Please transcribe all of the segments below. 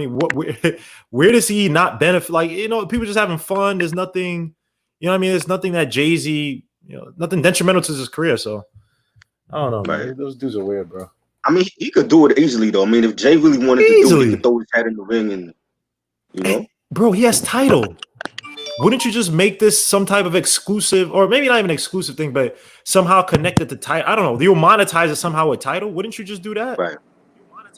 mean, where does he not benefit? Like, people just having fun. There's nothing, what I mean? There's nothing that Jay-Z, nothing detrimental to his career. So I don't know, man. Right. Those dudes are weird, bro. I mean, he could do it easily, though. I mean, if Jay really wanted to do it, he could throw his hat in the ring and. Bro, he has title. Wouldn't you just make this some type of exclusive, or maybe not even exclusive thing, but somehow connected to title? I don't know. You'll monetize it somehow with title. Wouldn't you just do that? Right.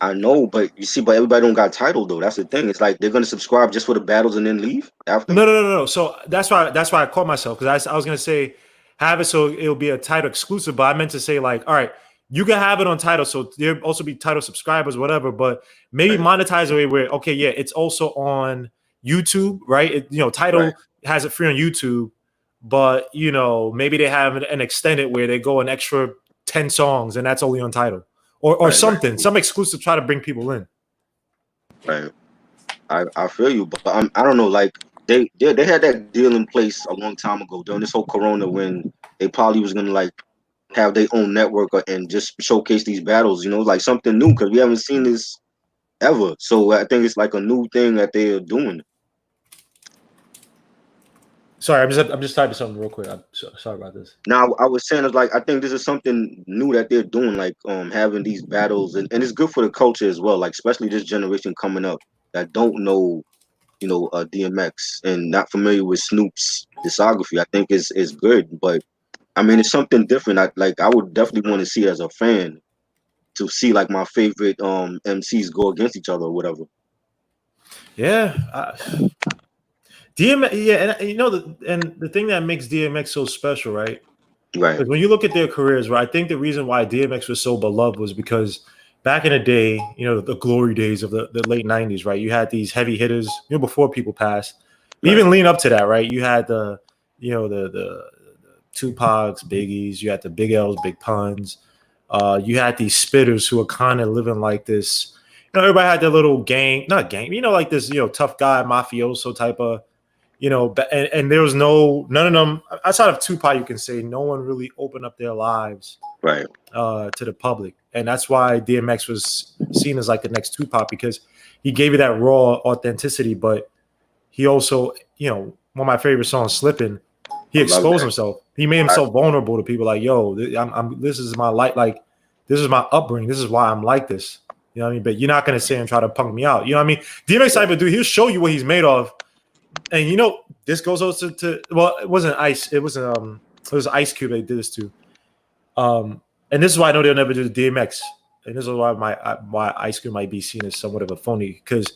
I know, but you see, but everybody don't got title though. That's the thing. It's like they're gonna subscribe just for the battles and then leave after. No. So that's why I caught myself, because I was gonna say have it so it'll be a title exclusive, but I meant to say like, all right, you can have it on title, so there'll also be title subscribers, whatever. But maybe monetize a way where it's also on YouTube, right? Title has it free on YouTube, but maybe they have an extended where they go an extra 10 songs and that's only on title. Or something, some exclusive, try to bring people in. Right, I feel you, but I don't know. Like they had that deal in place a long time ago during this whole Corona, when they probably was gonna like have their own network and just showcase these battles. Like something new, because we haven't seen this ever. So I think it's like a new thing that they're doing. Sorry, I'm just typing something real quick. I'm sorry about this. Now, I was saying, like, I think this is something new that they're doing, like having these battles, and it's good for the culture as well, like especially this generation coming up that don't know, DMX and not familiar with Snoop's discography. I think is good, but I mean it's something different. I would definitely want to see as a fan to see like my favorite MCs go against each other or whatever. Yeah. DMX, and the thing that makes DMX so special, right? Right. Because when you look at their careers, right, I think the reason why DMX was so beloved was because back in the day, the glory days of the late 90s, right? You had these heavy hitters, before people passed. Right. Even lean up to that, right? You had the Tupacs, Biggies, you had the Big L's, Big Puns. You had these spitters who were kind of living like this. Everybody had their little gang, not gang, like this, tough guy, mafioso type of, and there was none of them outside of Tupac. You can say no one really opened up their lives to the public, and that's why DMX was seen as like the next Tupac, because he gave you that raw authenticity. But he also, one of my favorite songs, "Slippin'," he exposed himself. He made himself vulnerable to people. Like, yo, this is my life. Like, this is my upbringing. This is why I'm like this. You know what I mean? But you're not gonna say and try to punk me out. You know what I mean? DMX type of dude, he'll show you what he's made of. And this goes also to it wasn't Ice, it was Ice Cube they did this to. And this is why I know they'll never do the DMX. And this is why Ice Cube might be seen as somewhat of a phony. Because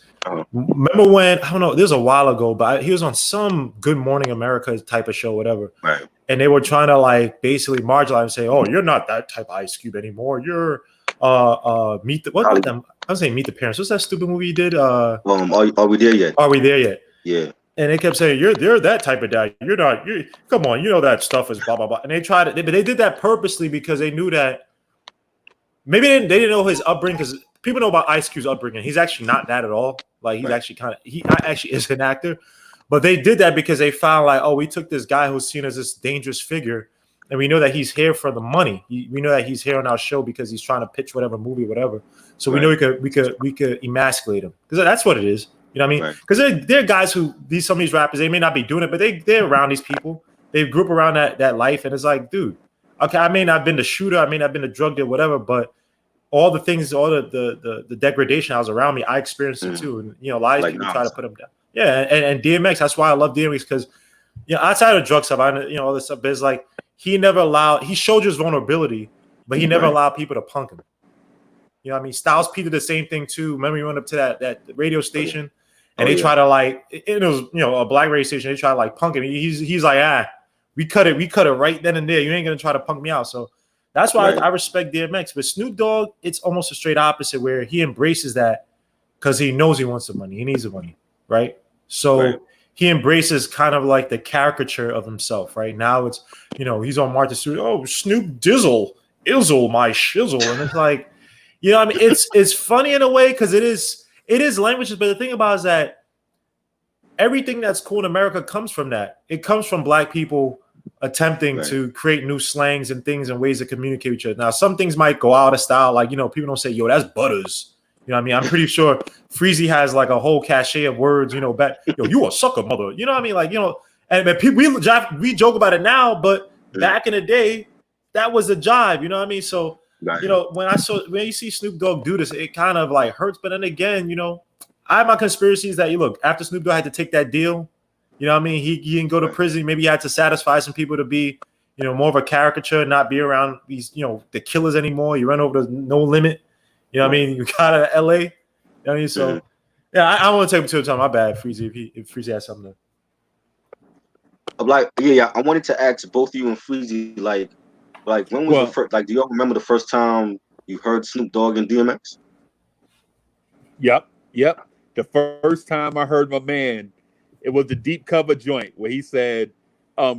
remember when, I don't know, this was a while ago, but he was on some Good Morning America type of show, whatever. Right. And they were trying to like basically marginalize and say, oh, you're not that type of Ice Cube anymore. You're Meet the Parents. What's that stupid movie you did? Are We There Yet? Are We There Yet? Yeah. And they kept saying, you're that type of dad. You're not. Come on, that stuff is blah blah blah. And they tried it, but they did that purposely because they knew that maybe they didn't know his upbringing, because people know about Ice Cube's upbringing. He's actually not that at all. Like he's actually he actually is an actor, but they did that because they found like, oh, we took this guy who's seen as this dangerous figure, and we know that he's here for the money. We know that he's here on our show because he's trying to pitch whatever movie, whatever. So we know we could emasculate him, because that's what it is. You know what I mean? Because there are guys who some of these rappers, they may not be doing it, but they're around these people. They grew up around that life, and it's like, dude, okay, I may not have been the shooter, I may not have been the drug dealer, whatever, but all the things, all the degradation I was around me, I experienced it too. And a lot of people try to put them down. Yeah, and DMX, that's why I love DMX, because outside of drug stuff, all this stuff, but it's like he showed his vulnerability, but he never allowed people to punk him. You know what I mean? Styles P did the same thing too. Remember, he went up to that radio station. And they try to like, it was a black radio station. They try to like punk him. He's like, we cut it right then and there. You ain't gonna try to punk me out. So that's why I respect DMX. But Snoop Dogg, it's almost a straight opposite, where he embraces that because he knows he wants the money. He needs the money, right? So he embraces kind of like the caricature of himself. Right now, it's he's on Martha Stewart. Oh, Snoop Dizzle, Izzle, my shizzle, and it's like, I mean, it's funny in a way because it is languages, but the thing about it is that everything that's cool in America comes from that. It comes from black people attempting to create new slangs and things and ways to communicate with each other. Now, some things might go out of style, like people don't say, "Yo, that's Butters." You know what I mean? I'm pretty sure Freezie has like a whole cachet of words, you know, back, yo, you a sucker, mother. You know what I mean? Like, you know, and people, we joke about it now, but back in the day, that was a jive, you know what I mean? So, you know, when you see Snoop Dogg do this, it kind of like hurts. But then again, you know, I have my conspiracies that you look after Snoop Dogg had to take that deal. You know what I mean? He didn't go to prison. Maybe he had to satisfy some people to be, you know, more of a caricature, not be around these, you know, the killers anymore. You run over the No Limit. You know what I mean? You got out of LA. You know what I mean? So, yeah, I don't want to take him too much time. My bad, Freezie, if Freezie has something to. Like, yeah, I wanted to ask both of you and Freezie, like when was the first, like, do y'all remember the first time you heard Snoop Dogg and DMX? Yep. The first time I heard my man, it was the Deep Cover joint where he said,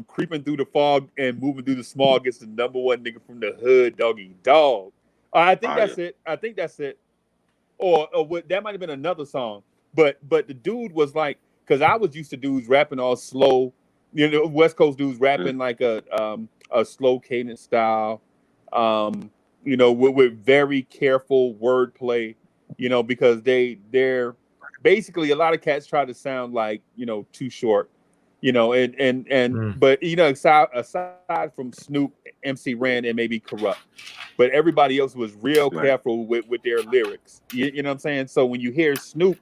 creeping through the fog and moving through the smog gets the number one nigga from the hood, doggy dog. I think that's it. I think that's it. Or what, that might have been another song. But the dude was like, because I was used to dudes rapping all slow, you know, West Coast dudes rapping like a slow cadence style, you know, with very careful wordplay, you know, because they're basically, a lot of cats try to sound like, you know, Too Short, you know, but you know, aside from Snoop, MC Ren, and maybe Corrupt, but everybody else was real careful with their lyrics. You know what I'm saying? So when you hear Snoop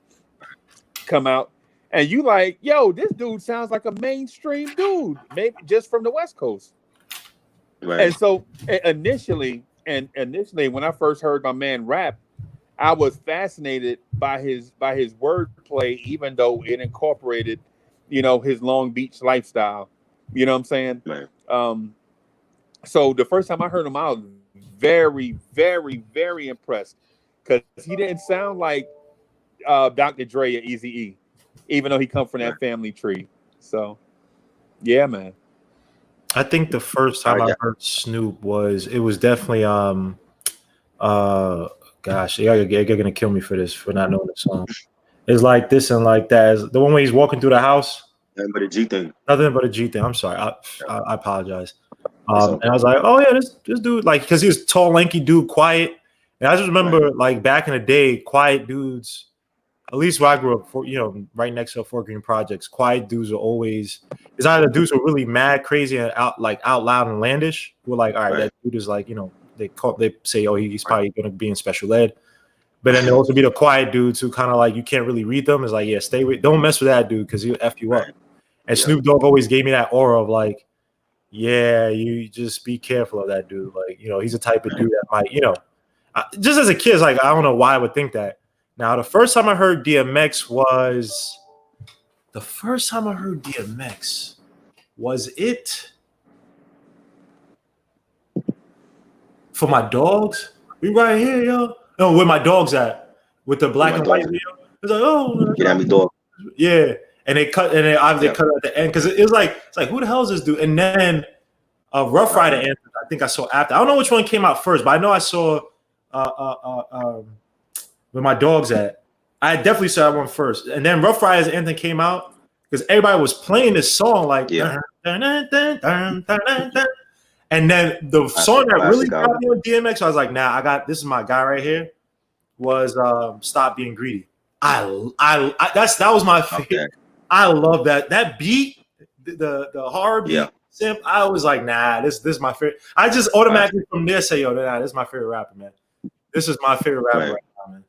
come out and you like, yo, this dude sounds like a mainstream dude, maybe just from the West Coast. Right. And so initially, when I first heard my man rap, I was fascinated by his wordplay, even though it incorporated, you know, his Long Beach lifestyle. You know what I'm saying? Right. So the first time I heard him, I was very, very, very impressed because he didn't sound like Dr. Dre or Eazy-E, even though he come from that family tree. So, yeah, man. I think the first time I heard Snoop was definitely gosh, you're gonna kill me for this, for not knowing the song. It's like this and like that. It's the one where he's walking through the house. Nothing but a G thing. Nothing but a G thing. I'm sorry. I apologize. And I was like, oh yeah, this dude, like, because he was tall, lanky dude, quiet. And I just remember like back in the day, quiet dudes, at least where I grew up, you know, right next to Fort Greene Projects, quiet dudes are always, it's either dudes who are really mad, crazy, and out loud and landish. We're like, all right, that dude is like, you know, they say, oh, he's probably going to be in special ed. But then there also be the quiet dudes who kind of like, you can't really read them. It's like, yeah, don't mess with that dude because he'll F you up. And Snoop Dogg always gave me that aura of like, yeah, you just be careful of that dude. Like, you know, he's the type of dude that might, you know, just as a kid, it's like, I don't know why I would think that. Now, the first time I heard DMX was it For My Dogs? We right here, yo. No, where my dog's at with the black and white video. It's like, oh, get at me, dog. Yeah, and they cut, and they obviously cut at the end because it's like who the hell is this dude? And then Rough Rider anthem. I think I saw after. I don't know which one came out first, but I know I saw where my dog's at. I definitely saw that one first, and then Rough Rider's anthem came out because everybody was playing this song like. And then the song that really got me on DMX, I was like, nah, this is my guy right here, was Stop Being Greedy. That was my favorite. Okay. I love that beat, the horror beat. Simp, I was like, nah, this is my favorite. I just automatically from there say, yo, nah, this is my favorite rapper, man. This is my favorite rapper right now, man.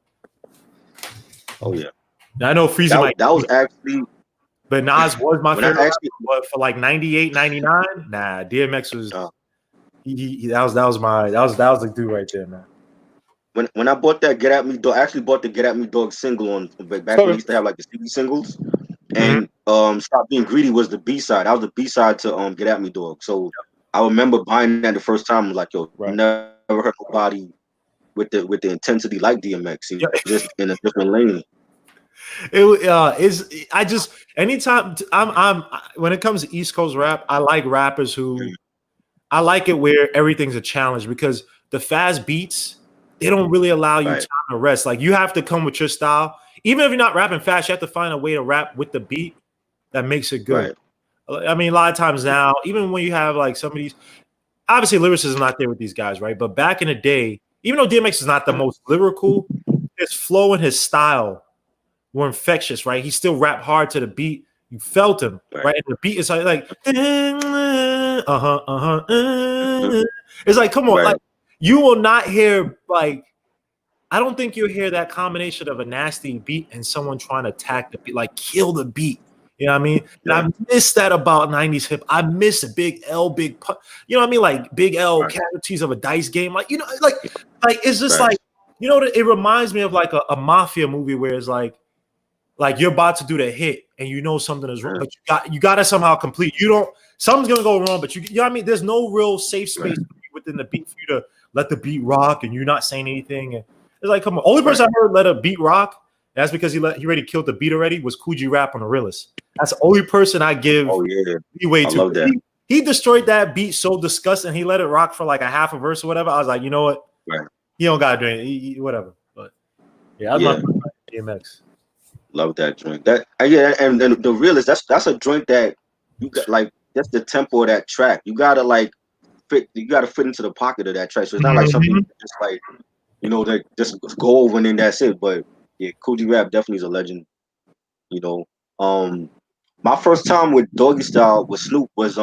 Oh yeah. Now, I know Freezie that was actually. But Nas was my favorite rapper, but for like 98, 99, nah, DMX was. That was the dude right there, man. When I bought that Get At Me Dog, I actually bought the Get At Me Dog single on back when we used to have like the CD singles, and Stop Being Greedy was the B-side. That was the B-side to Get At Me Dog. So I remember buying that the first time. I was like, yo, never heard nobody with the intensity like DMX, just in a different lane. Anytime I'm when it comes to East Coast rap, I like rappers who. I like it where everything's a challenge because the fast beats, they don't really allow you time to rest. Like you have to come with your style. Even if you're not rapping fast, you have to find a way to rap with the beat that makes it good. Right. I mean, a lot of times now, even when you have like some of these, obviously lyricism is not there with these guys, right? But back in the day, even though DMX is not the most lyrical, his flow and his style were infectious, right? He still rapped hard to the beat. You felt him, right? And the beat is like, it's like, come on, like you will not hear like. I don't think you'll hear that combination of a nasty beat and someone trying to attack the beat, like kill the beat. You know what I mean? And I miss that about 90s hip. I miss a Big L, you know what I mean? Like Big L casualties of a dice game. Like, you know, like it's just like, you know, it reminds me of like a mafia movie where it's like you're about to do the hit and you know something is wrong, but you got to somehow complete. You don't, something's going to go wrong, but you know what I mean? There's no real safe space within the beat for you to let the beat rock and you're not saying anything. And it's like, come on. Only person I heard let a beat rock, that's because he already killed the beat already, was Coogee Rap on the Realist. That's the only person I give leeway to. Love that. He destroyed that beat so disgusting. He let it rock for like a half a verse or whatever. I was like, you know what? He don't got to do it. Whatever. But yeah, I love DMX. Love that joint. That and the Realist, that's a joint that you got, like, that's the tempo of that track. You gotta like fit into the pocket of that track. So it's not like something just like, you know, that just go over and then that's it. But yeah, Coogee Rap definitely is a legend. You know, my first time with Doggy Style with Snoop was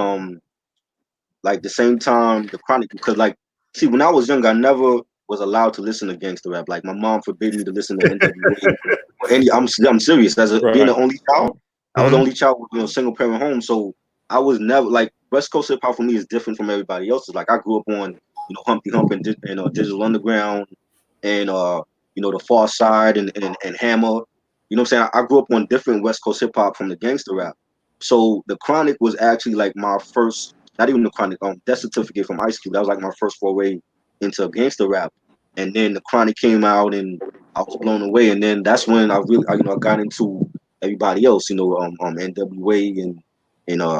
like the same time the Chronic, because like, see, when I was young, I never was allowed to listen to gangster rap. Like my mom forbade me to listen to NWA or any. I'm serious. Being the only child, I was the only child with, you know, single parent home. So I was never like, West Coast hip hop for me is different from everybody else's. Like I grew up on, you know, Humpty Hump and Digital Underground and you know, the Far Side and Hammer. You know what I'm saying? I grew up on different West Coast hip hop from the gangster rap. So the Chronic was actually like my first, not even the Chronic, Death Certificate from Ice Cube. That was like my first foray into gangster rap. And then the Chronic came out and I was blown away. And then that's when I really, you know, I got into everybody else, you know, NWA and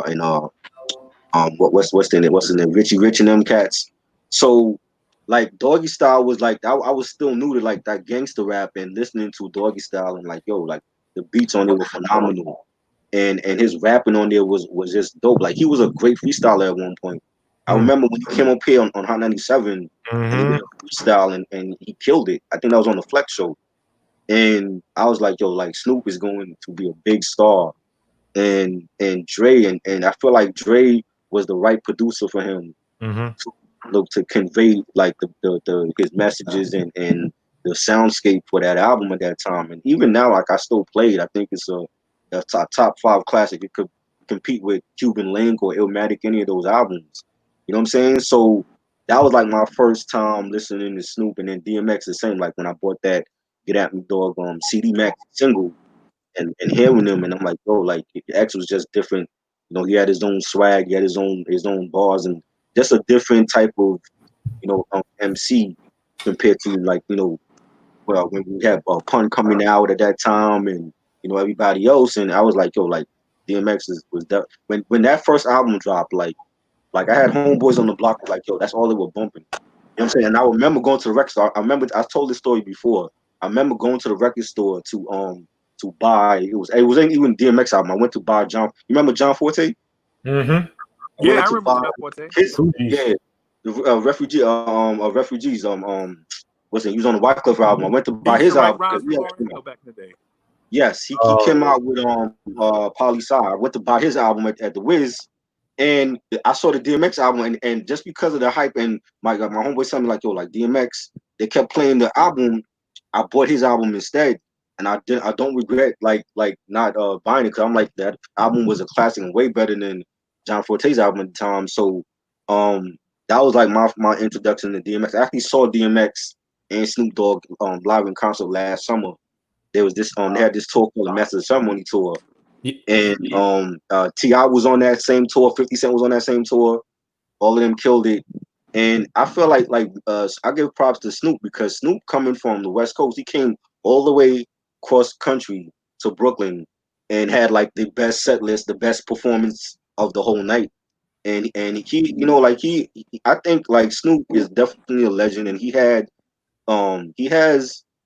what's in it, Richie Rich and them cats. So like Doggy Style was like, I was still new to like that gangster rap and listening to Doggy Style and like, yo, like the beats on it were phenomenal. And his rapping on there was just dope. Like he was a great freestyler at one point. I remember when he came up here on Hot 97 and he did a freestyle and he killed it. I think that was on the Flex show. And I was like, yo, like Snoop is going to be a big star. And Dre and I feel like Dre was the right producer for him to convey like the his messages and the soundscape for that album at that time. And even now, like I still play it. I think it's a top 5 classic. It could compete with Cuban Link or Illmatic, any of those albums. You know what I'm saying? So that was like my first time listening to Snoop, and then DMX the same. Like when I bought that Get At Me Dog CD Max single and hearing them, and I'm like, oh, like X was just different. You know, he had his own swag, he had his own bars, and just a different type of, you know, MC compared to like, you know, well, when we had Pun coming out at that time and, you know, everybody else. And I was like, yo, like DMX was that when that first album dropped, like I had homeboys on the block like, yo, that's all they were bumping. You know what I'm saying? And I remember going to the record store. I remember I told this story before. I remember going to the record store to buy. It wasn't even DMX album. I went to buy John. You remember John Forte? Yeah, I remember John Forte. The refugees. What's it? He was on the Wycliffe album. I went to buy his album. Back in the day. Yes, he came out with Poli Sci. I went to buy his album at the Wiz, and I saw the DMX album, and just because of the hype, and my homeboy told me like, yo, like DMX, they kept playing the album. I bought his album instead, and I don't regret like not buying it, because I'm like, that album was a classic and way better than John Forte's album at the time. So that was like my introduction to DMX. I actually saw DMX and Snoop Dogg live in concert last summer. There was this they had this tour called the Master Ceremony Tour. And T.I. was on that same tour, 50 Cent was on that same tour. All of them killed it. And I feel like I give props to Snoop, because Snoop, coming from the West Coast, he came all the way cross country to Brooklyn and had like the best set list, the best performance of the whole night. And he, you know, like I think like Snoop is definitely a legend, and he has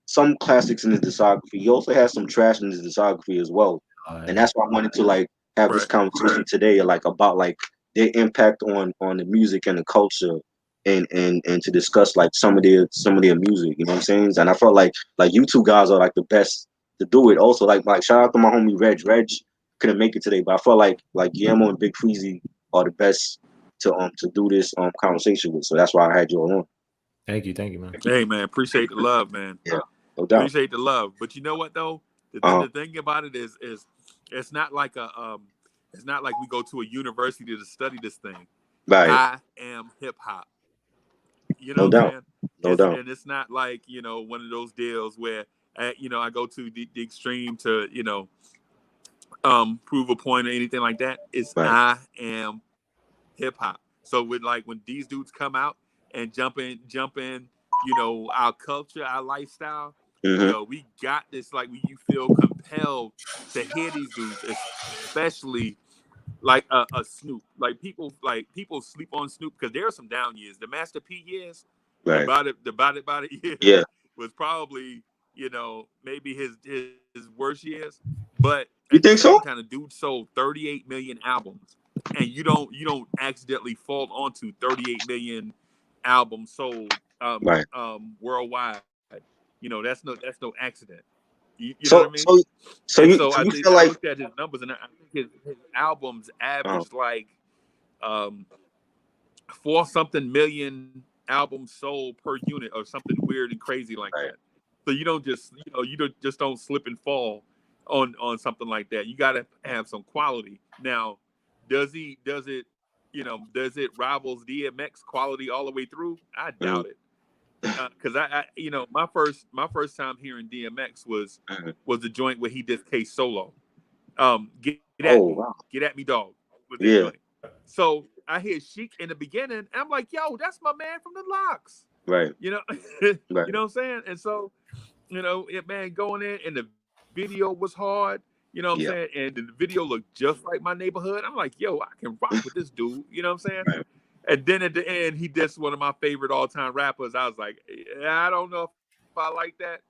some classics in his discography. He also has some trash in his discography as well. And that's why I wanted to like have this conversation today, like about like their impact on the music and the culture and to discuss like some of their music. You know what I'm saying? And I felt like you two guys are like the best to do it. Also, like shout out to my homie Reg. Reg couldn't make it today, but I felt like Guillermo and Big Freezie are the best to do this conversation with. So that's why I had you all on. Thank you, man. Hey, man, appreciate the love, man. Yeah, no doubt. Appreciate the love. But you know what though? The thing about it is it's not like it's not like we go to a university to study this thing. Right. I am hip hop. You know No what doubt. I'm saying? No doubt. And it's not like, one of those deals where I go to the extreme to, prove a point or anything like that. It's Right. I am hip hop. So with when these dudes come out and jump in, our culture, our lifestyle, we got this, you feel compelled to hear these dudes, especially like a Snoop. People sleep on Snoop because there are some down years. The Master P years, Right. about it years, Yeah. was probably maybe his worst years. But You at the think same so? time, the dude sold 38 million albums, and you don't accidentally fall onto 38 million albums sold Right. worldwide. That's no accident. You know So what I mean? so And you so I you think feel I like looked at his numbers, and I think his albums averaged four something million albums sold per unit, or something weird and crazy like Right. that. So you don't just don't slip and fall on something like that. You got to have some quality. Now, does it rivals DMX quality all the way through? I doubt it. Because I my first time hearing DMX was the joint where he did K Solo. Get at me, wow. get at me, dog. Was that Yeah. joint. So I hear Sheik in the beginning, and I'm like, yo, that's my man from the Locks. Right. You know, Right. you know what I'm saying? And so, going in, and the video was hard. You know what I'm saying? And the video looked just like My Neighborhood. I'm like, yo, I can rock with this dude. You know what I'm saying? Right. And then at the end, he dissed one of my favorite all-time rappers. I was like, I don't know if I like that,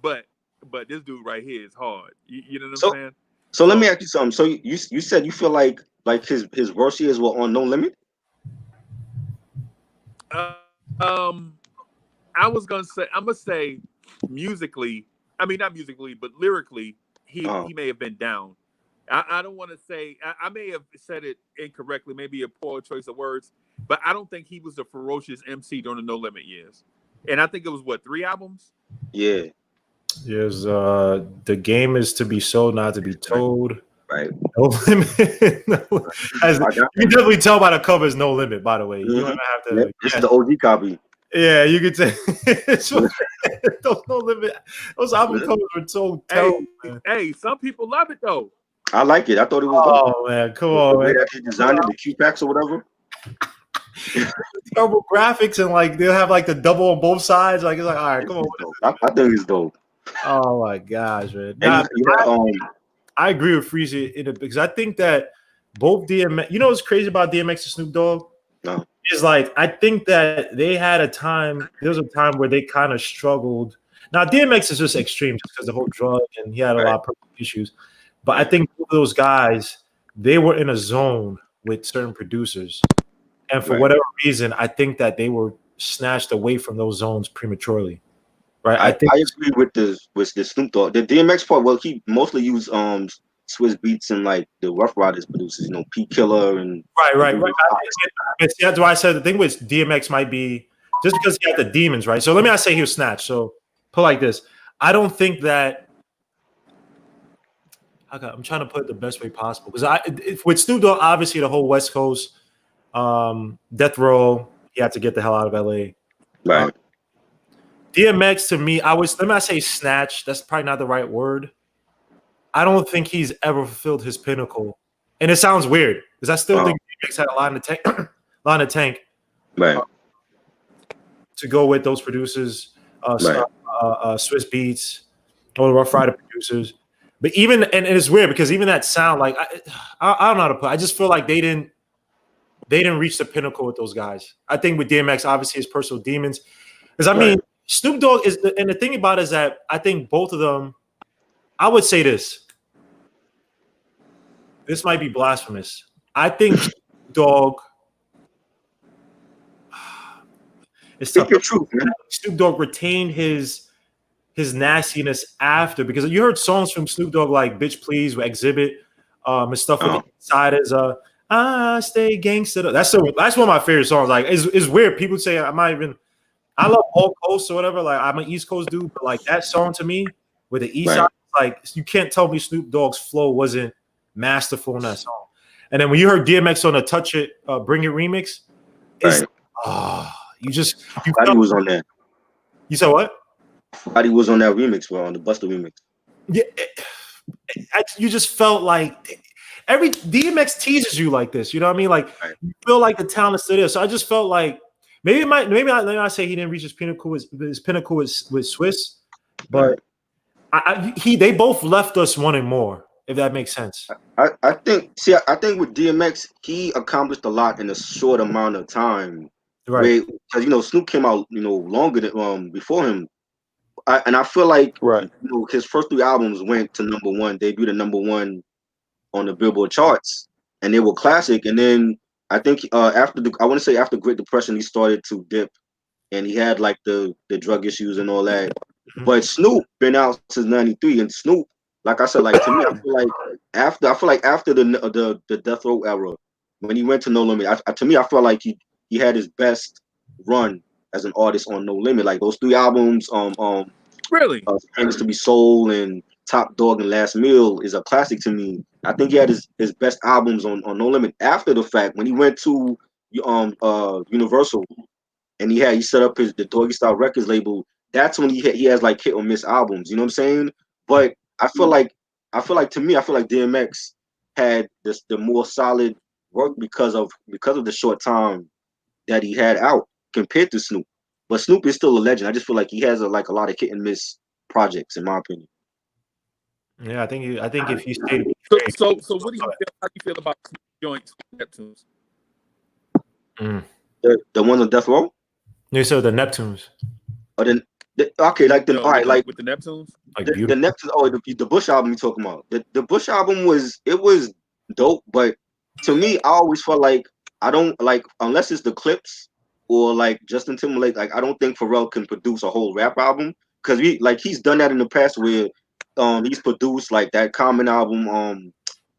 but this dude right here is hard. You know what I'm saying? So let me ask you something. So you said you feel like his worst years were on No Limit? I'm gonna say musically, I mean not musically, but lyrically, he may have been down. I don't want to say, I may have said it incorrectly, maybe a poor choice of words, but I don't think he was the ferocious MC during the No Limit years. And I think it was 3 albums? Yeah. Yes, the game is to be sold, not to be told. Right. No Limit. You can definitely tell by the cover is No Limit, by the way. You don't have to. Yeah, this is the OG copy. Yeah, you could say those No Limit. Those album covers were so terrible. Hey, some people love it though. I like it. I thought it was dope. Oh man, come on, man. That he designed it, the Q packs or whatever. Terrible graphics, and they'll have the double on both sides. It's like, all right, come on. I think it's dope. Oh my gosh, man. I agree with Freezie because I think that both DMX, what's crazy about DMX and Snoop Dogg? No. Is I think that they had a time, there was a time where they kind of struggled. Now DMX is just extreme just because the whole drug, and he had a lot of personal issues. But I think both of those guys, they were in a zone with certain producers. And for whatever reason, I think that they were snatched away from those zones prematurely. Right. I agree with the Snoop Dogg. The DMX part, well, he mostly used Swiss Beats and the Rough Riders producers, P Killer and right. That's why I said the thing with DMX might be just because he had the demons, right? So let me not say he was snatched. So put it like this. I don't think that I'm trying to put it the best way possible because with Snoop Dogg, obviously the whole West Coast death row, he had to get the hell out of LA. Right. DMX to me, let me not say snatch. That's probably not the right word. I don't think he's ever fulfilled his pinnacle, and it sounds weird because I still think DMX had a line of tank, right, to go with those producers, Swiss Beats, all the Rough Rider producers. But even and it's weird because even that sound, I don't know how to put. I just feel like they didn't reach the pinnacle with those guys. I think with DMX, obviously his personal demons, because I mean Snoop Dogg is, and the thing about it is that I think both of them. I would say this. This might be blasphemous. I think Snoop Dogg. it's tough. It's true, man. Snoop Dogg retained his nastiness after, because you heard songs from Snoop Dogg like "Bitch Please" with Exhibit, and stuff with the Insiders. I stay gangsta. That's one of my favorite songs. Like it's weird. People say I love Old Coast or whatever. Like I'm an East Coast dude, but like that song to me with the East Side, like you can't tell me Snoop Dogg's flow wasn't masterful in that song. And then when you heard DMX on the Touch It, Bring It remix, it's you Body was on that. You said what? Body was on that remix, bro, on the Buster remix. Yeah, you just felt like every DMX teases you like this. You know what I mean? Like you feel like the talent is still there. So I just felt like maybe I say he didn't reach his pinnacle with Swiss, but they both left us wanting more. If that makes sense. I think with DMX, he accomplished a lot in a short amount of time. Right. Because Snoop came out, longer than before him. I feel like his first 3 albums went to #1, debuted at #1 on the Billboard charts, and they were classic. And then I think after Great Depression, he started to dip, and he had like the drug issues and all that. Mm-hmm. But Snoop been out since '93, and Snoop, like I said, like to me, I feel like after the Death Row era, when he went to No Limit, to me, I felt like he had his best run as an artist on No Limit. Like those 3 albums, really, Famous to Be Soul and Top Dog and Last Meal is a classic to me. I think he had his best albums on No Limit. After the fact, when he went to Universal and he set up the Doggy Style Records label, that's when he has like hit or miss albums. You know what I'm saying? But I feel like DMX had the more solid work because of the short time that he had out compared to Snoop. But Snoop is still a legend. I just feel like he has a lot of hit and miss projects, in my opinion. Yeah, I think if he stayed. So what do you feel? How do you feel about Snoop joints Neptunes? The ones on Death Row? No, so the Neptunes. Or with the Neptunes? Like the Neptunes. Oh, the Bush album you talking about? The Bush album was dope, but to me, I always felt like I don't like unless it's the clips or like Justin Timberlake. Like I don't think Pharrell can produce a whole rap album because he's done that in the past where he's produced like that Common album,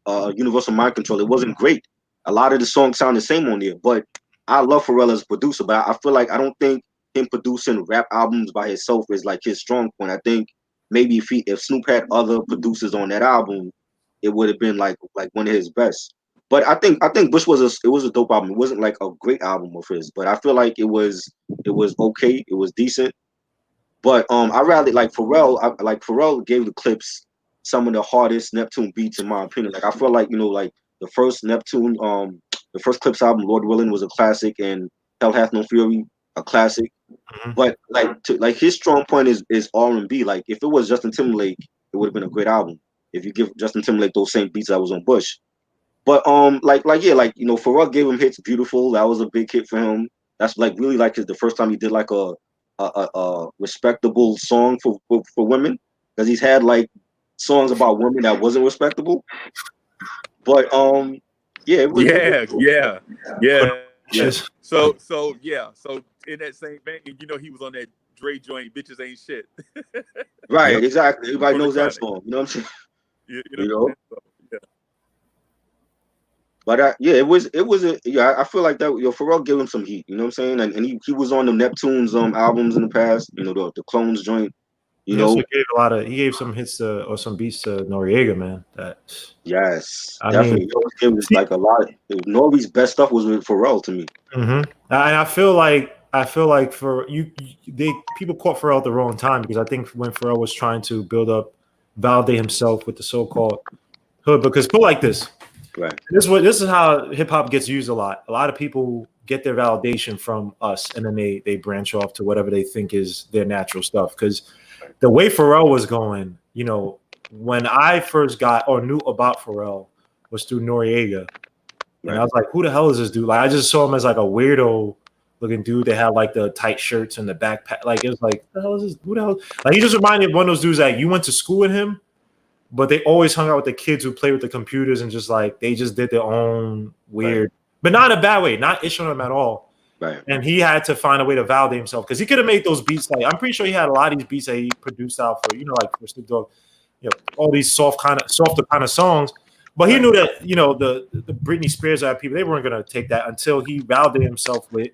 Universal Mind Control. It wasn't great. A lot of the songs sound the same on there, but I love Pharrell as a producer, but I feel like I don't think him producing rap albums by himself is like his strong point. I think maybe if Snoop had other producers on that album, it would have been like one of his best. But I think Bush was a dope album. It wasn't like a great album of his, but I feel like it was okay. It was decent. But I rather like Pharrell. Pharrell gave the clips some of the hardest Neptune beats in my opinion. Like I feel like like the first Neptune, the first Clips album, Lord Willing, was a classic, and Hell Hath No Fury, a classic. Mm-hmm. But like his strong point is R&B. Like if it was Justin Timberlake, it would have been a great album. If you give Justin Timberlake those same beats that was on Bush. But Pharrell gave him hits. Beautiful, that was a big hit for him. That's like really like the first time he did like a respectable song for women, because he's had like songs about women that wasn't respectable. But yeah. So in that same vein, he was on that Dre joint, Bitches Ain't Shit. Right, yep. Exactly. Everybody knows that song. You know what I'm saying? You know? Yeah. But it was I feel like that. Pharrell gave him some heat. You know what I'm saying? And he was on the Neptunes albums in the past. The Clones joint. He gave some hits or some beats to Noriega, man. Yes, definitely. It was like a lot. Nori's best stuff was with Pharrell to me. Mm-hmm. And I feel like for people caught Pharrell at the wrong time, because I think when Pharrell was trying to validate himself with the so-called hood, because put like this. Right. This is how hip hop gets used a lot. A lot of people get their validation from us, and then they branch off to whatever they think is their natural stuff. Because the way Pharrell was going, when I first got or knew about Pharrell was through Noriega, and I was like, "Who the hell is this dude?" Like I just saw him as like a weirdo looking dude. They had like the tight shirts and the backpack. Like it was like, "The hell is this? Who the hell?" Like he just reminded me of one of those dudes that you went to school with him, but they always hung out with the kids who play with the computers and just like they just did their own weird, but not in a bad way, not ish on them at all. Right. And he had to find a way to validate himself because he could have made those beats. Like I'm pretty sure he had a lot of these beats that he produced out for, like for Snoop Dogg, all these softer kind of songs. But he knew that, the Britney Spears people, they weren't gonna take that until he validated himself with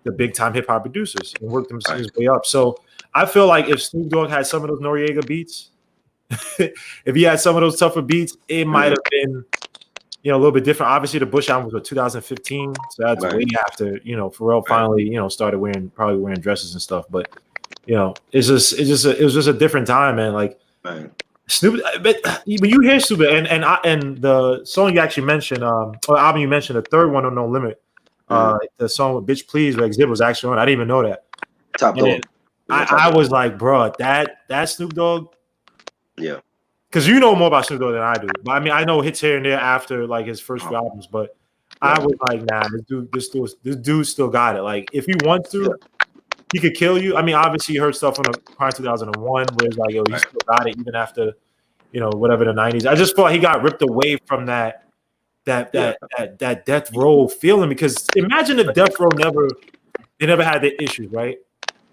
the big time hip hop producers and worked his way up. So I feel like if Snoop Dogg had some of those Noriega beats, if he had some of those tougher beats, it might have been, a little bit different. Obviously, the Bush album was 2015, so that's way after Pharrell finally started probably wearing dresses and stuff. But it was just a different time, man. Like Snoop, but when you hear Snoop and the song you actually mentioned, or album you mentioned, the third one on No Limit, the song with "Bitch Please" where Exhibit was actually on. I didn't even know that. Top Dog. I was like, bro, that Snoop Dogg. Yeah. Because you know more about Snoop Dogg than I do. But I mean, I know hits here and there after like his first few albums, but I was like, nah, this dude still got it. Like, if he wants to, he could kill you. I mean, obviously, you heard stuff from prior 2001 where it's like, yo, he still got it even after, whatever the 90s. I just felt he got ripped away from that death row feeling. Because imagine if death row never had the issues, right?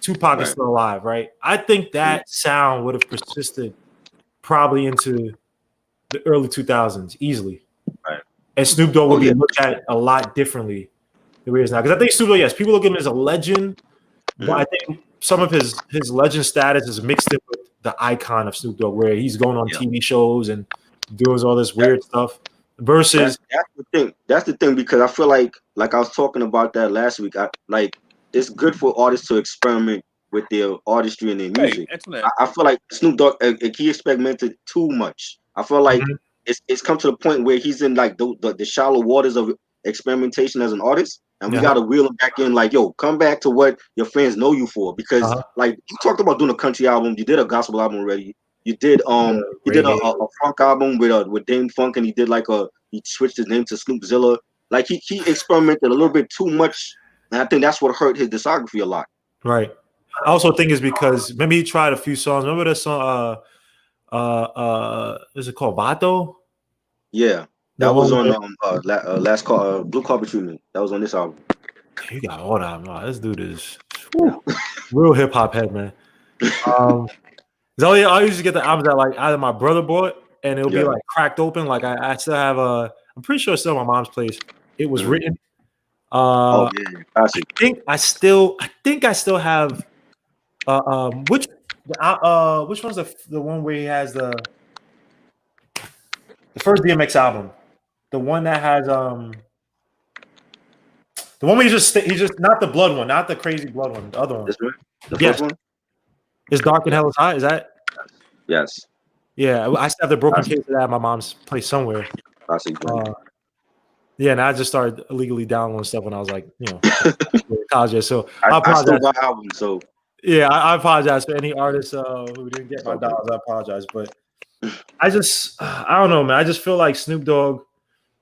Tupac is still alive, right? I think that sound would have persisted probably into the early 2000s easily. Right. And Snoop Dogg would be looked at a lot differently than he is now. Because I think Snoop Dogg, yes, people look at him as a legend, but I think some of his legend status is mixed in with the icon of Snoop Dogg, where he's going on TV shows and doing all this weird stuff. Versus that's the thing. That's the thing, because I feel like I was talking about that last week. It's good for artists to experiment with their artistry and their music. I feel like Snoop Dogg, he experimented too much. I feel like it's come to the point where he's in like the shallow waters of experimentation as an artist, and we got to reel him back in. Like, yo, come back to what your fans know you for. Because like you talked about doing a country album, you did a gospel album already. You did he did a funk album with Dame Funk, and he did he switched his name to Snoopzilla. Like he experimented a little bit too much, and I think that's what hurt his discography a lot. Right. I also think it's because maybe he tried a few songs. Remember that song? Is it called Vato? Yeah, that was on last call, Blue Carpet Treatment. That was on this album. You got all that. Man. This dude is real hip hop head, man. I used to get the albums that like either my brother bought, and it'll be like cracked open. Like I still have I'm pretty sure it's still at my mom's place. It was written. I think I still have. Which one's the one where he has the first DMX album, the one that has the one where he just not the blood one, not the crazy blood one, the other one. The first one. It's Dark and Hell is High. Is that? Yes. Yeah, I still have the broken case of that at my mom's place somewhere. Yeah, and I just started illegally downloading stuff when I was like, college. So I apologize. I still got albums, so. Yeah, I apologize for any artists who didn't get my dollars. I apologize, but I don't know, man. I just feel like Snoop Dogg.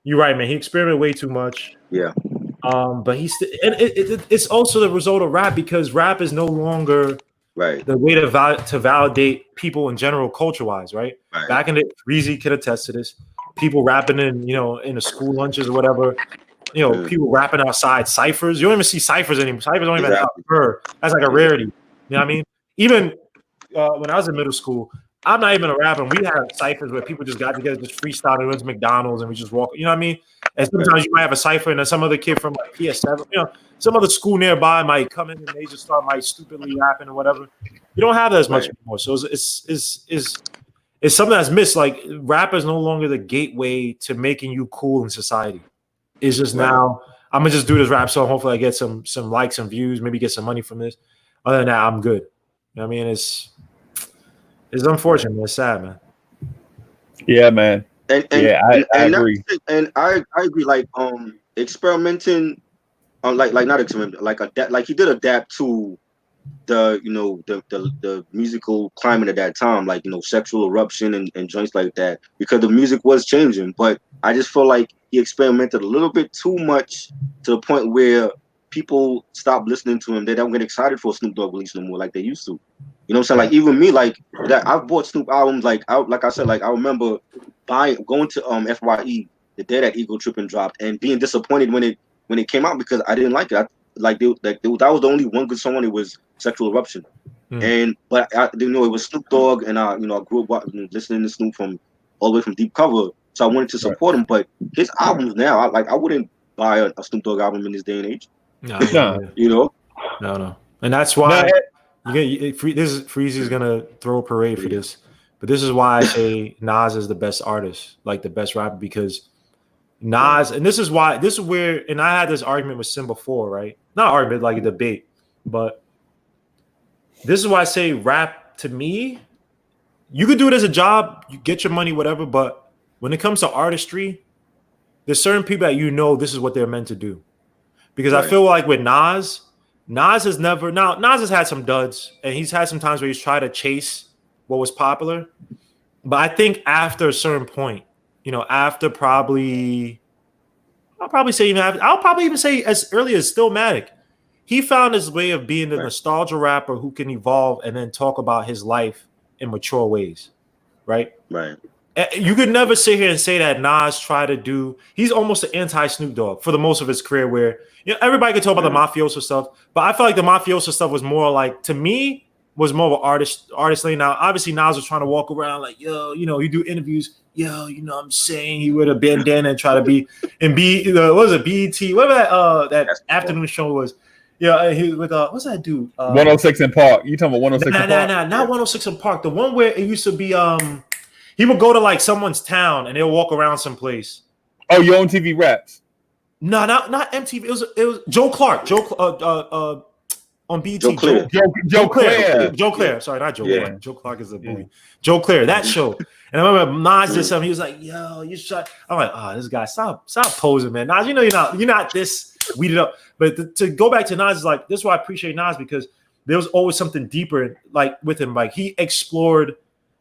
You're right, man. He experimented way too much. Yeah. But it's also the result of rap, because rap is no longer the way to validate people in general, culture wise, right? Back in the Freezie could attest to this. People rapping in the school lunches or whatever. People rapping outside ciphers. You don't even see ciphers anymore. Ciphers don't even have her. That's like a rarity. You know what I mean? Even when I was in middle school, I'm not even a rapper. We had ciphers where people just got together, just freestyling, went to McDonald's, and we just walk. You know what I mean? And sometimes you might have a cipher, and then some other kid from like PS7, some other school nearby might come in and they just might stupidly rapping or whatever. You don't have that as much anymore. So it's something that's missed. Like, rap is no longer the gateway to making you cool in society. It's just now I'm gonna just do this rap song. Hopefully, I get some likes and views. Maybe get some money from this. Other than that, I'm good. You know what I mean? It's unfortunate. It's sad, man. Yeah, man. I agree. And I agree. Like experimenting, like not experimenting, like he did adapt to the musical climate at that time, like sexual eruption and joints like that, because the music was changing. But I just feel like he experimented a little bit too much, to the point where people stopped listening to him. They don't get excited for Snoop Dogg release no more like they used to. You know what I'm saying? Like, even me, like that, I've bought Snoop albums. Like I said, like I remember going to FYE the day that Ego Trippin' dropped, and being disappointed when it came out, because I didn't like it. that was the only one good song. It was Sexual Eruption. But I didn't know it was Snoop Dogg, and I grew up listening to Snoop from all the way from Deep Cover, so I wanted to support him. But his albums now, I wouldn't buy a Snoop Dogg album in this day and age. No. And that's why Freezie is gonna throw a parade for this. But this is why I say Nas is the best artist, like the best rapper, because Nas, and this is where, and I had this argument with Sim before, right? Not argument, like a debate, but this is why I say rap, to me, you could do it as a job, you get your money, whatever, but when it comes to artistry, there's certain people that this is what they're meant to do. Because I feel like with Nas has had some duds, and he's had some times where he's tried to chase what was popular. But I think after a certain point, after I'll probably even say as early as Stillmatic, he found his way of being the nostalgia rapper who can evolve and then talk about his life in mature ways, right? Right. You could never sit here and say that Nas tried to do. He's almost an anti-Snoop Dogg for the most of his career, where everybody could talk about the mafioso stuff, but I feel like the mafioso stuff was more like, to me, was more of an artist lane. Now, obviously, Nas was trying to walk around like, you do interviews, I'm saying, he would have bandana and try to be and be what was it, BET, whatever that afternoon show was. Yeah, he with what's that dude? 106 in Park. You talking about 106 in Park? Not 106 in Park. The one where it used to be he would go to like someone's town and they'll walk around someplace. Oh, Your Own TV Raps. No, not MTV. It was Joe Clark. On BET. Joe Claire. Joe Claire. Sorry, not Joe Clark. Joe Clark is a bully. Joe Claire, that show. And I remember Nas did something. He was like, "Yo, you shut." I'm like, this guy, stop posing, man. Nas, you're not this weeded up. But to go back to Nas is like, this is why I appreciate Nas, because there was always something deeper like with him. Like he explored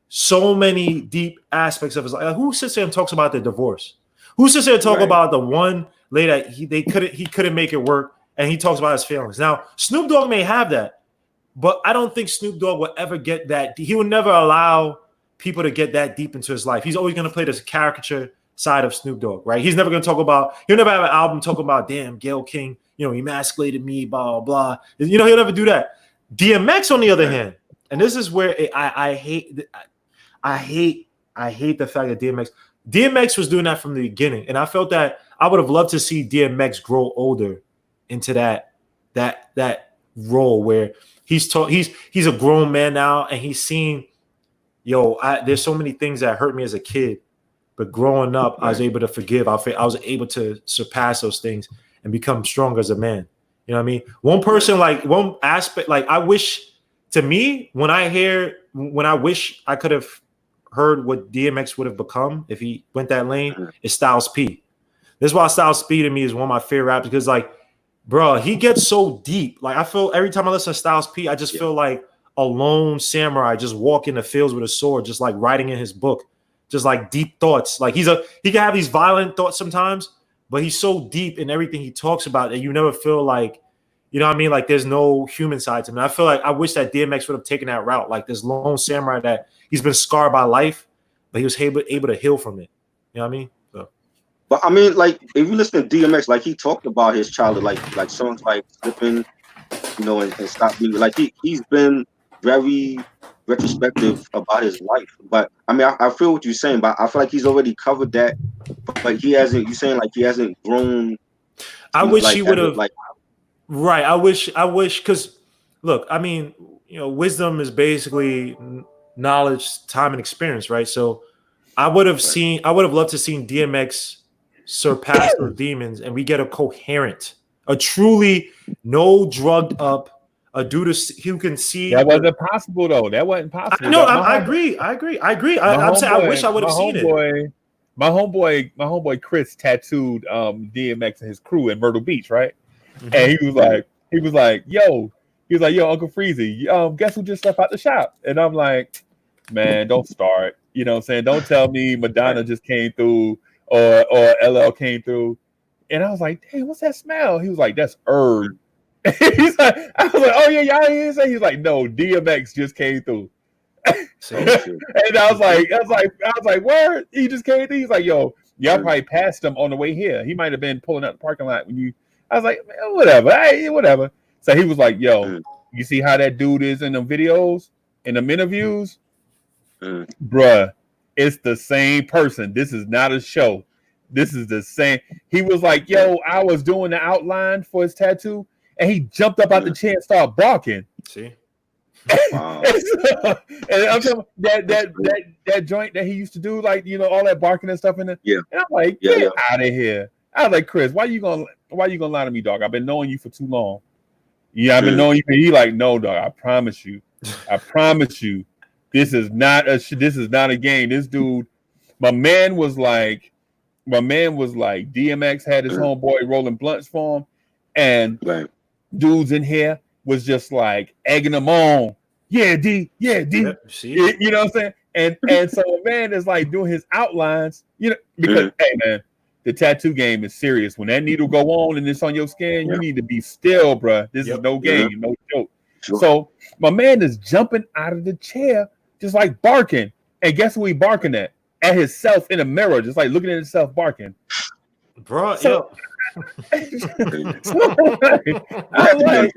so many deep aspects of his life. Like, who sits there and talks about the divorce? Who sits there and talk about the one lady that he couldn't make it work, and he talks about his feelings? Now, Snoop Dogg may have that, but I don't think Snoop Dogg will ever get that. He would never allow people to get that deep into his life. He's always going to play this caricature side of Snoop Dogg, right? He's never going to talk about, he'll never have an album talking about, damn, Gayle King, he emasculated me, blah, blah, blah. He'll never do that. DMX, on the other hand, and this is where I hate the fact that DMX was doing that from the beginning. And I felt that I would have loved to see DMX grow older into that role where he's a grown man now, and he's seen, there's so many things that hurt me as a kid, but growing up, I was able to forgive. I was able to surpass those things and become stronger as a man. You know what I mean? One person, like one aspect, like I wish, to me, when I wish I could have heard what DMX would have become if he went that lane, is Styles P. This is why Styles P to me is one of my favorite rappers, because like, bro, he gets so deep. Like I feel every time I listen to Styles P, I just feel like a lone samurai just walking the fields with a sword, just like writing in his book, just like deep thoughts. Like he can have these violent thoughts sometimes, but he's so deep in everything he talks about that you never feel like, you know what I mean? Like there's no human side to him. And I feel like I wish that DMX would have taken that route, like this lone samurai that he's been scarred by life, but he was able to heal from it. You know what I mean? So. But I mean, like if you listen to DMX, like he talked about his childhood, like songs like Slipping, and Stop Being, like he's been very retrospective about his life. But I mean, I feel what you're saying, but I feel like he's already covered that. But he hasn't. You're saying like he hasn't grown. I wish he would have. Right. I wish, because look, I mean, wisdom is basically knowledge, time, and experience, right? So I would have loved to seen DMX surpass those demons, and we get a truly no drugged up, a dude who can see. That wasn't possible though. That wasn't possible. No, I agree. I'm saying I wish I would have seen it. My homeboy Chris tattooed DMX and his crew in Myrtle Beach, right? Mm-hmm. And he was like, yo, Uncle Freezie, guess who just left out the shop? And I'm like, man, don't start. You know what I'm saying? Don't tell me Madonna just came through or LL came through. And I was like, hey, what's that smell? He was like, that's herb. I was like, oh yeah, y'all didn't say. He's like, no, DMX just came through. And I was like, where? He just came through. He's like, yo, y'all probably passed him on the way here. He might have been pulling out the parking lot when I was like, man, whatever, hey, whatever. So he was like, yo, Mm. you see how that dude is in the videos, in the interviews? Mm. Bruh, it's the same person. This is not a show. This is the same. He was like, yo, I was doing the outline for his tattoo, and he jumped up out the chair and started barking. See? Wow. And I'm talking that joint that he used to do, like, you know, all that barking and stuff in there. Yeah. And I'm like, Yeah, get out of here. I was like, Chris, why you gonna lie to me, dog? I've been knowing you for too long. Yeah, I've been knowing you. He like, no, dog. I promise you. This is not a game. This dude, my man was like, DMX had his homeboy rolling blunts for him, and dudes in here was just like egging him on. Yeah, D. See? You know what I'm saying? And so a man is like doing his outlines, you know, because hey man, the tattoo game is serious. When that needle go on and it's on your skin, you need to be still, bro. This is no game, no joke. Sure. So my man is jumping out of the chair, just like barking. And guess who he barking at? At himself in a mirror, just like looking at himself barking. Bro, so, I was like,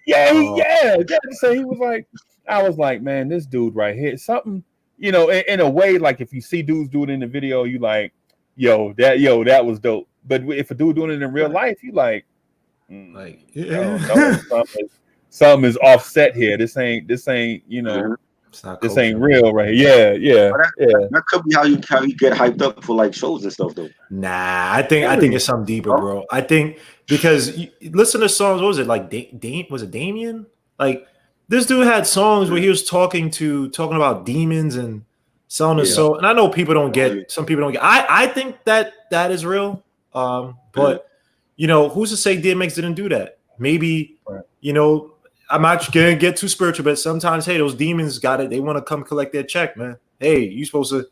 yeah. So he was like, I was like, man, this dude right here, something, you know, in a way, like if you see dudes do it in the video, you like, yo, that was dope. But if a dude doing it in real life, you like, something is offset here. This ain't, you know, this ain't real right here. Yeah. That could be how you get hyped up for like shows and stuff, though. Nah, I think it's something deeper, bro. I think because listen to songs. What was it like? Was it Damien? Like this dude had songs where he was talking about demons and selling his soul. And I know people don't get. Some people don't get. I think that is real. But you know, who's to say DMX didn't do that? Maybe you know. I'm not gonna get too spiritual, but sometimes, hey, those demons got it. They want to come collect their check, man. Hey, you supposed to?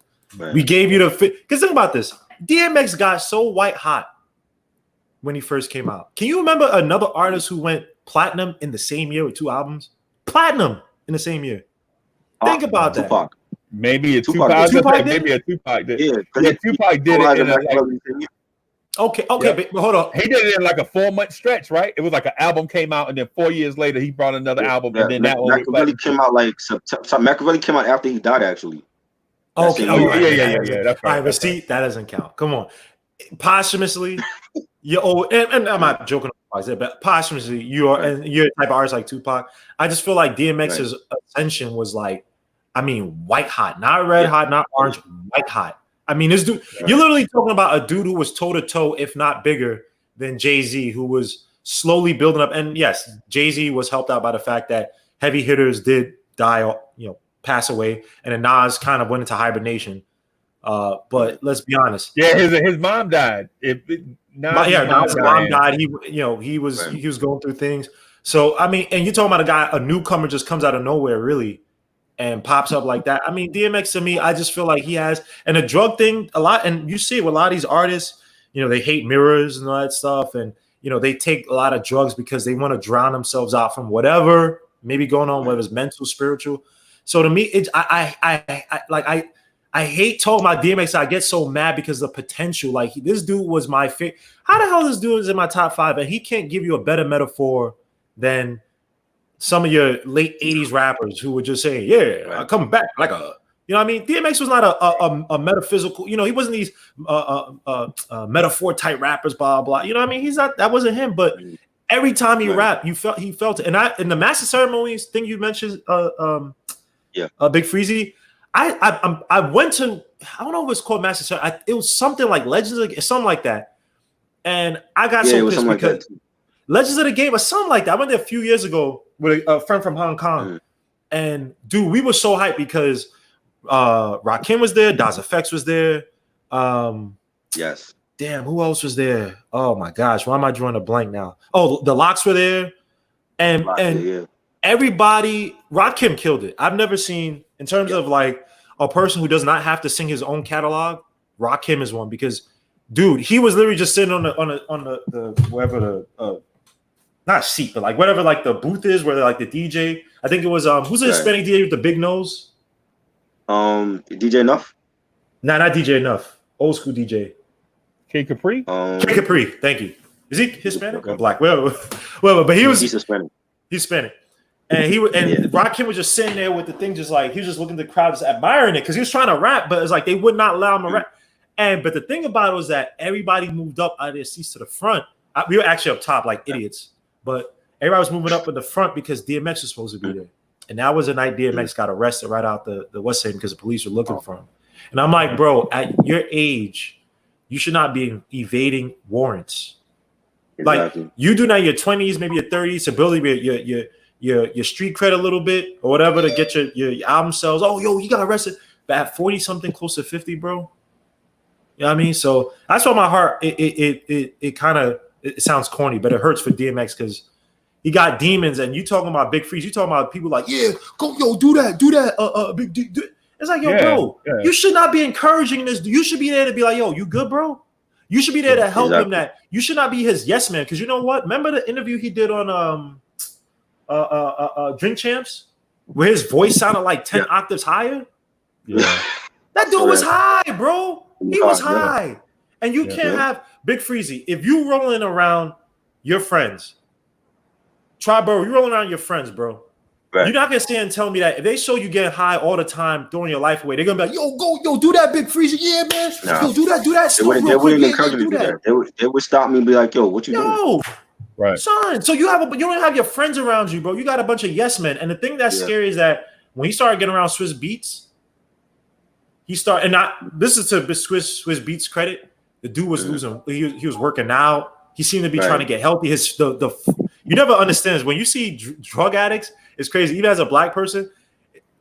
We gave you the fit. Because think about this: DMX got so white hot when he first came out. Can you remember another artist who went platinum in the same year with 2 albums? Platinum in the same year. Think about that. Tupac. Maybe a Tupac. Maybe a Tupac did. Yeah, Tupac did it. Okay, but hold on. He did it in like a 4-month stretch, right? It was like an album came out, and then 4 years later he brought another album, and then that one. Machiavelli came out like September. Machiavelli came out after he died, actually. Okay, yeah. That's right. But see, that doesn't count. Come on, posthumously, and I'm not joking about it, but posthumously, you're the type of artist like Tupac. I just feel like DMX's ascension was like, I mean, white hot, not red hot, not orange, white hot. I mean, this dude, you're literally talking about a dude who was toe to toe, if not bigger than Jay-Z, who was slowly building up. And yes, Jay-Z was helped out by the fact that heavy hitters did die, you know, pass away, and then Nas kind of went into hibernation. But let's be honest. Yeah, his mom died. Nas's mom died. He was going through things. So I mean, and you're talking about a newcomer just comes out of nowhere, really. And pops up like that. I mean, DMX to me, I just feel like he has, and a drug thing a lot, and you see it with a lot of these artists, you know, they hate mirrors and all that stuff, and you know, they take a lot of drugs because they want to drown themselves out from whatever maybe going on, whether it's mental, spiritual. So to me, I hate talking about DMX. I get so mad because the potential, like this dude was my favorite. How the hell this dude is in my top 5, and he can't give you a better metaphor than some of your late 80s rappers who would just say, yeah, come back like a, you know what I mean? DMX was not a metaphysical, you know, he wasn't these metaphor type rappers, blah, blah. You know what I mean? He's not, that wasn't him, but every time he rapped, he felt it. And in the master ceremonies thing you mentioned, Big Freezie, I went to, I don't know if it's called master ceremony. It was something like Legends, something like that. And I got so pissed because Legends of the Game or something like that. I went there a few years ago with a friend from Hong Kong. And dude, we were so hyped because Rakim was there, Das FX was there. Yes. Damn, who else was there? Oh my gosh, why am I drawing a blank now? Oh, the Locks were there. And everybody, Rakim killed it. I've never seen, in terms of like a person who does not have to sing his own catalog, Rakim is one because dude, he was literally just sitting on the wherever the not seat, but like whatever like the booth is where they're like the DJ. I think it was who's the Hispanic DJ with the big nose? DJ Enough? Nah, not DJ Enough. Old school DJ. Kid Capri? Kid Capri, thank you. Is he Hispanic or black? Well, but he's Hispanic. He's Hispanic. And Rakim was just sitting there with the thing, just like he was just looking at the crowd, just admiring it because he was trying to rap, but it's like they would not allow him to rap. But the thing about it was that everybody moved up out of their seats to the front. We were actually up top like idiots, but everybody was moving up in the front because DMX was supposed to be there. And that was the night DMX got arrested right out the what's name because the police were looking for him. And I'm like, bro, at your age, you should not be evading warrants. Exactly. Like you do now your 20s, maybe your 30s to build your street cred a little bit or whatever to get your album sales. Oh, yo, you got arrested. But at 40 something, close to 50, bro. You know what I mean? So that's why my heart it kind of it sounds corny, but it hurts for DMX because he got demons. And you talking about Big Freeze, you talking about people like, yeah, go, yo, do that, Big D. It's like, yo, bro, you should not be encouraging this. You should be there to be like, yo, you good, bro? You should be there to help him. That you should not be his yes man. Because you know what? Remember the interview he did on Drink Champs, where his voice sounded like 10 octaves higher? Yeah, that dude was high, bro. He was high, and you can't have Big Freezie if you rolling around your friends. Try, bro. You rolling around your friends, bro. Right. You're not gonna stand and tell me that if they show you getting high all the time, throwing your life away, they're gonna be like, yo, do that, Big Freezie, yeah, man. Nah. Yo, do that. They wouldn't encourage me to do that. They would stop me and be like, yo, what you doing? Right, son. So you don't have your friends around you, bro. You got a bunch of yes men, and the thing that's scary is that when he started getting around Swiss Beats, this is to Swiss Beats credit. The dude was losing. He was working out. He seemed to be trying to get healthy. You never understand is when you see drug addicts. It's crazy. Even as a black person,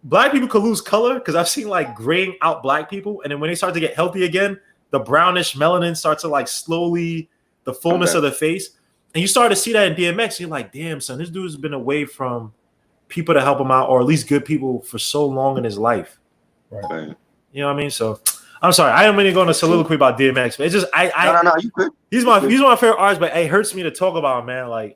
black people could lose color because I've seen like graying out black people, and then when they start to get healthy again, the brownish melanin starts to like slowly the fullness of the face, and you start to see that in DMX. You're like, damn, son, this dude's been away from people to help him out, or at least good people, for so long in his life. Right. You know what I mean? So I'm sorry, I don't mean to go on a soliloquy about DMX, but it's just no, you could. He's one of my favorite artists, but it hurts me to talk about him, man. Like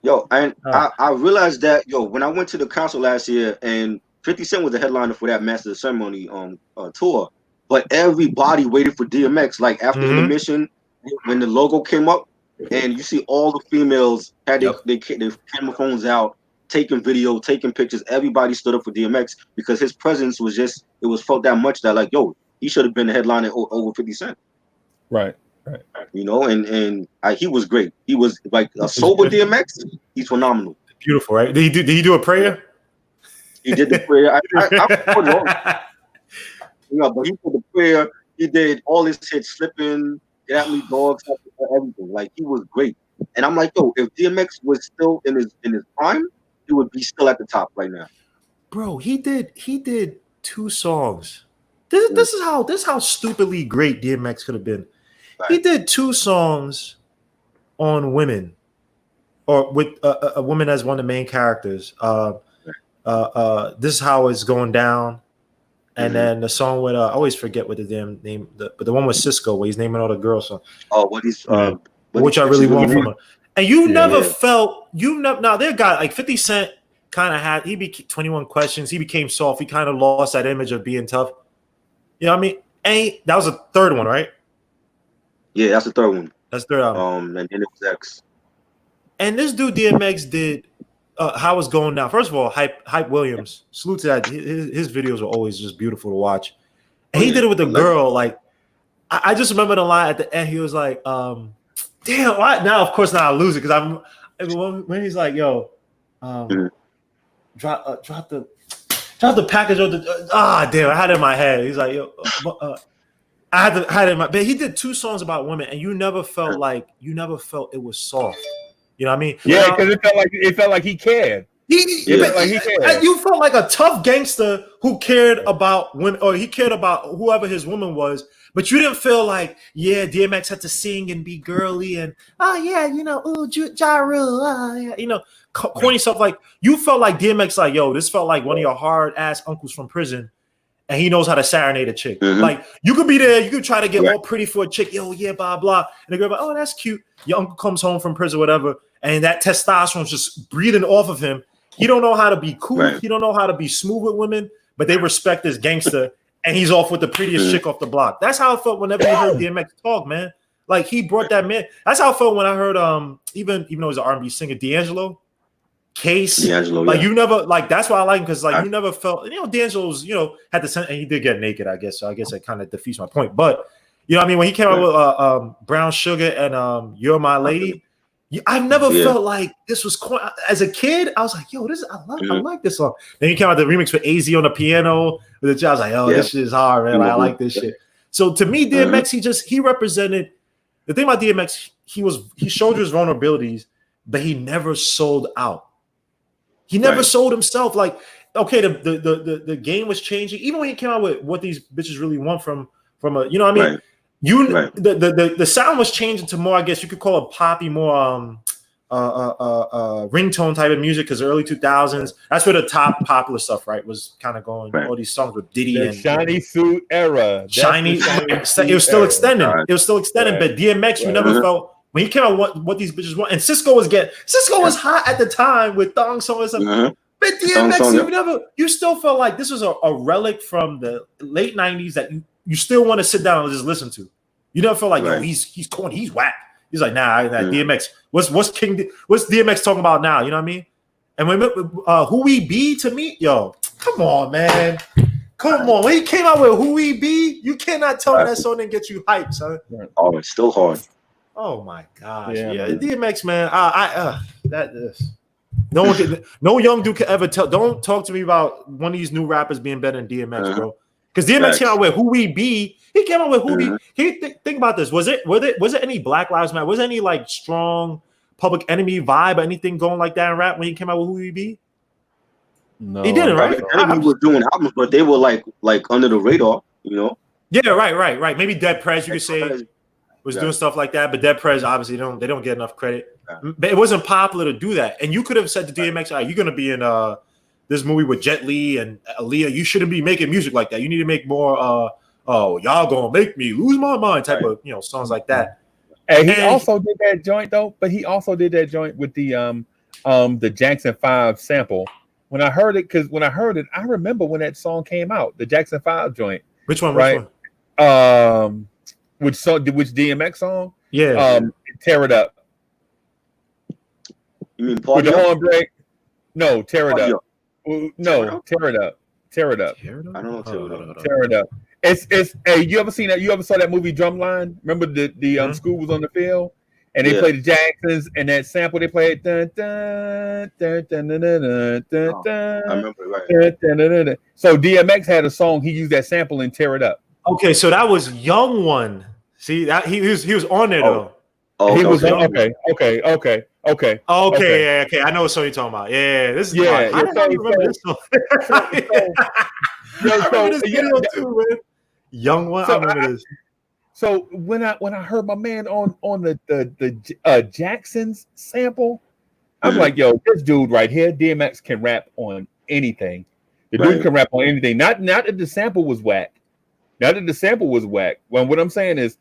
Yo, and I realized that, when I went to the concert last year and 50 Cent was the headliner for that Master of Ceremony tour, but everybody waited for DMX. Like after the intermission, when the logo came up, and you see all the females had their camera phones out, taking video, taking pictures. Everybody stood up for DMX because his presence was it was felt that much that like, yo, he should have been the headliner over 50 Cent. Right. You know, and he was great. He was like a sober DMX. He's phenomenal. Beautiful, right? Did he do a prayer? He did the prayer. But he did the prayer. He did all his hits, Slipping, Get At Me, Dogs, everything. Like he was great. And I'm like, yo, if DMX was still in his prime, he would be still at the top right now. Bro, he did 2 songs. This is how stupidly great DMX could have been. Right. He did 2 songs on women, or with a woman as one of the main characters. This is how it's going down, and then the song with I always forget what the damn name, but the one with Cisco where he's naming all the girls. So which I really want from her. And you never felt now there got like 50 Cent kind of had 21 Questions. He became soft. He kind of lost that image of being tough. You know what I mean? And that was the 3rd one, right? Yeah, that's the 3rd one. That's the 3rd album. And then it was X. And this dude DMX did How It's Going Down. First of all, Hype Williams. Salute to that. His videos were always just beautiful to watch. And he did it with a girl. Like I just remember the line at the end. He was like, damn, why? Now of course now I lose it because when he's like, yo, drop the package of the damn, I had it in my head. He's like, yo, I had it in my, but he did 2 songs about women, and you never felt it was soft. You know what I mean? Yeah, because it felt like he cared. You felt like a tough gangster who cared about women, or he cared about whoever his woman was, but you didn't feel like, DMX had to sing and be girly and corny stuff. Like you felt like DMX, like, yo, this felt like one of your hard ass uncles from prison, and he knows how to serenade a chick. Like you could be there, you could try to get all pretty for a chick, blah blah, and the girl like, oh, that's cute. Your uncle comes home from prison, whatever, and that testosterone's just breathing off of him. He don't know how to be cool. He don't know how to be smooth with women, but they respect this gangster, and he's off with the prettiest chick off the block. That's how it felt whenever you heard DMX talk, man. Like he brought that man. That's how I felt when I heard even though he's an R&B singer, D'Angelo. Case, like you never like. That's why I like him because like you never felt. D'Angelo's had the sense, and he did get naked, I guess. So I guess it kind of defeats my point. But you know what I mean, when he came out with Brown Sugar and You're My Lady, I've never felt like this was as a kid. I was like, yo, I like this song. Then he came out the remix with AZ on the piano with the jazz. I was like, oh, this shit is hard, man. I like this shit. So to me, DMX, he represented the thing about DMX. He showed his vulnerabilities, but he never sold out. He never sold himself. Like, okay, the game was changing. Even when he came out with what these bitches really want from a, you know what I mean? The sound was changing to more, I guess you could call it poppy, more ringtone type of music, because the early 2000s, that's where the top popular stuff, right, was kind of going. All these songs with Diddy the and shiny suit era. It was still extending. It was still extending, but DMX, you never felt. When he came out, what these bitches want, and Cisco was hot at the time with Thong Song and stuff. But DMX, you still felt like this was a relic from the late 90s that you still want to sit down and just listen to. You never felt like, yo, he's corny, he's whack. He's like, nah, DMX. What's DMX talking about now? You know what I mean? And when Who We Be, to me, yo, come on, man. Come on. When he came out with Who We Be, you cannot tell me that song didn't get you hyped, son. Oh, it's still hard. Oh my gosh, DMX, man. No young dude could ever tell. Don't talk to me about one of these new rappers being better than DMX, bro. Because DMX came out with Who We Be. He came out with Who We. Think about this. Was it any Black Lives Matter? Was there any like strong Public Enemy vibe or anything going like that in rap when he came out with Who We Be? No, he didn't, right? Enemy was doing albums, but they were like under the radar, Yeah, right. Maybe Dead Prez, you could say. Was doing stuff like that, but Dead Prez obviously they don't get enough credit. But it wasn't popular to do that. And you could have said to DMX, you're gonna be in this movie with Jet Li and Aaliyah. You shouldn't be making music like that. You need to make more y'all gonna make me lose my mind type of songs like that. And he also did that joint though, but he also did that joint with the Jackson 5 sample. When I heard it, I remember when that song came out, the Jackson 5 joint. Which one? Right? Which DMX song? Yeah. Tear It Up. You mean With the horn break? No, Tear It Party Up. No, Tear It Up. Tear It Up. I don't know. Tear It Up. It's hey, you ever seen that? You ever saw that movie Drumline? Remember the school was on the field and they played the Jacksons and that sample they played. Dun, dun, dun, dun, dun, dun, dun, dun, I remember right. Dun, dun, dun, dun. So DMX had a song. He used that sample in Tear It Up. Okay, so that was Young One. See that he was on there though. He was on, okay. Okay. I know what song you're talking about. Yeah, this is I don't remember this song. I remember this video too, man. Young One. I remember this. So when I heard my man on the Jackson's sample, I'm like, yo, this dude right here, DMX can rap on anything. The dude can rap on anything. Not that the sample was whack. Not that the sample was whack. Well, what I'm saying is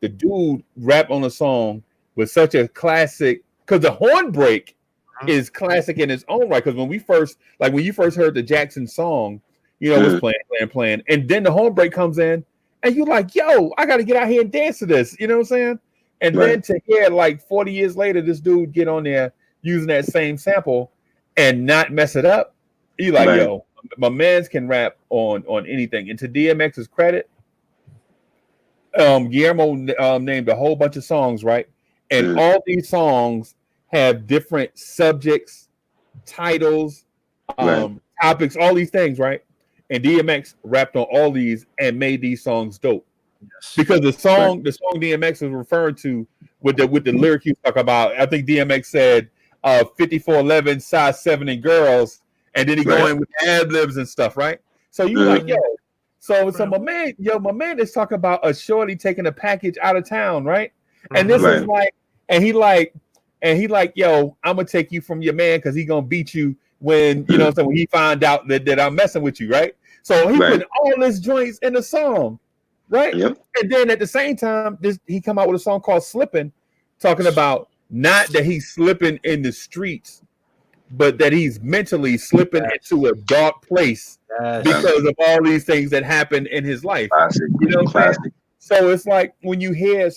the dude rap on a song with such a classic, because the horn break is classic in its own right. Because when you first heard the Jackson song, it was playing, and then the horn break comes in, and you're like, yo, I got to get out here and dance to this. You know what I'm saying? And then to hear like 40 years later, this dude get on there using that same sample and not mess it up, you like, yo, my mans can rap on anything. And to DMX's credit, Guillermo named a whole bunch of songs, right? And all these songs have different subjects, titles, topics, all these things, right? And DMX rapped on all these and made these songs dope. Yes. Because the song DMX was referring to with the lyric you talk about, I think DMX said 5411, size 7 and girls, and then he go in with ad libs and stuff, right? So you like, yo, so my man is talking about a shorty taking a package out of town, right? And this is like, and he like, yo, I'm gonna take you from your man because he gonna beat you when when he find out that I'm messing with you, right? So he put all his joints in the song, right? Yep. And then at the same time, he come out with a song called "Slipping," talking about not that he's slipping in the streets, but that he's mentally slipping into a dark place because of all these things that happen in his life. Classic. You know what I'm saying? So it's like when you hear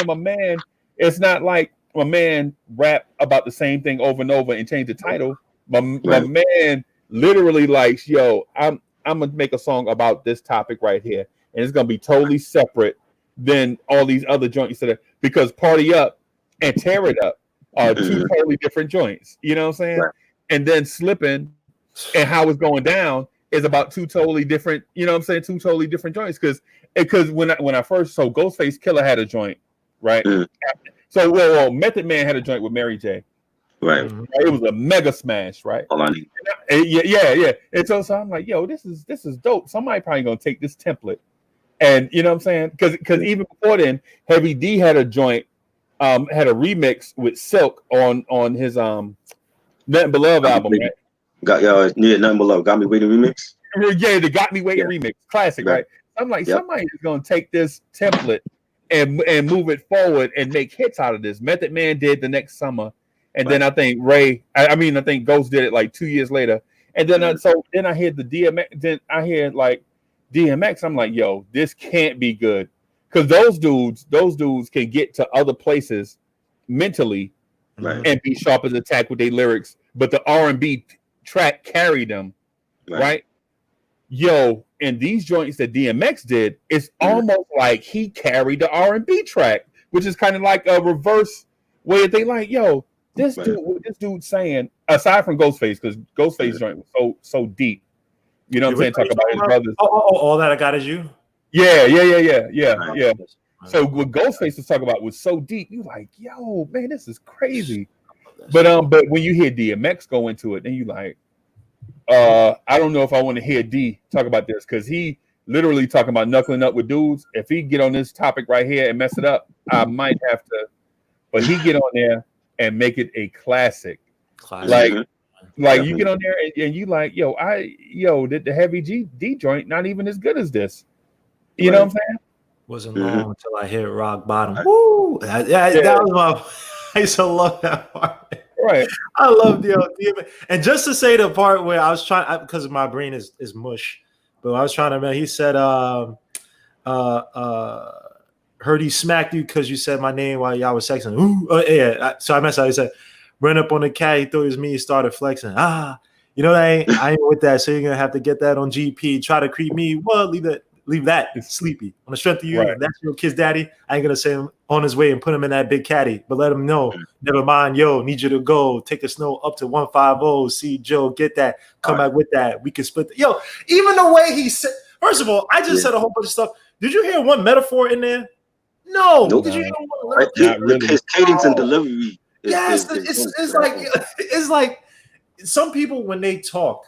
my man, it's not like my man rap about the same thing over and over and change the title. My man literally likes, yo, I'm gonna make a song about this topic right here, and it's gonna be totally separate than all these other joints that are, because Party Up and Tear It Up are two totally different joints. You know what I'm saying? Right. And then Slipping and How It's Going Down is about two totally different, you know what I'm saying, two totally different joints. Because when I first, so Ghostface Killer had a joint, right? So well, Method Man had a joint with Mary J. Right. It was a mega smash, right? Yeah. And so I'm like, yo, this is dope. Somebody probably gonna take this template, and you know what I'm saying? Because even before then, Heavy D had a joint, had a remix with Silk on his Nothing But Love album, right? Nothing But Love. Got Me Waiting remix. Yeah, the Got Me Waiting remix, classic, right? I'm like, somebody is gonna take this template and move it forward and make hits out of this. Method Man did the next summer, and then I think I think Ghost did it like 2 years later, and then then I hear the DMX, then I hear like DMX. I'm like, yo, this can't be good, because those dudes can get to other places mentally and be sharp as attack with their lyrics, but the R&B track carried them, right? Yo, and these joints that DMX did, it's almost like he carried the R&B track, which is kind of like a reverse way that they like, yo, this dude saying, aside from Ghostface, because Ghostface joint was so deep, you know what I'm saying? Talk about his brothers. All That I Got Is You. Yeah. So what Ghostface was talking about was so deep. You like, yo, man, this is crazy. But when you hear DMX go into it, then you like, I don't know if I want to hear D talk about this, because he literally talking about knuckling up with dudes. If he get on this topic right here and mess it up, I might have to. But he get on there and make it a classic. Like you get on there and you like, yo, the Heavy D joint not even as good as this. You know what I'm saying? Wasn't long until I hit rock bottom. Woo! That was my. I used to love that part. Right. I love the and just to say the part where I was trying, because my brain is mush, but I was trying to remember. He said, heard he smacked you because you said my name while y'all was sexing. Ooh, so I messed up. He said, ran up on the cat. He thought it was me. He started flexing. You know, I ain't with that. So you're gonna have to get that on GP. Try to creep me. Well, leave that sleepy. On the strength of you, that's your kid's daddy. I ain't gonna say him on his way and put him in that big caddy, but let him know. Never mind, yo, need you to go. Take the snow up to 150. See Joe, get that. Come back with that. We can split. Yo, even the way he said. First of all, I just said a whole bunch of stuff. Did you hear one metaphor in there? No. Nope. Did you hear one? Really. His cadence and delivery. It's like some people when they talk,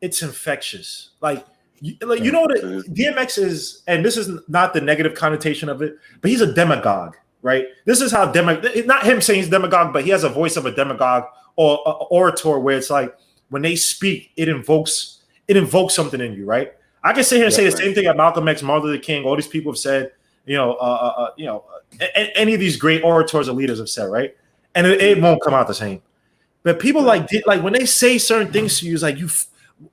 it's infectious. Like you know that DMX is, and this is not the negative connotation of it, but he's a demagogue, right? This is how not him saying he's demagogue, but he has a voice of a demagogue or an orator where it's like when they speak, it invokes something in you, right? I can sit here and say the same thing about Malcolm X, Martin Luther King, all these people have said, any of these great orators or leaders have said, right? And it won't come out the same. But people like when they say certain things to you,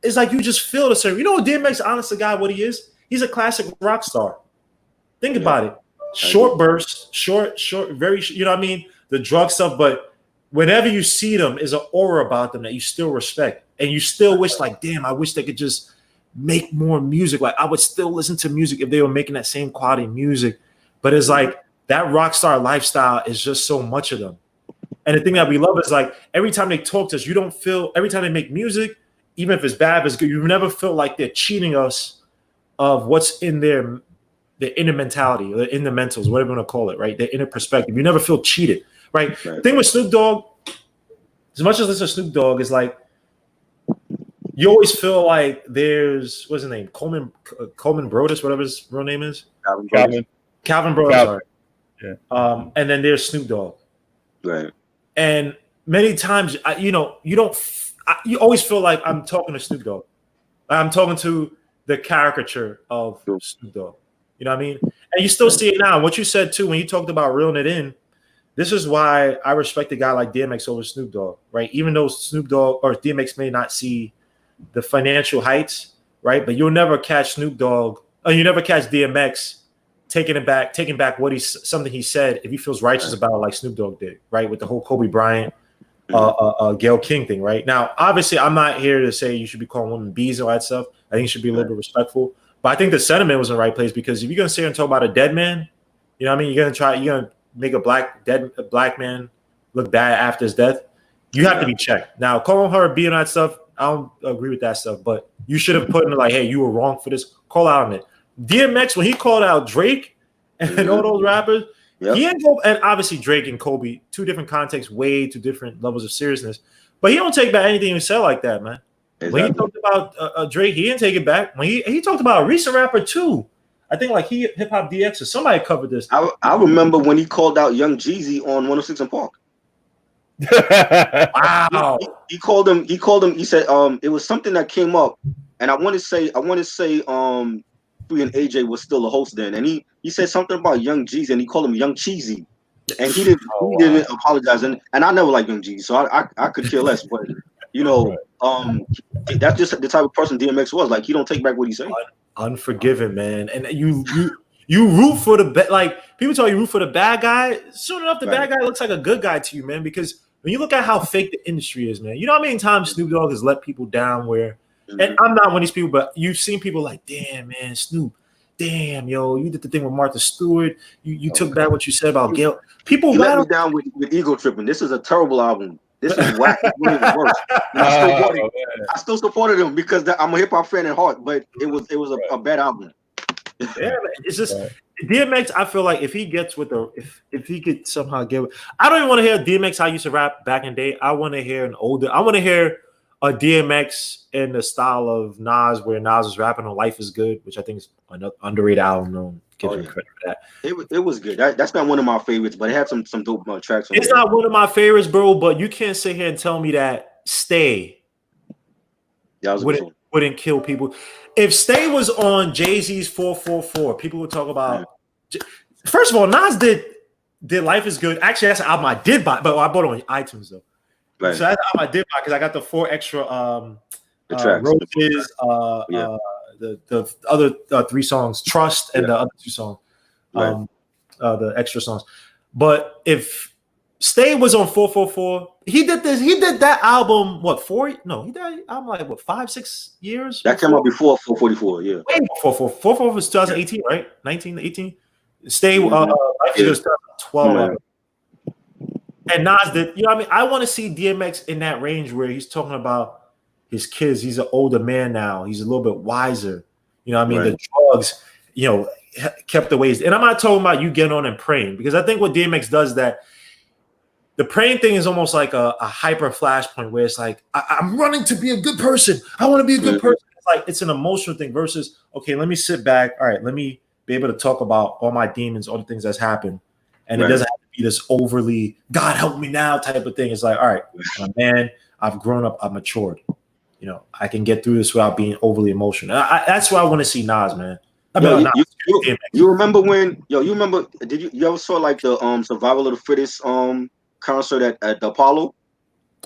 it's like you just feel the same. You know what DMX, honest to God, what he is? He's a classic rock star. Think about it. Short bursts, short, very, you know what I mean? The drug stuff, but whenever you see them, is an aura about them that you still respect. And you still wish, like, damn, I wish they could just make more music. Like, I would still listen to music if they were making that same quality music. But it's like that rock star lifestyle is just so much of them. And the thing that we love is like every time they talk to us, you don't feel, every time they make music, even if it's bad, if it's good, you never feel like they're cheating us of what's in their inner mentality, or the inner mentals, whatever you want to call it, right? Their inner perspective. You never feel cheated, right? The thing with Snoop Dogg, as much as listen to Snoop Dogg, is like you always feel like there's, what's his name? Coleman Brodus, whatever his real name is. Calvin Brodus. Sorry. Yeah. And then there's Snoop Dogg. Right. And many times, you always feel like I'm talking to Snoop Dogg. I'm talking to the caricature of Snoop Dogg. You know what I mean? And you still see it now. What you said too, when you talked about reeling it in, this is why I respect a guy like DMX over Snoop Dogg, right? Even though Snoop Dogg or DMX may not see the financial heights, right? But you'll never catch Snoop Dogg, or you never catch DMX taking back what something he said if he feels righteous about it, like Snoop Dogg did, right, with the whole Kobe Bryant, Gayle King thing, right? Now, obviously, I'm not here to say you should be calling women bees and all that stuff. I think you should be a little bit respectful, but I think the sentiment was in the right place because if you're gonna sit here and talk about a dead man, you know what I mean, you're gonna make a black man look bad after his death. You have to be checked. Now, calling her a bee and that stuff, I don't agree with that stuff, but you should have put in like, hey, you were wrong for this. Call out on it. DMX, when he called out Drake and all those rappers, he ain't go, and obviously Drake and Kobe, two different contexts, way two different levels of seriousness. But he don't take back anything he said like that, man. Exactly. When he talked about Drake, he didn't take it back. When he talked about a recent rapper too, I think like Hip Hop DX or somebody covered this. I remember when he called out Young Jeezy on 106 and Park. Wow. He called him. He said it was something that came up, and I want to say Free and AJ was still a host then, and he said something about Young Jeezy, and he called him Young Cheesy, and he didn't apologize, and I never liked Young Jeezy, so I could care less, but that's just the type of person DMX was. Like, he don't take back what he said. Unforgiving, man, and you root for the like people tell you root for the bad guy. Soon enough, the bad guy looks like a good guy to you, man, because when you look at how fake the industry is, man, you know how many times Snoop Dogg has let people down where. And I'm not one of these people, but you've seen people like, damn, man, Snoop, damn, yo, you did the thing with Martha Stewart. You took back what you said about Gayle. People let me down with ego tripping. This is a terrible album. This is whack. It's really the worst. I still supported him because I'm a hip hop fan at heart, but it was a bad album. Yeah, it's just DMX. I feel like if he gets with if he could somehow get, I don't even want to hear DMX how he used to rap back in the day. I want to hear I want to hear a DMX in the style of Nas, where Nas was rapping on "Life Is Good," which I think is an underrated album. Give him credit for that. It was good. That's not one of my favorites, but it had some dope tracks. It's not one of my favorites, bro. But you can't sit here and tell me that Stay wouldn't kill people. If Stay was on Jay-Z's 444, people would talk about. First of all, Nas did "Life Is Good." Actually, that's an album I did buy, but I bought it on iTunes though. Right. So that's how I did because I got the 4 extra Roses, the other 3 songs, Trust, and the other 2 songs, the extra songs. But if Stay was on 444, he did that album. What 4? No, he did that album like what 5-6 years. That came out before 444. Yeah, way before 444 was 2018, right? 1918. Stay was 2012. And Nas did, you know what I mean? I want to see DMX in that range where he's talking about his kids. He's an older man now. He's a little bit wiser. You know what I mean? The drugs, kept the ways. And I'm not talking about you getting on and praying, because I think what DMX does, that the praying thing is almost like a hyper flashpoint where it's like, I'm running to be a good person. I want to be a good person. It's like, it's an emotional thing versus, okay, let me sit back. All right, let me be able to talk about all my demons, all the things that's happened. And it doesn't have to be this overly God help me now type of thing. It's like, all right, I'm a man, I've grown up, I've matured. I can get through this without being overly emotional. That's why I want to see Nas, man. You remember when did you ever saw like the Survival of the Fittest concert at the Apollo?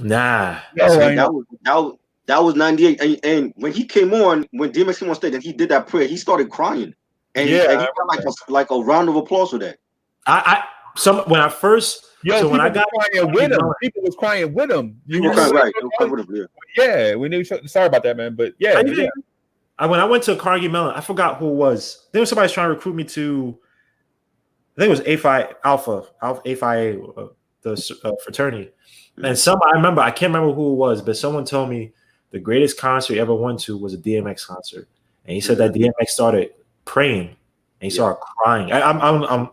Nah. That was 98. And when he came on, when DMX came on stage and he did that prayer, he started crying. And he got like a round of applause for that. When I first when I got crying with him, people was crying with him. Yeah, we knew. Sorry about that, man. But when I went to Carnegie Mellon, I forgot who it was. There was somebody trying to recruit me to. I think it was A5A, the fraternity, and I remember. I can't remember who it was, but someone told me the greatest concert he ever went to was a DMX concert, and he said that DMX started praying. And he started crying. I don't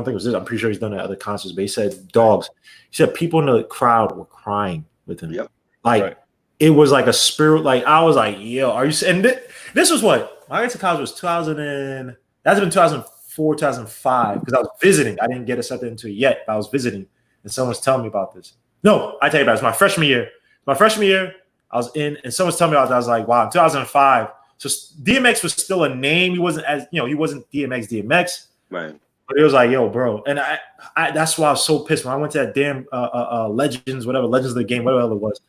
think it was this. I'm pretty sure he's done it at other concerts. But he said dogs. He said people in the crowd were crying with him. Yep. It was like a spirit. Like I was like, yo, are you? And this was what I went to college was 2000 and that's been 2004, 2005 because I was visiting. I didn't get accepted into it yet, but I was visiting, and someone was telling me about this. No, I tell you about it. It was my freshman year. I was in, and someone's telling me about that. I was like, wow, 2005. So DMX was still a name. He wasn't he wasn't DMX. Right. But it was like, yo, bro. And I that's why I was so pissed when I went to that damn Legends of the Game, whatever it was.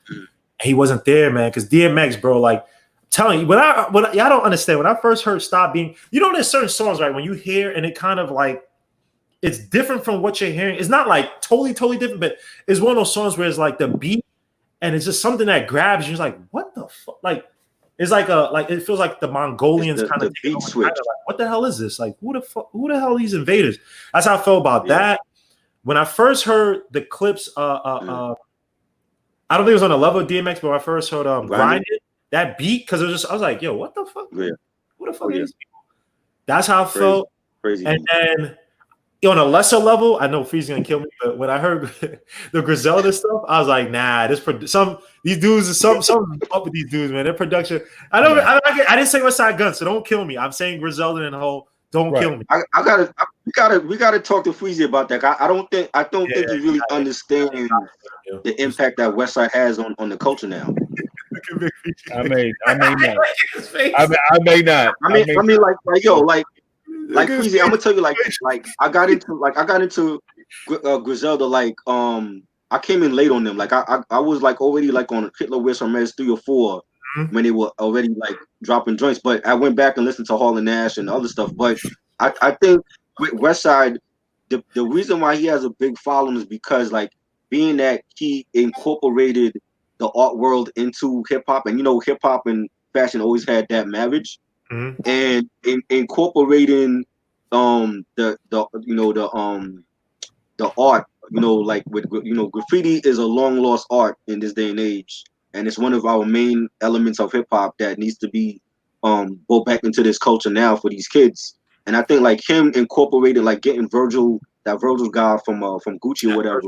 He wasn't there, man. Because DMX, bro, like, I'm telling you, y'all don't understand. When I first heard "Stop Being," there's certain songs, right? When you hear and it kind of like it's different from what you're hearing. It's not like totally different, but it's one of those songs where it's like the beat and it's just something that grabs you. It's like, what the fuck? Like, it's like it feels like the Mongolians kind of beat switch. like, what the hell is this? Like, who the hell are these invaders? That's how I felt about that. When I first heard the clips, I don't think it was on the level of DMX, but when I first heard Grinded, that beat, because I was like, yo, what the fuck? Yeah. Who the fuck are these people? That's how I felt. Crazy. And then on a lesser level, I know Freezie gonna kill me, but when I heard the Griselda stuff, I was like, nah, these dudes, something up with these dudes, man. Their production. I didn't say West Side Gun, so don't kill me. I'm saying Griselda and the whole. Don't kill me. We gotta talk to Freezie about that. I don't think you really understand the impact that West Side has on the culture now. I may not. I may not. I mean, like Freezie, I'm gonna tell you, like I got into Griselda, like I came in late on them. Like I was like already like on Hitler Wish or Mez 3 or 4 when they were already like dropping joints. But I went back and listened to Hall and Nash and other stuff. But I think with Westside, the reason why he has a big following is because like being that he incorporated the art world into hip hop, and hip hop and fashion always had that marriage. And incorporating the art, like with graffiti is a long lost art in this day and age, and it's one of our main elements of hip hop that needs to be brought back into this culture now for these kids. And I think like him incorporated, like getting Virgil guy from Gucci or whatever,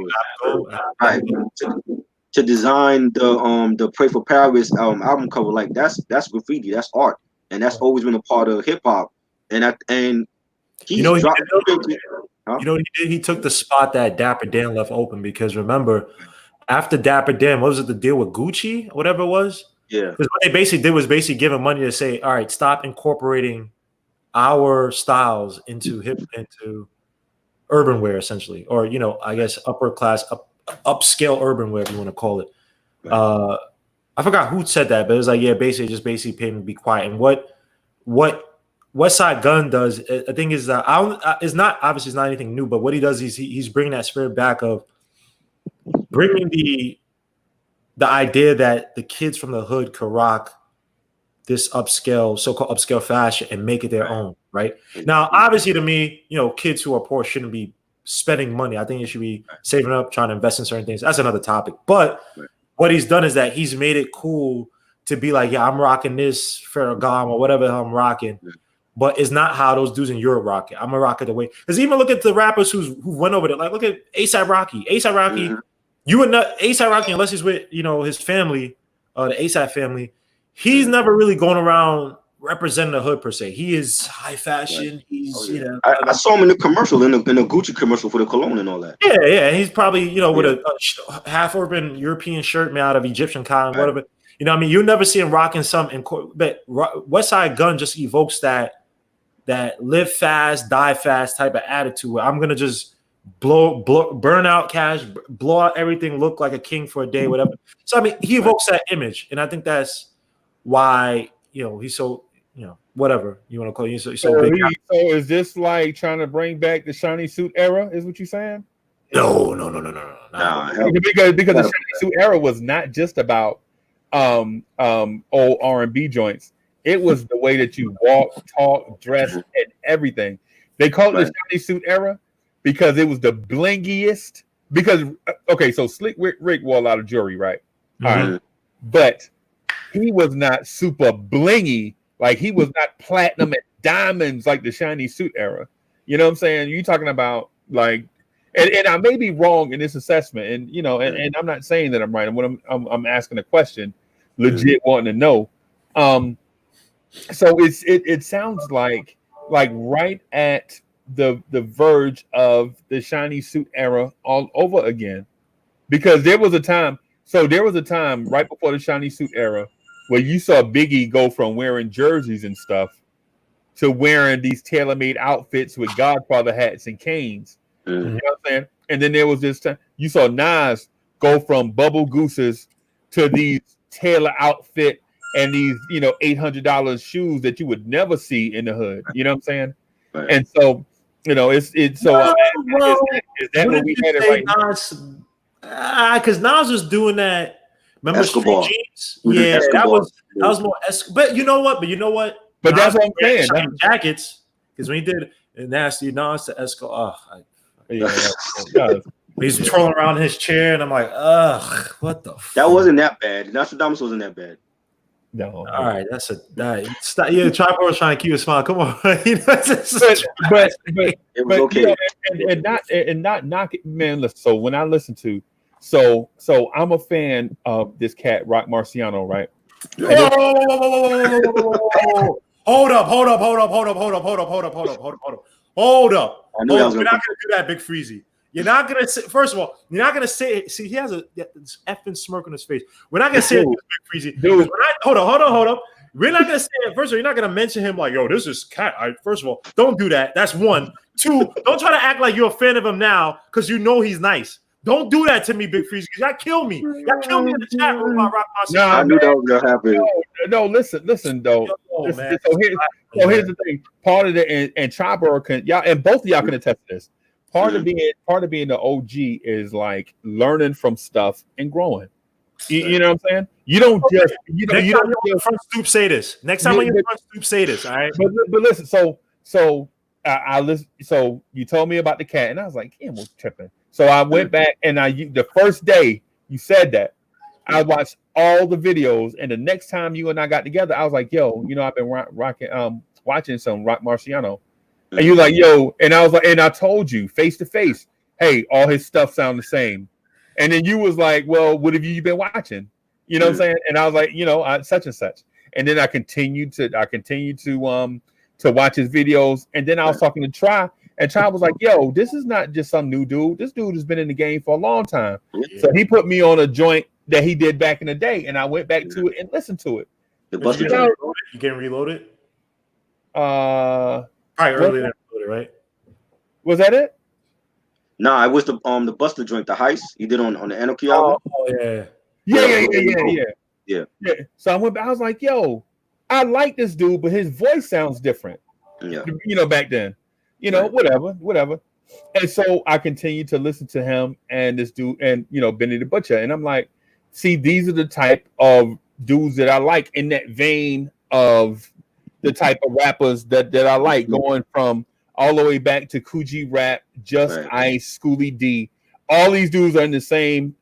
right, to design the Pray for Paris album cover, like that's graffiti, that's art. And that's always been a part of hip hop. And he did? He took the spot that Dapper Dan left open, because remember, after Dapper Dan, what was it, the deal with Gucci, whatever it was? Yeah. Because what they basically did was giving money to say, all right, stop incorporating our styles into urban wear, essentially, or I guess upper class, upscale urban wear, if you want to call it. Right. I forgot who said that, but it was like, basically pay him to be quiet. And what West Side Gun does, I think, is it's not anything new, but what he does is he's bringing that spirit back of bringing the idea that the kids from the hood could rock this so-called upscale fashion and make it their own, right? Now, obviously, to me, kids who are poor shouldn't be spending money. I think you should be saving up, trying to invest in certain things. That's another topic. But what he's done is that he's made it cool to be like, yeah, I'm rocking this Ferragamo or whatever I'm rocking, but it's not how those dudes in Europe rock it. I'm gonna rock it the way. Because even look at the rappers who went over there. Like, look at A$AP Rocky. A$AP Rocky, you would not A$AP Rocky unless he's with his family, the A$AP family. He's never really going around representing the hood per se. He is high fashion. He's I saw him in the commercial, in the Gucci commercial for the cologne and all that. Yeah. He's probably with a half urban European shirt made out of Egyptian cotton, whatever. You'll never see him rocking some. But West Side Gun just evokes that live fast, die fast type of attitude. Where I'm gonna just burn out cash, blow out everything, look like a king for a day, whatever. So he evokes that image, and I think that's why he's so whatever you want to call it. He's so big. So is this like trying to bring back the shiny suit era? Is what you're saying? No. Because the shiny suit era was not just about old R&B joints. It was the way that you walk, talk, dress, and everything. They called it the shiny suit era because it was the blingiest. Because so Slick Rick wore a lot of jewelry, right? All right, but he was not super blingy. Like, he was not platinum and diamonds like the shiny suit era. You know what I'm saying? You're talking about like, and I may be wrong in this assessment, and and I'm not saying that I'm right. I'm asking a question, legit wanting to know. So it sounds like right at the verge of the shiny suit era all over again, because there was a time right before the shiny suit era where you saw Biggie go from wearing jerseys and stuff to wearing these tailor-made outfits with Godfather hats and canes. You know what I'm saying? And then there was this time you saw Nas go from bubble gooses to these tailor outfit and these, $800 shoes that you would never see in the hood. You know what I'm saying? Right. And so, it's so. Well, is that what we you had it say, right? Nas? Because Nas was doing that. Remember Escobar. Street Jeans? Mhm, Yeah, Escobar. that was more. But you know what? But Nas that's what I'm wearing saying. shiny jackets, because when he did Nasty Nas to Escobar, he's twirling around in his chair, and I'm like, ugh, what the? That wasn't that bad. Nostradamus wasn't that bad. No. All right, that's a stop. Yeah, Tripod was trying to keep a smile. Come on, but It was okay. And not knocking, man. Listen, so when I listen to, so I'm a fan of this cat Rock Marciano, right? Hold up. I knew that was You're gonna not gonna do that, Big Freezy. You're not gonna say. First of all, you're not gonna say. See, he has this effing smirk on his face. We're not gonna say it, Big Freezy. Dude. Hold up. We're not gonna say it. First of all, you're not gonna mention him like, yo, this is cat. First of all, don't do that. That's one. Two, don't try to act like you're a fan of him now because you know he's nice. Don't do that to me, Big Freezy, because y'all kill me. Y'all kill me in the chat room about Rock Marciano. I knew that was gonna happen. No, listen though. Man. So here's the thing. Part of it, and Chopper can y'all, and both of y'all can attest to this. Part of being the OG is like learning from stuff and growing. You know what I'm saying? You don't just Next time you're front stoop, say this. Next time when you're front stoop, say this. All right. But listen, so I listen. So you told me about the cat, and I was like, "Yeah, we're tripping." So I went back, and the first day you said that, I watched all the videos, and the next time you and I got together, I was like, "Yo, I've been watching some Rock Marciano," and you're like, "Yo," and I was like, and I told you face to face, "Hey, all his stuff sound the same," and then you was like, "Well, what have you been watching?" You know what I'm saying? And I was like, such and such, and then I continued to watch his videos, and then I was talking to Try. And Try was like, yo, this is not just some new dude. This dude has been in the game for a long time. Yeah. So he put me on a joint that he did back in the day, and I went back to it and listened to it. You getting reloaded? Probably earlier than reloaded, right? Was that it? Nah, it was the Buster joint, the heist he did on the Anarchy album. Oh yeah. Yeah. So I went back, I was like, yo, I like this dude, but his voice sounds different. Yeah. Back then. Whatever. And so I continued to listen to him and this dude and Benny the Butcher. And I'm like, see, these are the type of dudes that I like in that vein of the type of rappers that I like, going from all the way back to Coogee Rap, Just Ice, Schoolie D. All these dudes are in the same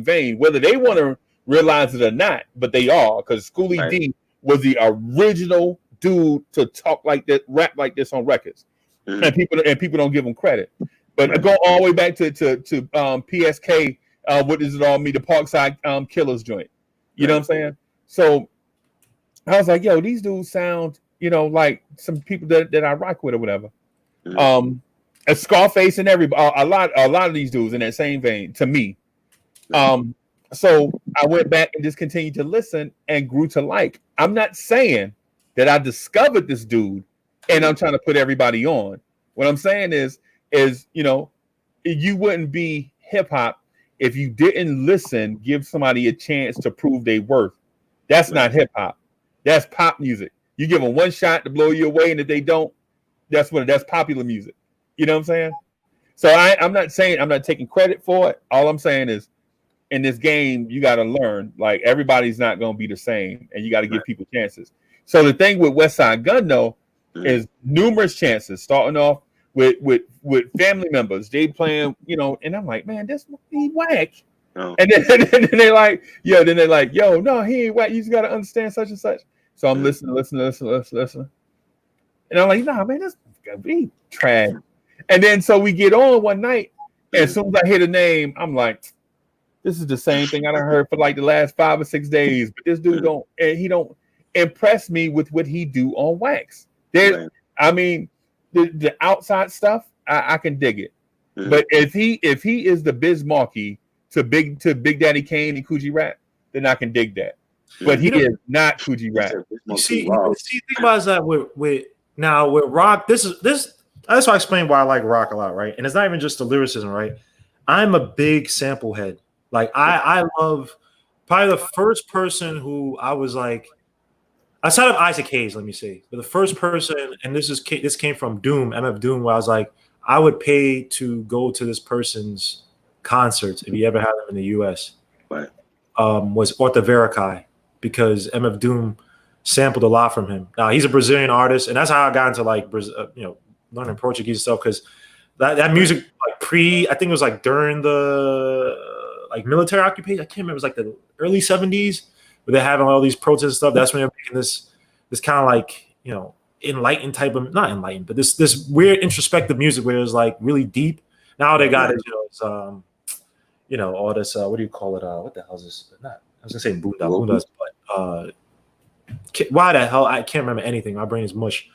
vein, whether they want to realize it or not, but they are, because Schoolie D was the original dude to talk like that, rap like this on records, and people don't give him credit. But go all the way back to PSK. What does it all mean? The Parkside Killers joint. You know what I'm saying? So I was like, yo, these dudes sound, like some people that I rock with or whatever. A Scarface and everybody, a lot of these dudes in that same vein to me. So I went back and just continued to listen and grew to like. I'm not saying that I discovered this dude and I'm trying to put everybody on. What I'm saying is you wouldn't be hip hop if you didn't listen, give somebody a chance to prove their worth. That's not hip hop. That's pop music. You give them one shot to blow you away, and if they don't, that's popular music. You know what I'm saying? So I'm not taking credit for it. All I'm saying is, in this game, you got to learn. Like, everybody's not going to be the same, and you got to give people chances. So the thing with West Side Gun, though, is numerous chances, starting off with family members. They playing, and I'm like, man, this he whack. Oh. And then they're like, yo, no, he ain't whack. You just got to understand such and such. So I'm listening. And I'm like, nah, man, this gonna be trash. And then so we get on one night, and as soon as I hear the name, I'm like, this is the same thing I done heard for like the last 5 or 6 days. But this dude don't impress me with what he do on wax. I mean, the outside stuff, I can dig it. But if he is the Biz Markie to Big Daddy Kane and Coogee Rap, then I can dig that. But he is not Coogee Rap. See, think about that with Rock. This that's why I explain why I like Rock a lot, right? And it's not even just the lyricism, right? I'm a big sample head. Like I love probably the first person who I was like, outside of Isaac Hayes, let me say, but the first person, and this came from Doom, MF Doom, where I was like, I would pay to go to this person's concerts if he ever had them in the U.S. Right. Was Orta Verikai, because MF Doom sampled a lot from him. Now he's a Brazilian artist, and that's how I got into like learning Portuguese and stuff, because that music like I think it was like during the like military occupation. I can't remember. It was like the early 70s where they're having all these protests and stuff. That's when they're making this kind of like enlightened type of, not enlightened, but this weird introspective music where it was like really deep. Now they got it, it's all this what do you call it? What the hell is this? Not, I was gonna say boondas, but why the hell? I can't remember anything. My brain is mush.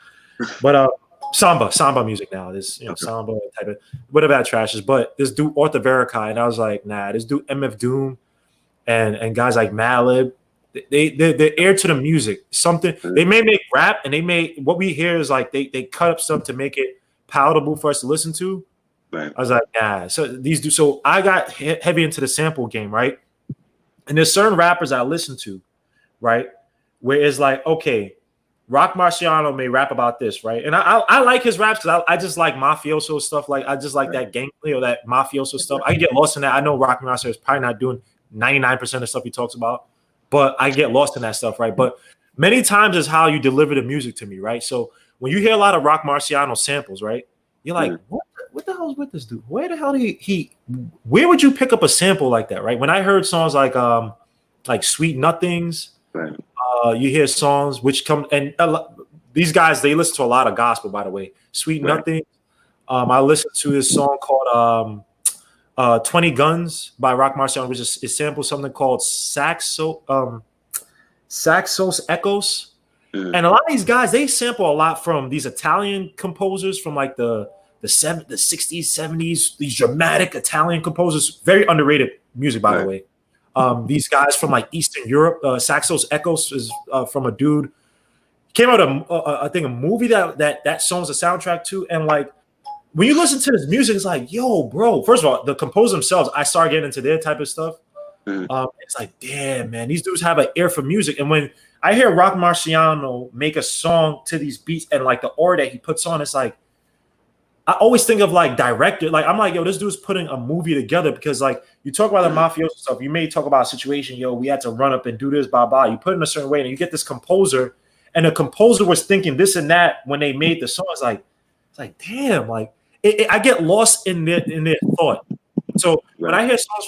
But samba music now. This samba type of whatever that trash is. But this dude Orta Verikai, and I was like, nah, this dude MF Doom and guys like Malib, they're heir to the music. Something they may make rap, and they may, what we hear is like they cut up stuff to make it palatable for us to listen to. Right. I was like, nah. So I got heavy into the sample game, right? And there's certain rappers I listen to, right, where it's like, okay, Rock Marciano may rap about this, right? And I like his raps because I just like mafioso stuff. Like I just like that gang, that mafioso stuff. I get lost in that. I know Rock Marciano is probably not doing 99% of the stuff he talks about, but I get lost in that stuff, right? But many times is how you deliver the music to me, right? So when you hear a lot of Rock Marciano samples, right, you're like, what the hell is with this dude? Where the hell where would you pick up a sample like that, right? When I heard songs like Sweet Nothings, right. You hear songs which come, and these guys, they listen to a lot of gospel, by the way. Sweet Nothing. I listened to this song called 20 Guns by Rock Marciano, which is, it samples something called Saxos Echoes. And a lot of these guys, they sample a lot from these Italian composers from like the 60s, 70s, these dramatic Italian composers. Very underrated music, by the way. These guys from like Eastern Europe, Saxos Echoes is from a dude. Came out I think a movie that song's a soundtrack to, and like when you listen to this music, it's like, yo, bro. First of all, the composers themselves, I started getting into their type of stuff. It's like, damn, man, these dudes have an ear for music. And when I hear Rock Marciano make a song to these beats and like the order that he puts on, it's like, I always think of like director. Like I'm like, yo, this dude's putting a movie together, because like you talk about the mafioso stuff, you may talk about a situation, yo, we had to run up and do this, blah blah. You put it in a certain way, and you get this composer, and the composer was thinking this and that when they made the song. It's like damn, like I get lost in their thought. So when I hear songs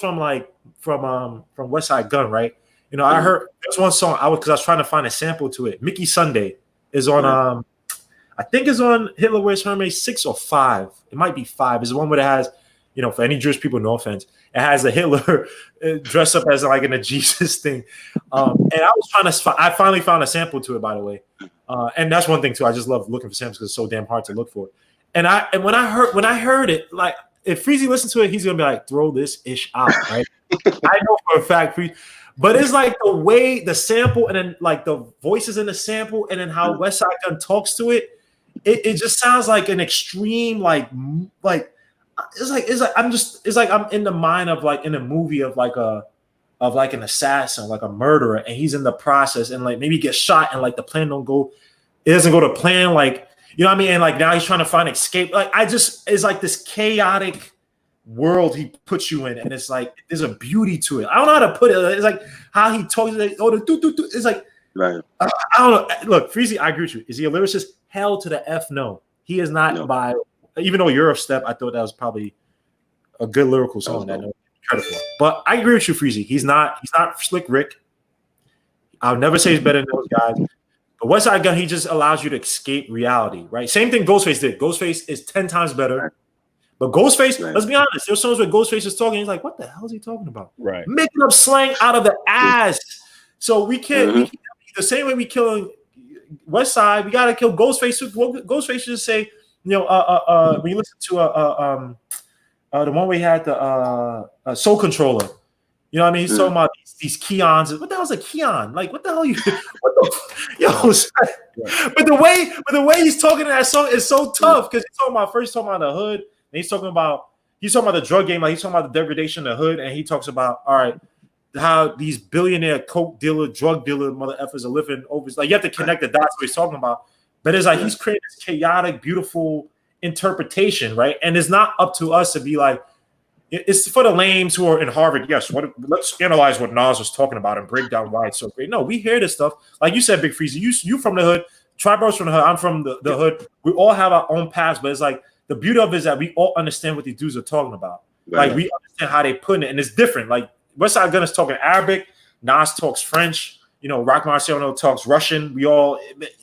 from West Side Gun, right? I heard there's one song because I was trying to find a sample to it. Mickey Sunday is on I think it's on Hitler Wears Hermes 6 or 5. It might be 5. It's the one where it has, for any Jewish people, no offense, it has the Hitler dressed up as like in a Jesus thing. And I finally found a sample to it, by the way. And that's one thing too. I just love looking for samples because it's so damn hard to look for. And when I heard it, like if Freezie listens to it, he's gonna be like, throw this ish out, right? I know for a fact, but it's like the way the sample, and then like the voices in the sample, and then how West Side Gun talks to it. It just sounds like an extreme, like it's like I'm in the mind of like in a movie of like an assassin, like a murderer, and he's in the process, and like maybe he gets shot, and like the plan it doesn't go to plan, like you know what I mean, and like now he's trying to find escape. Like it's like this chaotic world he puts you in, and it's like there's a beauty to it. I don't know how to put it. It's like how he talks. Like, it's like right. I don't know. Look, Freezie, I agree with you. Is he a lyricist? Hell to the F no. He is not. No. By even though Eurostep, I thought that was probably a good lyrical song that I know credit for. But I agree with you, Freezie. He's not Slick Rick. I'll never say he's better than those guys. But West Side Gun, he just allows you to escape reality, right? Same thing Ghostface did. Ghostface is 10 times better. Right. But Ghostface, let's be honest, there's songs where Ghostface is talking. He's like, what the hell is he talking about? Right. Making up slang out of the ass. So we can't, the same way we killing West Side, we gotta kill Ghostface. Ghostface just say, when you listen to the one we had, the Soul Controller. You know what I mean? He's talking about these Keons. What the hell's a Keon? Like, what the hell you? What the yo? But the way he's talking in that song is so tough, because he's talking about the hood, and he's talking about the drug game, like he's talking about the degradation of the hood, and he talks about, all right, how these billionaire coke dealer, drug dealer, mother effers are living over. Like you have to connect the dots what he's talking about. But it's like he's creating this chaotic, beautiful interpretation, right? And it's not up to us to be like, it's for the lames who are in Harvard. Yes, let's analyze what Nas was talking about and break down why it's so great. No, we hear this stuff. Like you said, Big Freezie, you from the hood, Tri-Bro's from the hood, I'm from the hood. We all have our own past, but it's like the beauty of it is that we all understand what these dudes are talking about. Right. Like we understand how they put it, and it's different. Like Westside Gunn is talking Arabic, Nas talks French, Rock Marciano talks Russian. We all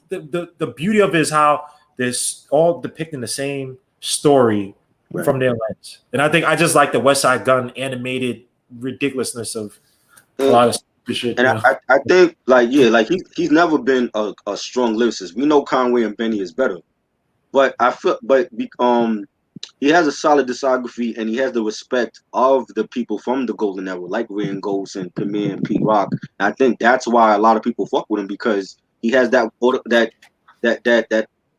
the beauty of it is how this all depicting the same story from their lens. And I think I just like the Westside Gunn animated ridiculousness of a lot of shit. And I think he's never been a strong lyricist. We know Conway and Benny is better, but he has a solid discography and he has the respect of the people from the golden era, like Ray and Ghost and Premier and Pete Rock. And I think that's why a lot of people fuck with him, because he has that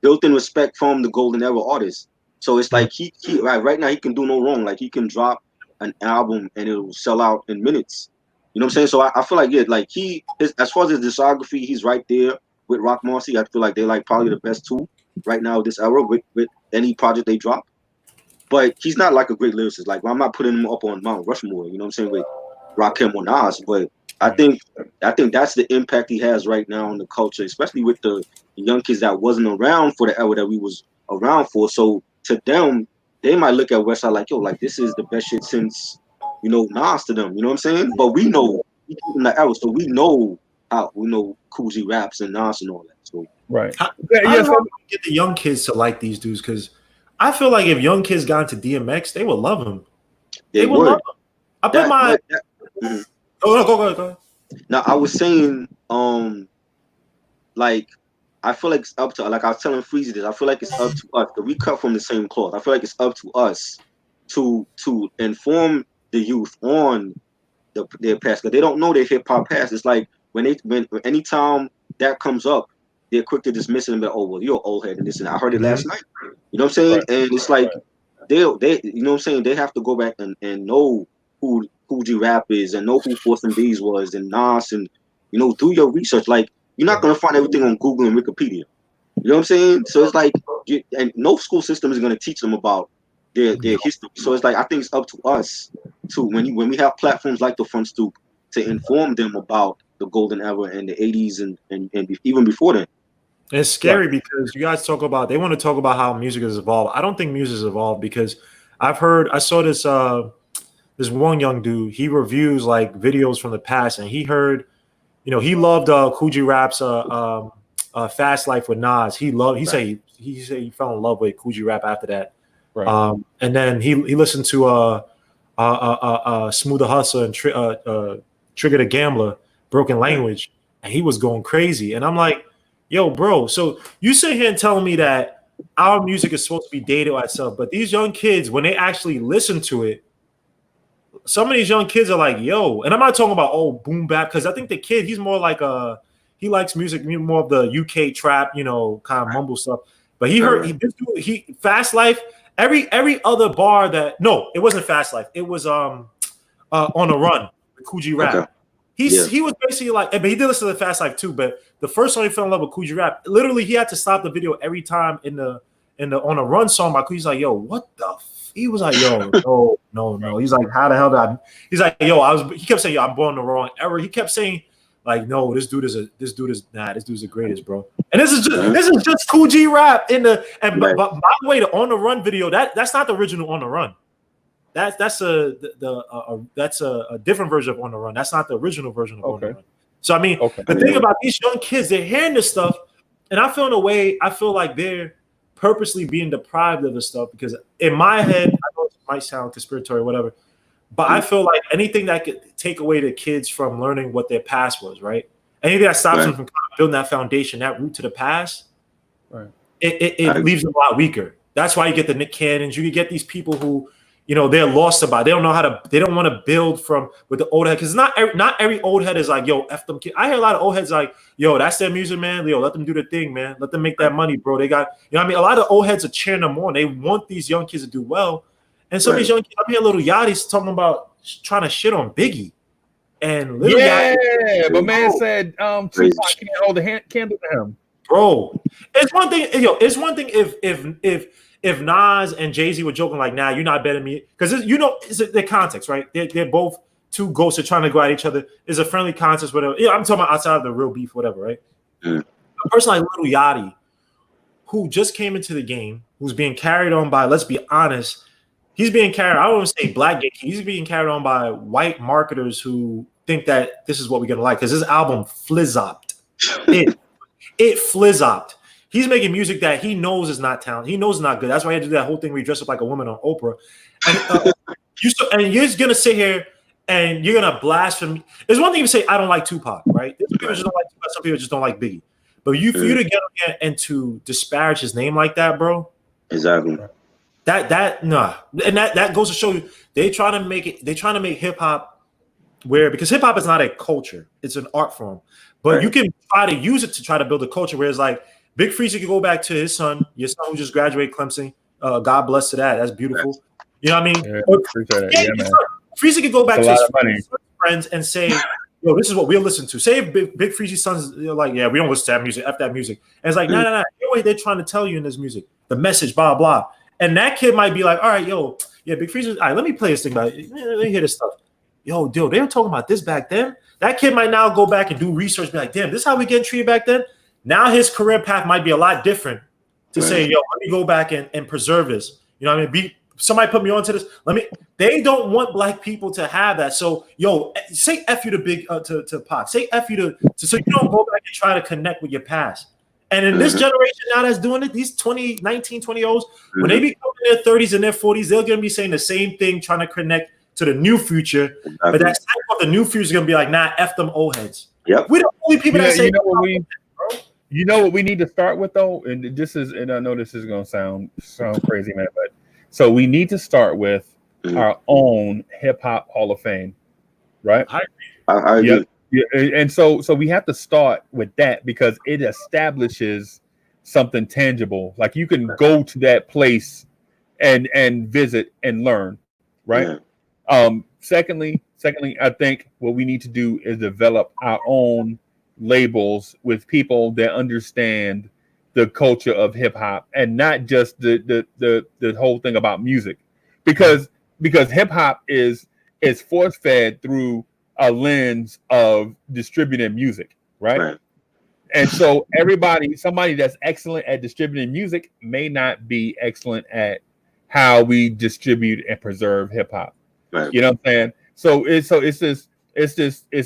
built-in respect from the golden era artists. So it's like he right now he can do no wrong. Like he can drop an album and it'll sell out in minutes. You know what I'm saying? So I feel like as far as his discography, he's right there with Rock Marcy. I feel like they're like probably the best two right now this era with any project they drop. But he's not like a great lyricist. Like I'm not putting him up on Mount Rushmore, you know what I'm saying, with Rakim or Nas. But I think that's the impact he has right now on the culture, especially with the young kids that wasn't around for the era that we was around for. So to them, they might look at Westside like, yo, like this is the best shit since, Nas to them. You know what I'm saying? But we know in the era, so we know Cool G raps and Nas and all that. So how do you get the young kids to like these dudes? Because I feel like if young kids got into DMX, they would love him. They would love him. I put go ahead. Now I was saying, I feel like it's up to, like I was telling Freezie this, I feel like it's up to us, because we cut from the same cloth. I feel like it's up to us to inform the youth on their past, because they don't know their hip hop past. It's like when anytime that comes up, they're quick to dismiss it and be like, oh well, you're an old head and this and that. I heard it last night. You know what I'm saying? Right. And it's like they you know what I'm saying, they have to go back and know who G Rap is and know who Force and B's was and Nas, and do your research. Like you're not gonna find everything on Google and Wikipedia. You know what I'm saying? So it's like, and no school system is gonna teach them about their history. So it's like I think it's up to us to when we have platforms like the Front Stoop to inform them about the golden era and the 80s and even before then. It's scary because you guys they want to talk about how music has evolved. I don't think music has evolved, because I saw this this one young dude, he reviews like videos from the past, and he heard, he loved Cool G Rap's Fast Life with Nas. He said he fell in love with Cool G Rap after that. Right. And then he listened to Smooth the Hustler and Trigger the Gambler, Broken Language, and he was going crazy. And I'm like, yo, bro, so you sit here and telling me that our music is supposed to be dated by itself, but these young kids, when they actually listen to it, some of these young kids are like, yo, and I'm not talking about boom bap, because I think the kid, he's more like he likes music more of the UK trap, kind of mumble stuff. But he heard he Fast Life, every other bar it wasn't Fast Life, it was On a Run with Cool G Rap. Okay. He was basically like, but he did listen to the Fast Life too. But the first time he fell in love with Cool G Rap, literally he had to stop the video every time in the On a Run song by Cool. He's like, yo, what the? He was like, yo, no. He's like, how the hell did I? He's like, yo, he kept saying, yo, I'm born in the wrong era. He kept saying, like, no, this dude's the greatest, bro. And this is just Cool G Rap but by the way, the On the Run video, that's not the original On the Run. That's a different version of On the Run. That's not the original version of On the Run. So I mean, the thing about these young kids, they're hearing this stuff, and I feel like they're purposely being deprived of this stuff, because in my head, I know it might sound conspiratorial or whatever, but I feel like anything that could take away the kids from learning what their past was, right? Anything that stops them from building that foundation, that root to the past, it leaves them a lot weaker. That's why you get the Nick Cannons. You can get these people who, they're lost about it. They don't know they don't want to build with the old head, because not every old head is like, yo, F them kids. I hear a lot of old heads like, yo, that's their music, man. Yo, let them do their thing, man. Let them make that money, bro. They got, what I mean? A lot of old heads are cheering them on. They want these young kids to do well. And some of these young kids, I'm hearing little Yachty's talking about trying to shit on Biggie. And Lil Yeah, Yachty, my man said Tupac can't hold a candle to him. bro. It's one thing, yo. It's one thing if Nas and Jay-Z were joking like, "Nah, you're not better than me," because it's the context, right? They're both two ghosts are trying to go at each other. It's a friendly contest, whatever. Yeah, I'm talking about outside of the real beef, whatever, right? Mm. A person like Lil Yachty, who just came into the game, who's being carried on by, let's be honest, he's being carried. I don't want to say black gay. He's being carried on by white marketers who think that this is what we're gonna like because his album flizzopped. It flizzopped. He's making music that he knows is not talented. He knows it's not good. That's why he did that whole thing where he dressed up like a woman on Oprah. And you're just gonna sit here and you're gonna blaspheme. There's one thing to say I don't like Tupac, right? Some people just don't like Tupac. Some people just don't like Biggie. But for you to get on there and to disparage his name like that, bro. Exactly. That goes to show you they're trying to make hip hop because hip hop is not a culture, it's an art form. But you can try to use it to try to build a culture where it's like Big Freezie could go back to his son, your son who just graduated Clemson. God bless to that. That's beautiful. You know what I mean? Yeah, Freezie could go back to his money. friends and say, yo, this is what we'll listen to. Say if Big Freezie's sons like, yeah, we don't listen to that music, F that music. And it's like, no. Hear what they're trying to tell you in this music. The message, blah, blah. And that kid might be like, all right, yo, yeah, Big Freezie, all right, let me play this thing about it. Let me hear this stuff. Yo, dude, they were talking about this back then. That kid might now go back and do research, be like, damn, this is how we getting treated back then. Now his career path might be a lot different to say, yo, let me go back and preserve this. You know what I mean? Somebody put me onto this. They don't want black people to have that. So, yo, say F you to Pac. Say F you so you don't go back and try to connect with your past. And in this generation now that's doing it, these 20-olds, when they become in their 30s and their 40s, they're going to be saying the same thing, trying to connect to the new future. Exactly. But that same what the new future is going to be like, nah, F them old heads. Yep. We're the only people that say, you know what we need to start with though, and I know this is going to sound crazy, man, but so we need to start with our own hip hop Hall of Fame, right? I agree. Yeah, and so we have to start with that because it establishes something tangible. Like you can go to that place and visit and learn, right? Yeah. Secondly, I think what we need to do is develop our own labels with people that understand the culture of hip hop and not just the whole thing about music, because hip hop is force fed through a lens of distributing music, right? And so somebody that's excellent at distributing music may not be excellent at how we distribute and preserve hip hop. Right. You know what I'm saying? So it's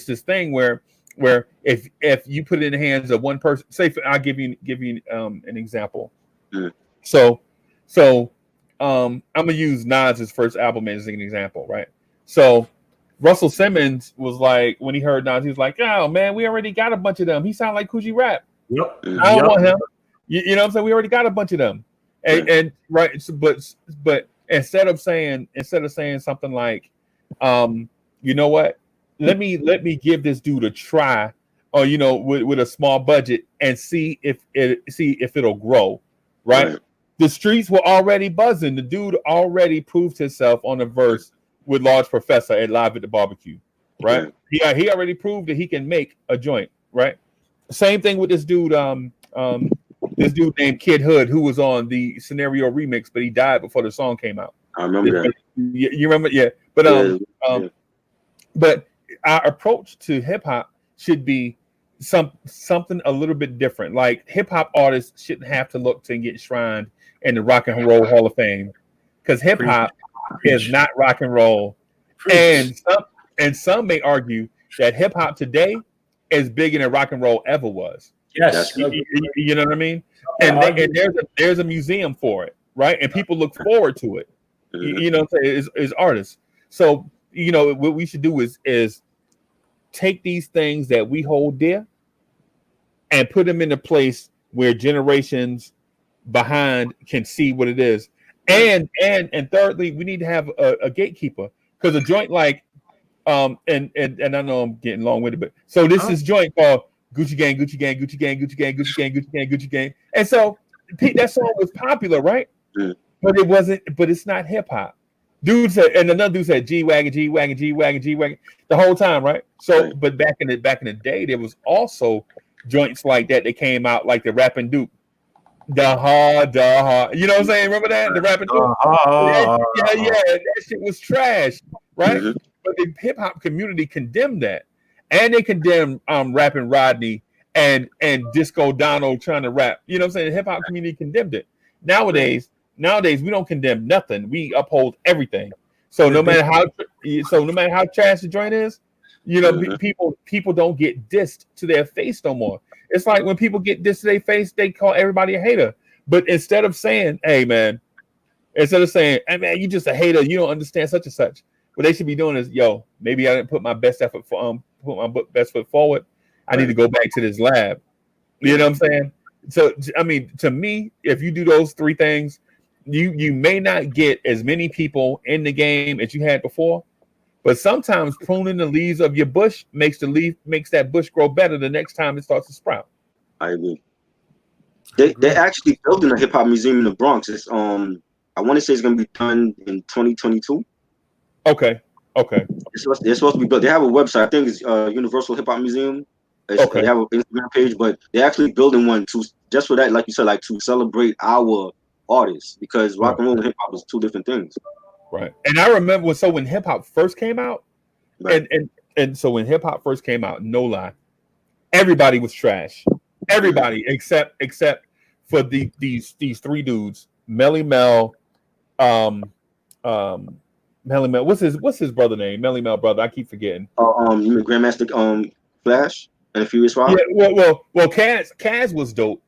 this thing where if you put it in the hands of one person, say I'll give you an example. So I'm gonna use Nas's first album as an example, right? So Russell Simmons was like, when he heard Nas, he was like, "Oh man, we already got a bunch of them. He sound like Coogee Rap. Yep. I don't want him. You know what I'm saying? We already got a bunch of them." And right, so, but instead of saying something like, you know what? Let me give this dude a try, or with a small budget and see if it'll grow, right? The streets were already buzzing. The dude already proved himself on a verse with Large Professor at Live at the Barbecue, right? He already proved that he can make a joint, right? Same thing with this dude, this dude named Kid Hood, who was on the Scenario remix, but he died before the song came out. I remember that. You remember? Yeah. But but our approach to hip hop should be something a little bit different. Like hip hop artists shouldn't have to look to get enshrined in the Rock and Roll Hall of Fame, because hip hop is not rock and roll. And some may argue that hip hop today is bigger than rock and roll ever was. Yes, you know what I mean. And there's a museum for it, right? And people look forward to it. You know what I'm saying? As artists. So what we should do is take these things that we hold dear and put them in a place where generations behind can see what it is. And thirdly, we need to have a gatekeeper, because a joint like and I know I'm getting long-winded, but so this is joint called Gucci Gang, Gucci Gang, Gucci Gang, Gucci Gang, Gucci Gang, Gucci Gang, Gucci Gang. And so that song was popular, right? But it wasn't. But it's not hip hop. Dude said, and another dude said G-Wagon, G-Wagon, G-Wagon, G-Wagon the whole time, right? So, Right. but back in the day, there was also joints like that came out, like the Rapping Duke. The hard. You know what I'm saying? Remember that? The Rapping Duke? Yeah, that shit was trash, right? Mhm. But the hip hop community condemned that. And they condemned Rapping Rodney and Disco Donald trying to rap. You know what I'm saying? The hip hop community condemned it. Nowadays we don't condemn nothing. We uphold everything. So no matter how trash the joint is, you know, people don't get dissed to their face no more. It's like when people get dissed to their face, they call everybody a hater. But instead of saying, "Hey man," "Hey man, you just a hater. You don't understand such and such," what they should be doing is, "Yo, maybe I didn't put my best effort for put my best foot forward. I need to go back to this lab." You know what I'm saying? So I mean, to me, if you do those three things, you may not get as many people in the game as you had before, but sometimes pruning the leaves of your bush makes that bush grow better the next time it starts to sprout. I agree. They're actually building a hip hop museum in the Bronx. It's I want to say it's gonna be done in 2022. Okay. It's supposed to be built. They have a website. I think it's Universal Hip Hop Museum. They have an Instagram page, but they're actually building one just for that, like you said, like to celebrate our artists, because rock and roll and hip hop is two different things. Right. And I remember when hip hop first came out, Right. and so when hip hop first came out, no lie, everybody was trash. Everybody except for these three dudes, Melly Mel, Melly Mel. What's his brother name? Melly Mel brother. I keep forgetting. You mean Grandmaster Flash and Furious 5? Yeah. Well. Kaz was dope.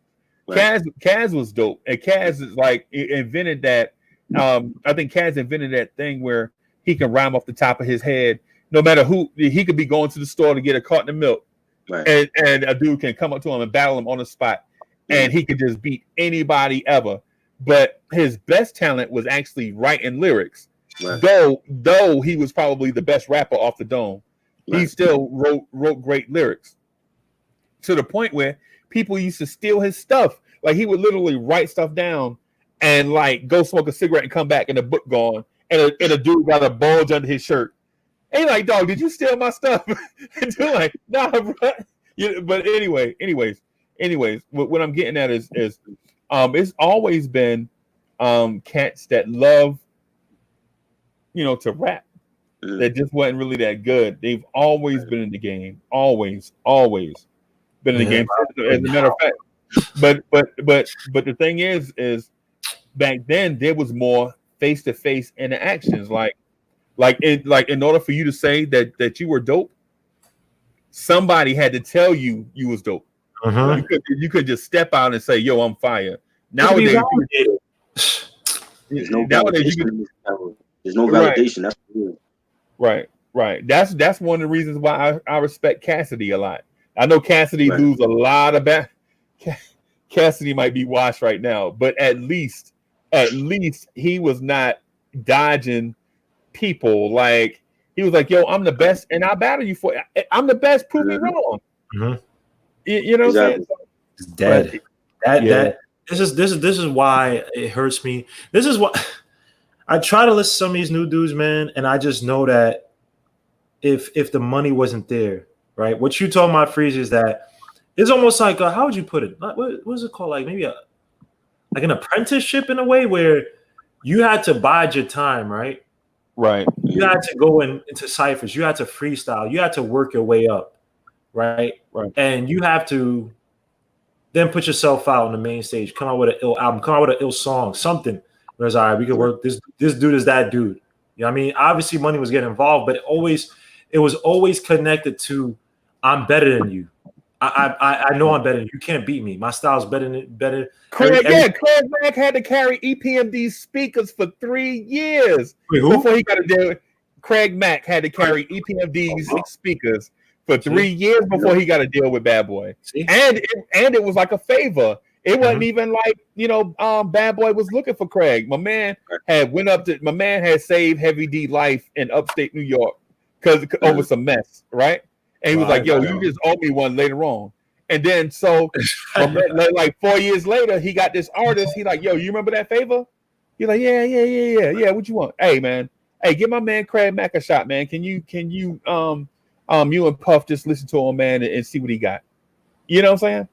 Right. Kaz was dope, and Kaz is like invented that. I think Kaz invented that thing where he can rhyme off the top of his head, no matter who. He could be going to the store to get a carton of milk, right. and a dude can come up to him and battle him on the spot, and he could just beat anybody ever. But his best talent was actually writing lyrics. Right. Though he was probably the best rapper off the dome, right. He still wrote great lyrics, to the point where people used to steal his stuff. Like he would literally write stuff down and like go smoke a cigarette and come back and the book gone, and a dude got a bulge under his shirt. And he's like, "Dog, did you steal my stuff?" And they're like, "Nah, bro." But anyways, what I'm getting at is it's always been cats that love, to rap, that just wasn't really that good. They've always been in the game, always been in the game. As a matter of fact, but the thing is back then there was more face-to-face interactions. Like in order for you to say that you were dope, somebody had to tell you was dope. Uh-huh. You could just step out and say, "Yo, I'm fire." Nowadays, there's no validation. There's no validation. That's weird. Right. That's one of the reasons why I respect Cassidy a lot. I know Cassidy lose a lot of Cassidy might be washed right now, but at least he was not dodging people. Like he was like, "Yo, I'm the best, and I'll battle you for it. I'm the best. Prove me wrong." Mm-hmm. You know what I'm saying? It's dead. That this is why it hurts me. This is why I try to listen to some of these new dudes, man, and I just know that if the money wasn't there, right? What you talking about, Freezie, is that it's almost like how would you put it? What is it called? Like maybe an apprenticeship in a way where you had to bide your time, right? Right. You had to go into ciphers. You had to freestyle. You had to work your way up, right? And you have to then put yourself out on the main stage. Come out with an ill album. Come out with an ill song. Something. Whereas, all right, we could work. This dude is that dude. You know what I mean? Obviously, money was getting involved, but it was always connected to I'm better than you. I know I'm better than you. You can't beat me. My style's better. Craig Mack had to carry EPMD speakers for 3 years. Wait, before he got to deal with. Craig Mack had to carry EPMD speakers for 3 years before he got to deal with Bad Boy. And it was like a favor. It wasn't even like, Bad Boy was looking for Craig. My man had saved Heavy D life in upstate New York because over some mess, right? And he was like, "Yo, you just owe me one later on." And then so like 4 years later, he got this artist. He like, "Yo, you remember that favor?" He's like, "Yeah. What you want?" "Hey, man, hey, give my man Craig Mack a shot, man. Can you you and Puff just listen to him, man, and see what he got? You know what I'm saying?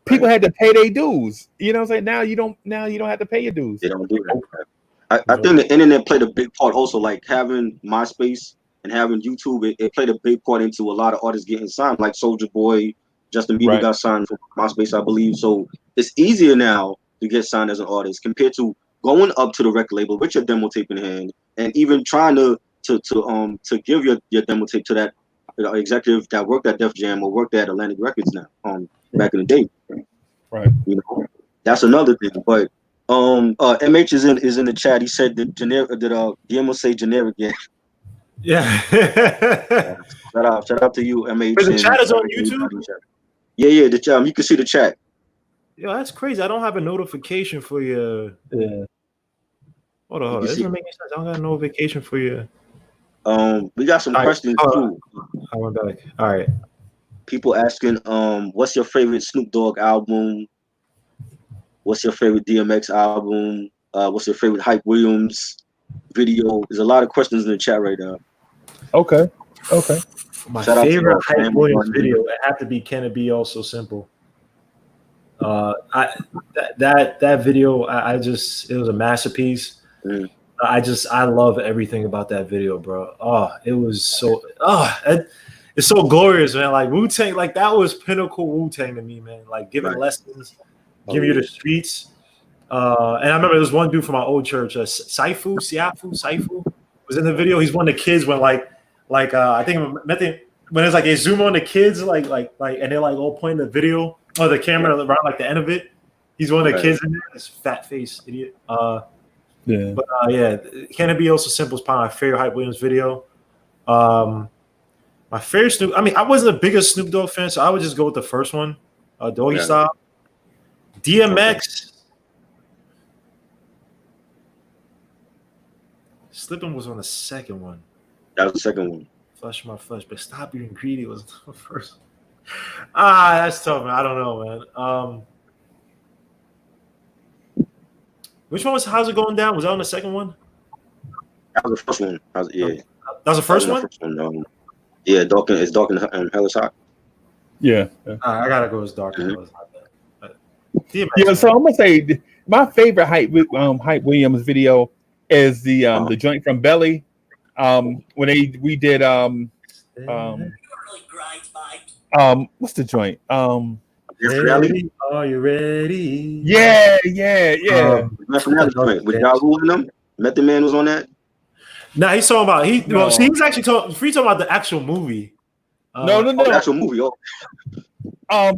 People had to pay their dues. You know what I'm saying? Now you don't have to pay your dues. They don't do that. I think the internet played a big part also, like having MySpace and having YouTube, it played a big part into a lot of artists getting signed, like Soulja Boy, Justin Bieber got signed from MySpace, I believe. So it's easier now to get signed as an artist compared to going up to the record label with your demo tape in hand and even trying to give your demo tape to that executive that worked at Def Jam or worked at Atlantic Records now. Back in the day. Right. You know, that's another thing. But MH is in the chat. He said that Guillermo say generic. Yeah. Shout out to you, MH. But the chat is on YouTube? Yeah, the chat. You can see the chat. Yo, that's crazy. I don't have a notification for you. Yeah. Hold on. This doesn't make any sense. I don't got a notification for you. We got some questions too. I went back. All right. People asking, what's your favorite Snoop Dogg album? What's your favorite DMX album? What's your favorite Hype Williams video? There's a lot of questions in the chat right now. Okay. My favorite Hype Williams video, it had to be Can It Be All So Simple. That video, it was a masterpiece. I love everything about that video, bro. It was so it's so glorious, man. Like Wu-Tang, like that was pinnacle Wu-Tang to me, man. Like giving lessons, giving you the streets. And I remember there was one dude from my old church, Saifu was in the video. He's one of the kids when I think when it's like they zoom on the kids, like and they're like all pointing the video or the camera around like the end of it. He's one of the kids in there. This fat face idiot. But Can It Be Also Simple is probably my favorite Hype Williams video. My favorite Snoop. I mean, I wasn't the biggest Snoop Dogg fan, so I would just go with the first one, Doggy Style. DMX. Slippin' was on the second one. That was the second one. Flush My Flesh, but Stop Being Greedy was the first one. That's tough, man. I don't know, man. Which one was How's It Going Down? Was that on the second one? That was the first one. That was the first one? Yeah, Dark and Hell is Hot. Yeah. I gotta go as Dark and Hell is Hot. Yeah, so I'm gonna say my favorite Hype Williams video is the joint from Belly. When we did what's the joint? Ready? Are you ready? Yeah. With Ja Rule in them. Method Man was on that. Nah, he's talking about he's actually talking about the actual movie. No. The actual movie. Yeah,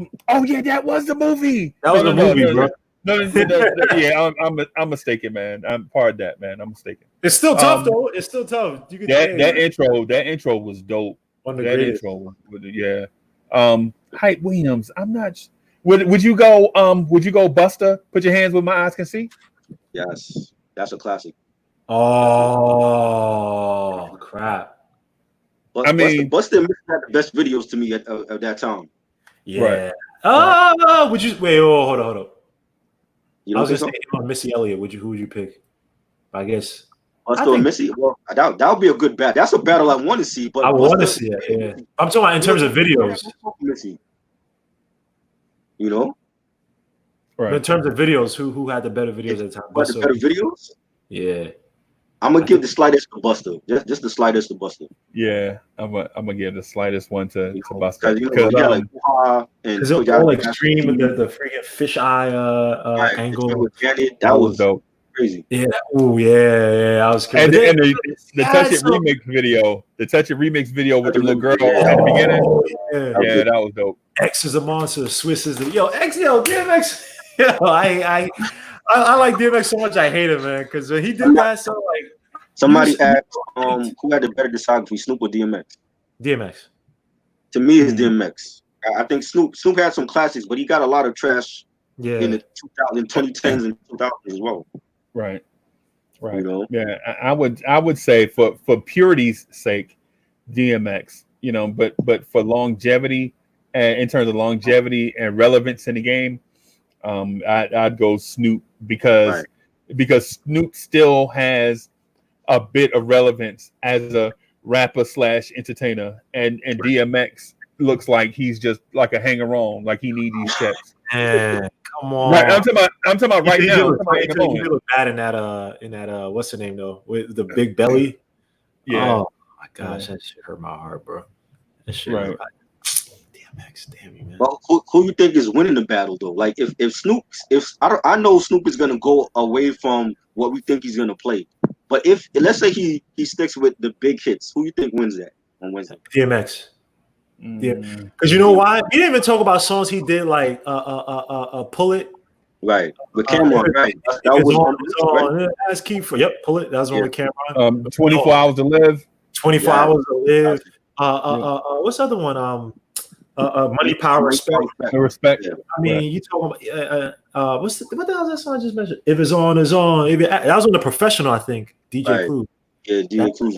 that was the movie. That was the movie, bro. No, I'm mistaken, man. Pardon that, man. I'm mistaken. It's still tough though. It's still tough. You can that intro was dope. One of the greatest. Intro was Hype Williams. I'm not. Would you go? Would you go Buster? Put your hands where my eyes can see. Yes, that's a classic. Oh crap! Buster had the best videos to me at that time. Yeah. Right. Would you wait? Hold on. You I was gonna say Missy Elliott. Who would you pick? I guess. Buster and Missy. Well, that would be a good battle. That's a battle I want to see. But I want to see it. Yeah. I'm talking about in terms of videos. Missy. You know. Right. But in terms of videos, who had the better videos at the time? Buster. Better videos. Yeah. I'm gonna give the slightest to Buster. Just the slightest to Buster. Yeah, I'm gonna give the slightest one to Buster. Because it's all extreme with the freaking fisheye angle. That was dope. Crazy. Yeah. Oh yeah. I was crazy. And the Touch It remix video. The Touch It remix video with the little girl at the beginning. Yeah, that was dope. X is a monster. Swiss is the DMX. I like DMX so much I hate him, man, because when he did that, so like somebody asked who had the better discography, Snoop or DMX? DMX. To me, it's DMX. I think Snoop had some classics, but he got a lot of trash in the 2010s and 2000s as well. Right. You know? Yeah, I would say for purity's sake, DMX. You know, but for longevity, in terms of longevity and relevance in the game, I'd go Snoop because Snoop still has a bit of relevance as a rapper / entertainer, and DMX looks like he's just like a hanger on, like he need these checks. Man, come on. Right, I'm talking about right now. He look bad in that what's the name though, with the big belly. Yeah. Oh my gosh, that shit hurt my heart, bro. That shit hurt. DMX, damn you, man. Well, who you think is winning the battle though? Like if Snoop, I know Snoop is gonna go away from what we think he's gonna play, but if let's say he sticks with the big hits, who you think wins that on Wednesday? DMX. Yeah, because you know why? We didn't even talk about songs he did like Pull It. Right, with Cameron. Right, that was on. That's key for. Yep, Pull It. That was one with Cameron. 24 Hours to Live. 24 Hours to Live. What's the other one? Money, Power, Respect. Respect. Yeah. I mean, you talking about what the hell is that song I just mentioned? If It's On, It's On. That was on The Professional, I think. DJ Clue. Yeah, DJ Clue.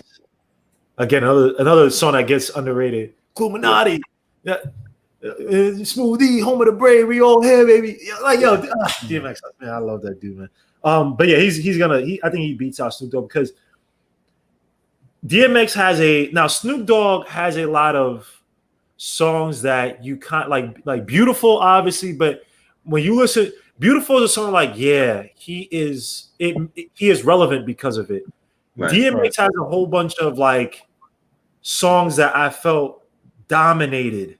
Again, another song that gets underrated. Illuminati. Yeah. Smoothie, home of the brave, we all here, baby. Like DMX, man, I love that dude, man. But yeah, he's gonna. I think he beats out Snoop Dogg because DMX has Snoop Dogg has a lot of songs that you can't like Beautiful, obviously, but when you listen, Beautiful is a song like he is relevant because of it. Right, DMX has a whole bunch of like songs that I felt dominated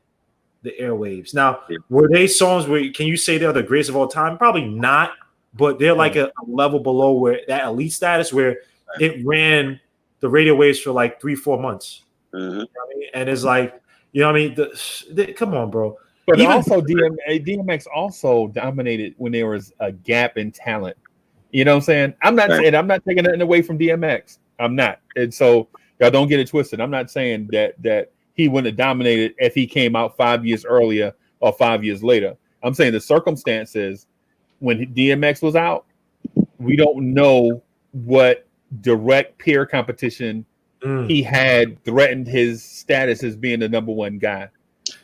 the airwaves. Now, were they songs where can you say they're the greatest of all time? Probably not, but they're like a level below where that elite status where it ran the radio waves for like 3-4 months. You know what I mean? And it's like, you know what I mean? Come on, bro. But also DMX also dominated when there was a gap in talent. You know what I'm saying? I'm not taking nothing away from DMX. I'm not. And so y'all don't get it twisted. I'm not saying that he wouldn't have dominated if he came out 5 years earlier or 5 years later. I'm saying the circumstances when DMX was out, we don't know what direct peer competition he had threatened his status as being the number one guy.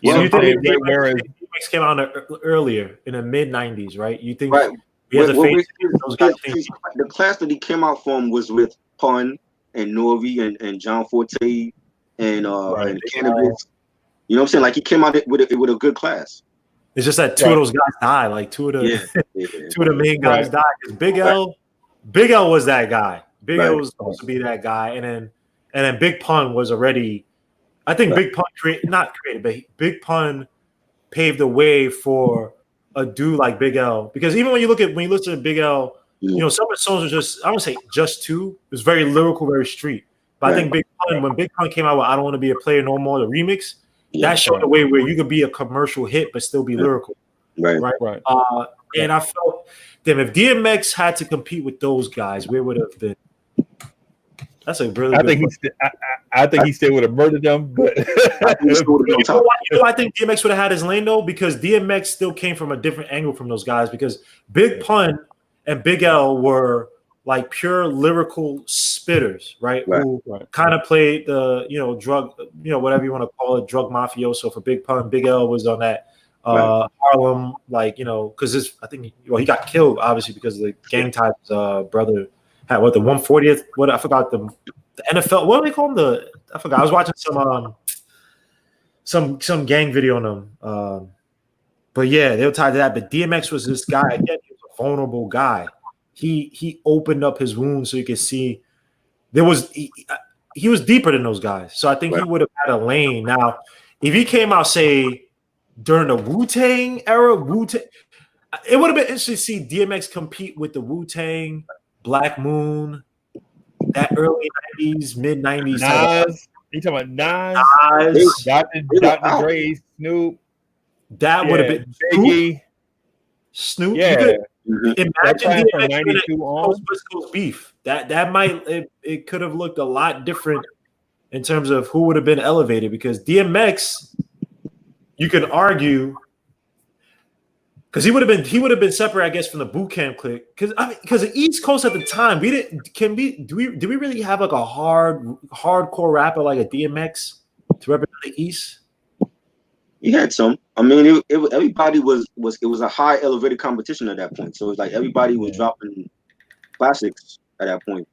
You know, DMX came out earlier in the mid 90s, right? You think he has those guys the class that he came out from was with Pun and Nori and John Forte and Cannabis. You know what I'm saying? Like he came out with a good class. It's just that two of those guys died. Like two of the main guys died. Big L was that guy. Big L was supposed to be that guy, and then Big Pun was already. I think Big Pun but Big Pun paved the way for a dude like Big L, because even when you listen to Big L, you know, some of the songs are just, I wouldn't say just two. It was very lyrical, very street. But I think when Big Pun came out with I Don't Want to Be a Player No More, the remix, that showed a way where you could be a commercial hit but still be lyrical. Right. And I felt, damn, if DMX had to compete with those guys, where would it have been? That's a really. I think he still would have murdered them. But I think DMX would have had his lane though, because DMX still came from a different angle from those guys. Because Big Pun and Big L were like pure lyrical spitters, right? Who kind of played the drug, whatever you want to call it, drug mafioso for Big Pun. Big L was on that Harlem, because I think he got killed obviously because the gang type's brother. Had the 140th? What I forgot the NFL. What do they call them? I forgot. I was watching some gang video on them. But yeah, they were tied to that. But DMX was this guy. Again, he was a vulnerable guy. He opened up his wounds so you could see he was deeper than those guys. So I think he would have had a lane. Now, if he came out say during the Wu-Tang era, it would have been interesting to see DMX compete with the Wu-Tang. Black Moon, that early 90s, mid 90s. Nas, you talking about Nas, Dr. Dre, Snoop. That would have been Biggie. Snoop. Yeah. Imagine from 92 on. West Coast beef. That might it could have looked a lot different in terms of who would have been elevated, because DMX, you could argue. Because he would have been separate, I guess, from the boot camp clique. Because the East Coast at the time, do we really have like a hardcore rapper like a DMX to represent the East? You had some. I mean, everybody it was a high elevated competition at that point. So it was like everybody was dropping classics at that point.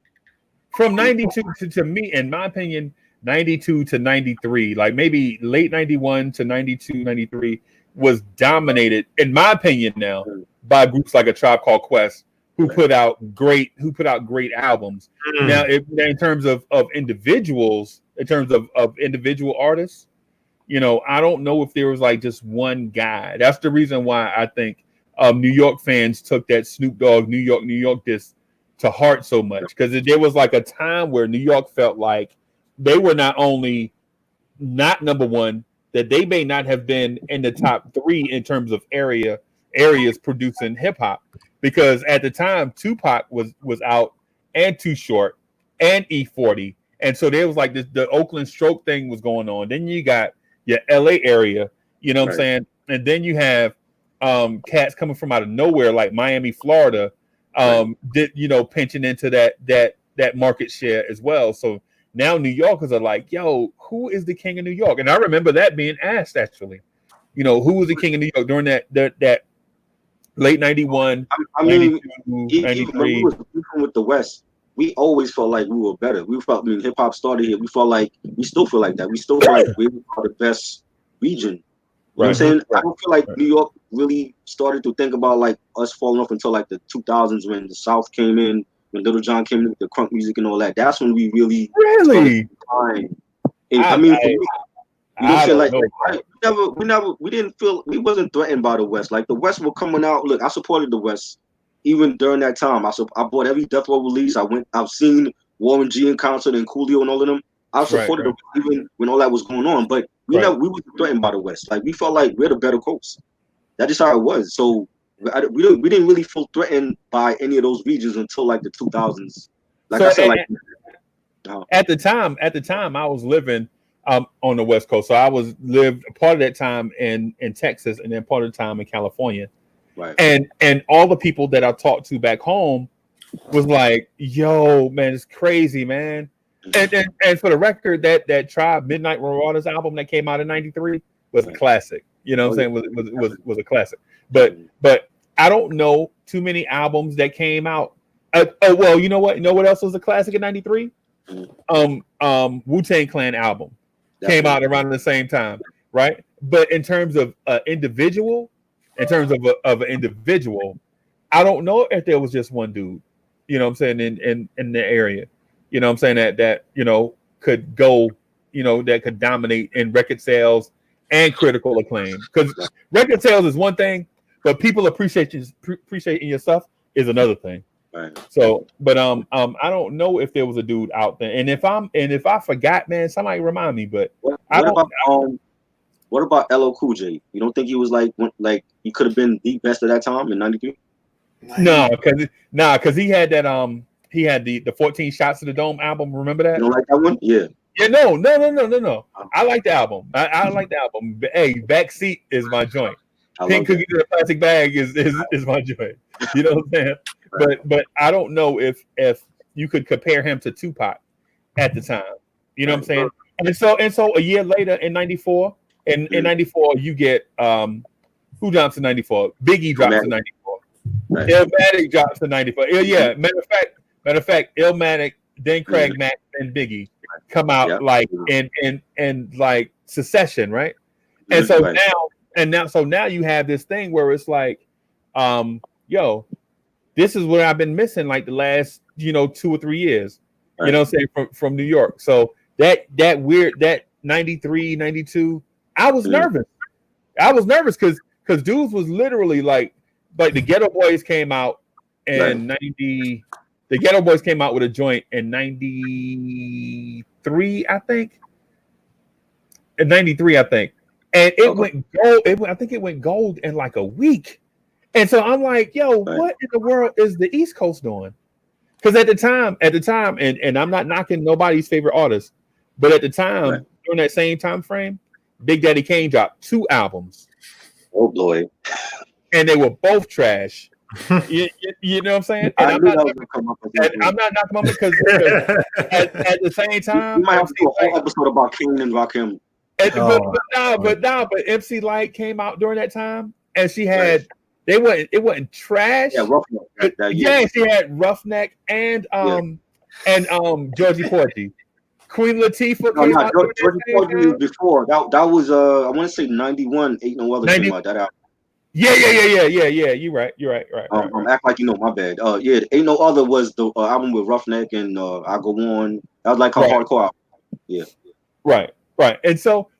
from 92 to me, in my opinion, 92 to 93, like maybe late 91 to 92, 93 was dominated, in my opinion now, by groups like A Tribe Called Quest, who put out great albums. Now, in terms of individuals, in terms of individual artists, you know, I don't know if there was like just one guy. That's the reason why I think New York fans took that Snoop Dogg New York disc to heart so much, because there was like a time where New York felt like they were not only not number one, that they may not have been in the top 3 in terms of areas producing hip hop, because at the time Tupac was out, and Too Short, and E40, and so there was like this, the Oakland Stroke thing was going on. Then you got your LA area, you know what I'm saying, and then you have cats coming from out of nowhere like Miami, Florida, pinching into that market share as well. So now New Yorkers are like, yo, who is the king of New York? And I remember that being asked, actually, you know, who was the king of New York during that late 91, I mean, 92, 93. Even with the West, we always felt like we were better. We felt, I mean, hip hop started here. We still feel like that. We still feel like we are the best region. You know what I'm saying? I don't feel like New York really started to think about like us falling off until like the 2000s, when the South came in, when Little John came in with the crunk music and all that. That's when we really I mean, we didn't feel, we wasn't threatened by the West. Like the West were coming out. Look, I supported the West even during that time. I bought every Death Row release. I've seen Warren G in concert and Coolio and all of them. I supported them even when all that was going on. But we wasn't threatened by the West. Like we felt like we're the better coast. That's just how it was. So we didn't really feel threatened by any of those regions until like the 2000s. Like I said, at the time I was living on the West Coast. So I lived part of that time in Texas, and then part of the time in California. Right. And all the people that I talked to back home was like, yo, man, it's crazy, man. And for the record, that Tribe Midnight Marauders album that came out in 93 was a classic. You know what I'm saying? Was a classic. But I don't know too many albums that came out. Well, you know what? You know what else was a classic in 93? Wu-Tang Clan album came out around the same time, right? But in terms of individual, I don't know if there was just one dude, you know what I'm saying, in the area, you know what I'm saying, that you know could go, you know, that could dominate in record sales and critical acclaim. Because record sales is one thing, but people appreciating your stuff is another thing. Right. So, but I don't know if there was a dude out there, and if I forgot, man, somebody remind me. But what about LL Cool J? You don't think he was like he could have been the best at that time in '93? No, because he had that he had the 14 Shots to the Dome album. Remember that? You don't like that one? Yeah. Yeah, no. I like the album. I like the album. But, hey, Backseat is my joint. Pink Cookies in a Plastic Bag is my joint. You know what I'm saying? But I don't know if you could compare him to Tupac at the time. You know what I'm saying? And so a year later in 94, in 94 you get who drops in 94? Biggie drops in 94. Right. Illmatic drops in 94. Yeah, matter of fact, Illmatic, then Craig Mack and Biggie come out like in like succession, right? And so now you have this thing where it's like, yo, this is what I've been missing like the last, 2 or 3 years, you know what I'm saying, from New York. So that 93, 92, I was nervous. I was nervous because dudes was literally like the Ghetto Boys came out in 90. The Ghetto Boys came out with a joint in 93, I think. In 93, I think. And it went gold. I think it went gold in like a week. And so I'm like, yo, what in the world is the East Coast doing? Because at the time, and I'm not knocking nobody's favorite artist, but at the time, during that same time frame, Big Daddy Kane dropped 2 albums. Oh boy. And they were both trash. You know what I'm saying? And I'm not knocking them because at the same time, we might have to do a whole episode about Kane and Rakim. But MC Light came out during that time, and she had it wasn't trash. Yeah, Roughneck. She had Roughneck and and Georgie Porgy. Queen Latifah No, came no, out George Porgy was before. That was I want to say 91. Ain't No Other came out that album. Yeah. You're right. Right. Act Like You Know. My bad. Yeah, Ain't No Other was the album with Roughneck and I Go On. That was like her hardcore album. Yeah. Right. And so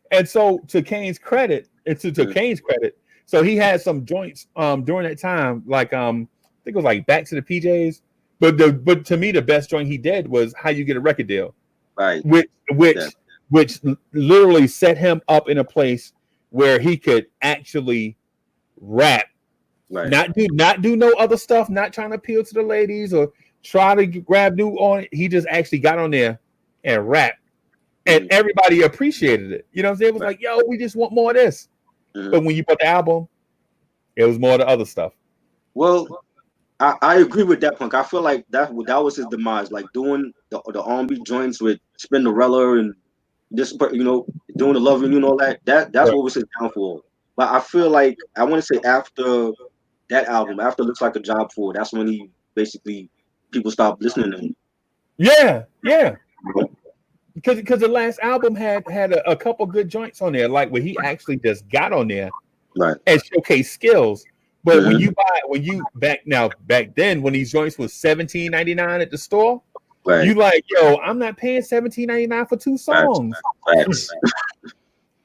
to Kane's credit, Kane's credit, so he had some joints during that time, like I think it was like Back to the PJs. But to me the best joint he did was How You Get a Record Deal. Right. Which literally set him up in a place where he could actually rap. Right. Not do no other stuff, not trying to appeal to the ladies or try to grab new on it. He just actually got on there and rap. And everybody appreciated it. You know what I'm saying? It was like, yo, we just want more of this. But when you put the album, it was more of the other stuff. Well, I agree with that, Punk. I feel like that was his demise, like doing the R&B joints with Spinderella and this, doing the Love and all that. That's what was his downfall. But I feel like I want to say after that album, after Looks Like a Job 4, that's when he basically people stopped listening to him. Yeah. Because the last album had a couple good joints on there, like where he actually just got on there and showcased skills. But back then when these joints was $17.99 at the store, you like, yo, I'm not paying $17.99 for 2 songs.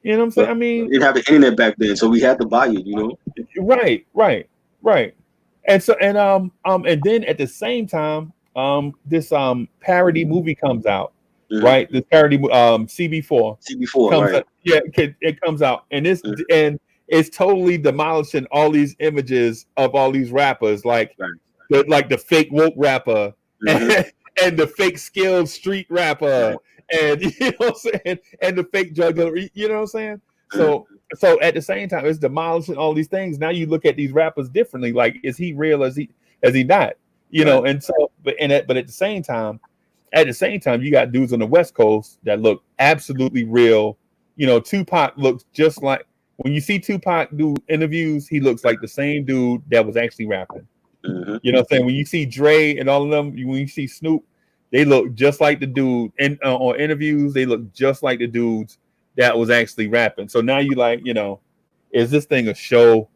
You know what I'm saying? I mean, we didn't have the internet back then, so we had to buy it. Right. And so and then at the same time, this parody movie comes out. Right, the parody CB4 comes out. Yeah, it comes out, and it's totally demolishing all these images of all these rappers, like the fake woke rapper and the fake skilled street rapper, and you know what I'm saying, and the fake drug dealer. You know what I'm saying? So at the same time, it's demolishing all these things. Now you look at these rappers differently. Like, is he real? Is he not? You know, and so but at the same time. At the same time, you got dudes on the West Coast that look absolutely real. You know, Tupac looks just like, when you see Tupac do interviews, he looks like the same dude that was actually rapping. You know what I'm saying? When you see Dre and all of them, when you see Snoop, they look just like the dude. And on interviews, they look just like the dudes that was actually rapping. So now you like, is this thing a show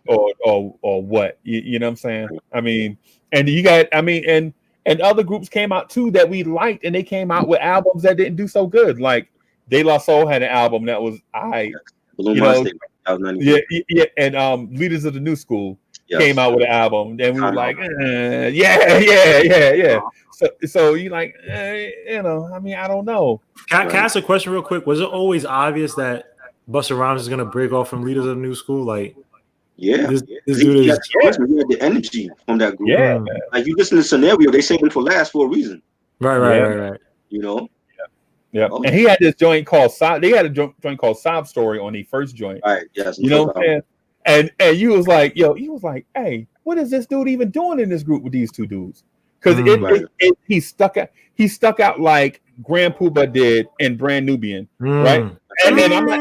or what? You know what I'm saying? I mean, and you got, and other groups came out too that we liked, and they came out with albums that didn't do so good. Like De La Soul had an album that was and Leaders of the New School came out with an album, and we were like, yeah. So you like, I don't know. Can I ask a question real quick? Was it always obvious that Busta Rhymes is gonna break off from Leaders of the New School? Like, this dude he had the energy from that group. Yeah, like you listen to Scenario, they saved him for last for a reason. Right. Yeah. Oh, and he had this joint called Sob. They had a joint called Sob Story on the first joint. Right. Yes. You know what I'm saying? And you was like, hey, what is this dude even doing in this group with these two dudes? Because he stuck out like Grand Puba did in Brand Nubian, right? And then I'm not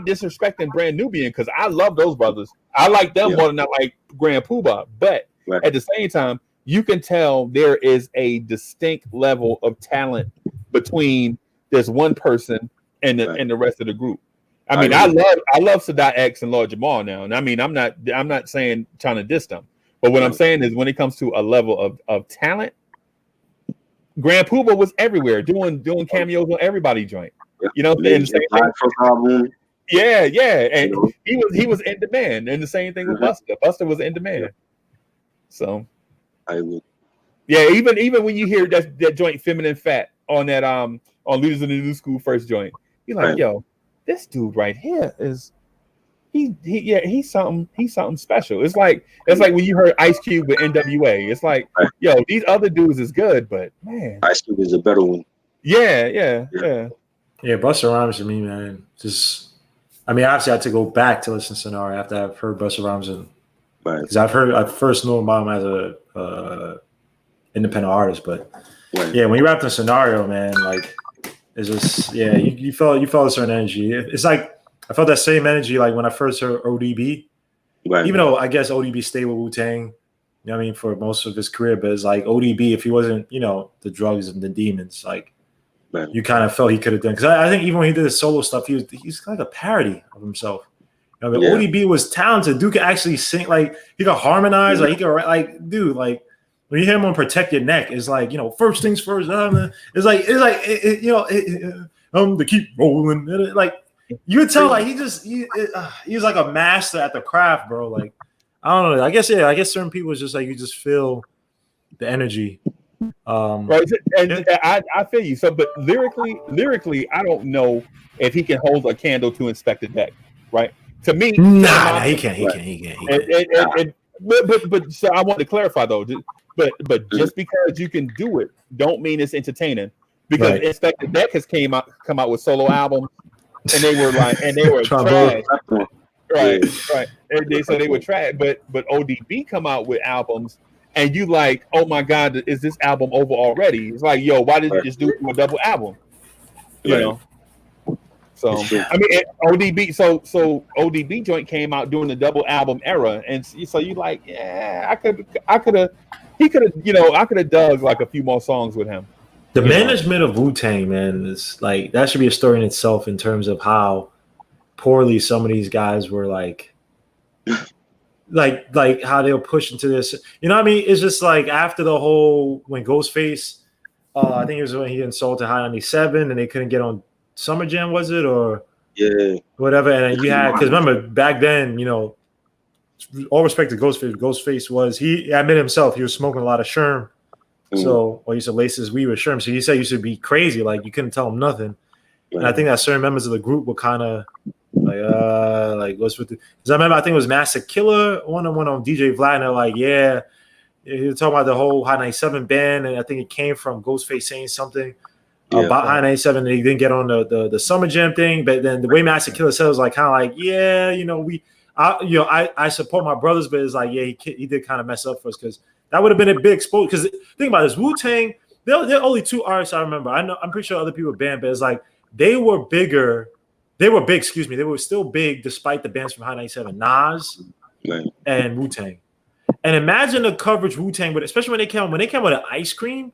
disrespecting Brand Nubian, because I love those brothers. I like them more than I like Grand Puba. But at the same time, you can tell there is a distinct level of talent between this one person and the rest of the group. I mean, I love Sadat X and Lord Jamal now, and I mean, I'm not saying trying to diss them, but what I'm saying is when it comes to a level of talent, Grand Puba was everywhere doing cameos on everybody joint. You know, and and he was in demand, and the same thing with Busta. Busta was in demand. So, even when you hear that joint Feminine Fat on that on Leaders of the New School first joint, you're like, yo, this dude right here is he's something special. It's like when you heard Ice Cube with NWA. It's like, yo, these other dudes is good, but man, Ice Cube is a better one. Yeah. Yeah, Busta Rhymes to me, man. Obviously I had to go back to listen to Scenario after I've heard Busta Rhymes, because I first knew about him as a independent artist, but when you rapped in Scenario, man, like it's just you felt a certain energy. It's like I felt that same energy like when I first heard ODB, even though I guess ODB stayed with Wu-Tang, know what I mean, for most of his career. But it's like ODB, if he wasn't, you know, the drugs and the demons, like you kind of felt he could have done. Because I think even when he did his solo stuff, he's like a parody of himself. You know, ODB was talented. Dude could actually sing, like he could harmonize, like he could, like dude, like when you hear him on "Protect Your Neck," it's like, you know, first things first. It's like you know, to keep rolling. Like you would tell, like he was like a master at the craft, bro. Like I don't know. I guess certain people is just like you just feel the energy. Right, and I feel you. So, but lyrically, I don't know if he can hold a candle to Inspector Deck. Right. To me, nah, he can't. But so I want to clarify though. But just because you can do it, don't mean it's entertaining. Because Inspector Deck has come out with solo albums, and they were trash. Right. And so they were trash. But ODB come out with albums, and you like, oh my God, is this album over already? It's like, yo, why did you just do a double album? You know. So I mean, ODB. So ODB joint came out during the double album era, and so you like, yeah, I could have, you know, I could have dug like a few more songs with him. The management of Wu-Tang, man, is like that should be a story in itself in terms of how poorly some of these guys were like how they were pushed into this. You know what I mean? It's just like after the whole when Ghostface, I think it was when he insulted High 97 and they couldn't get on Summer Jam, was it, or whatever? And you had, because remember back then, you know, all respect to Ghostface. Ghostface was, he admitted himself he was smoking a lot of Sherm, so or he used to lace his weed with Sherm. So he said he used to be crazy, like you couldn't tell him nothing. And I think that certain members of the group were kind of like what's with the? Because I remember I think it was Master Killer one on DJ Vlad. And they're like, yeah, he was talking about the whole High 97 band, and I think it came from Ghostface saying something about High 97, and he didn't get on the Summer Jam thing. But then the way Master Killer said it was like kind of like, yeah, you know, I support my brothers, but it's like, yeah, he did kind of mess up for us because that would have been a big exposure. Because think about this, Wu-Tang, there are only two artists I remember. I'm pretty sure other people banned, but it's like they were bigger. They were big, excuse me. They were still big despite the bands from High 97, Nas and Wu-Tang. And imagine the coverage Wu-Tang, but especially when they came with an Ice Cream.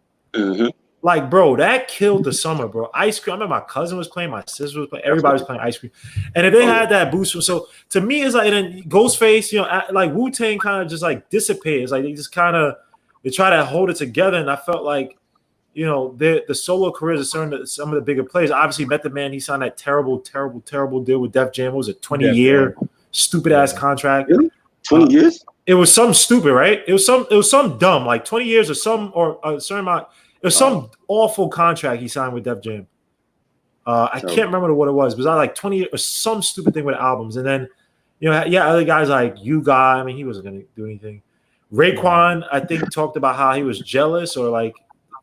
Like, bro, that killed the summer, bro. Ice Cream. I remember my cousin was playing, my sister was playing, everybody was playing Ice Cream. And if they had that boost, so to me, it's like, and then Ghostface, you know, like Wu-Tang kind of just like dissipated. It's like they just kind of they try to hold it together. And I felt like, you know, the solo careers of some of the bigger players. Obviously, Method Man, he signed that terrible deal with Def Jam. It was a 20-year stupid ass contract. Really? 20 years? It was some stupid, right? It was some dumb, like 20 years or some or a certain amount. It was some awful contract he signed with Def Jam. I can't remember what it was, but it was like 20 or some stupid thing with albums. And then, you know, other guys like You Guy. I mean, he wasn't going to do anything. Raekwon, I think, talked about how he was jealous or like,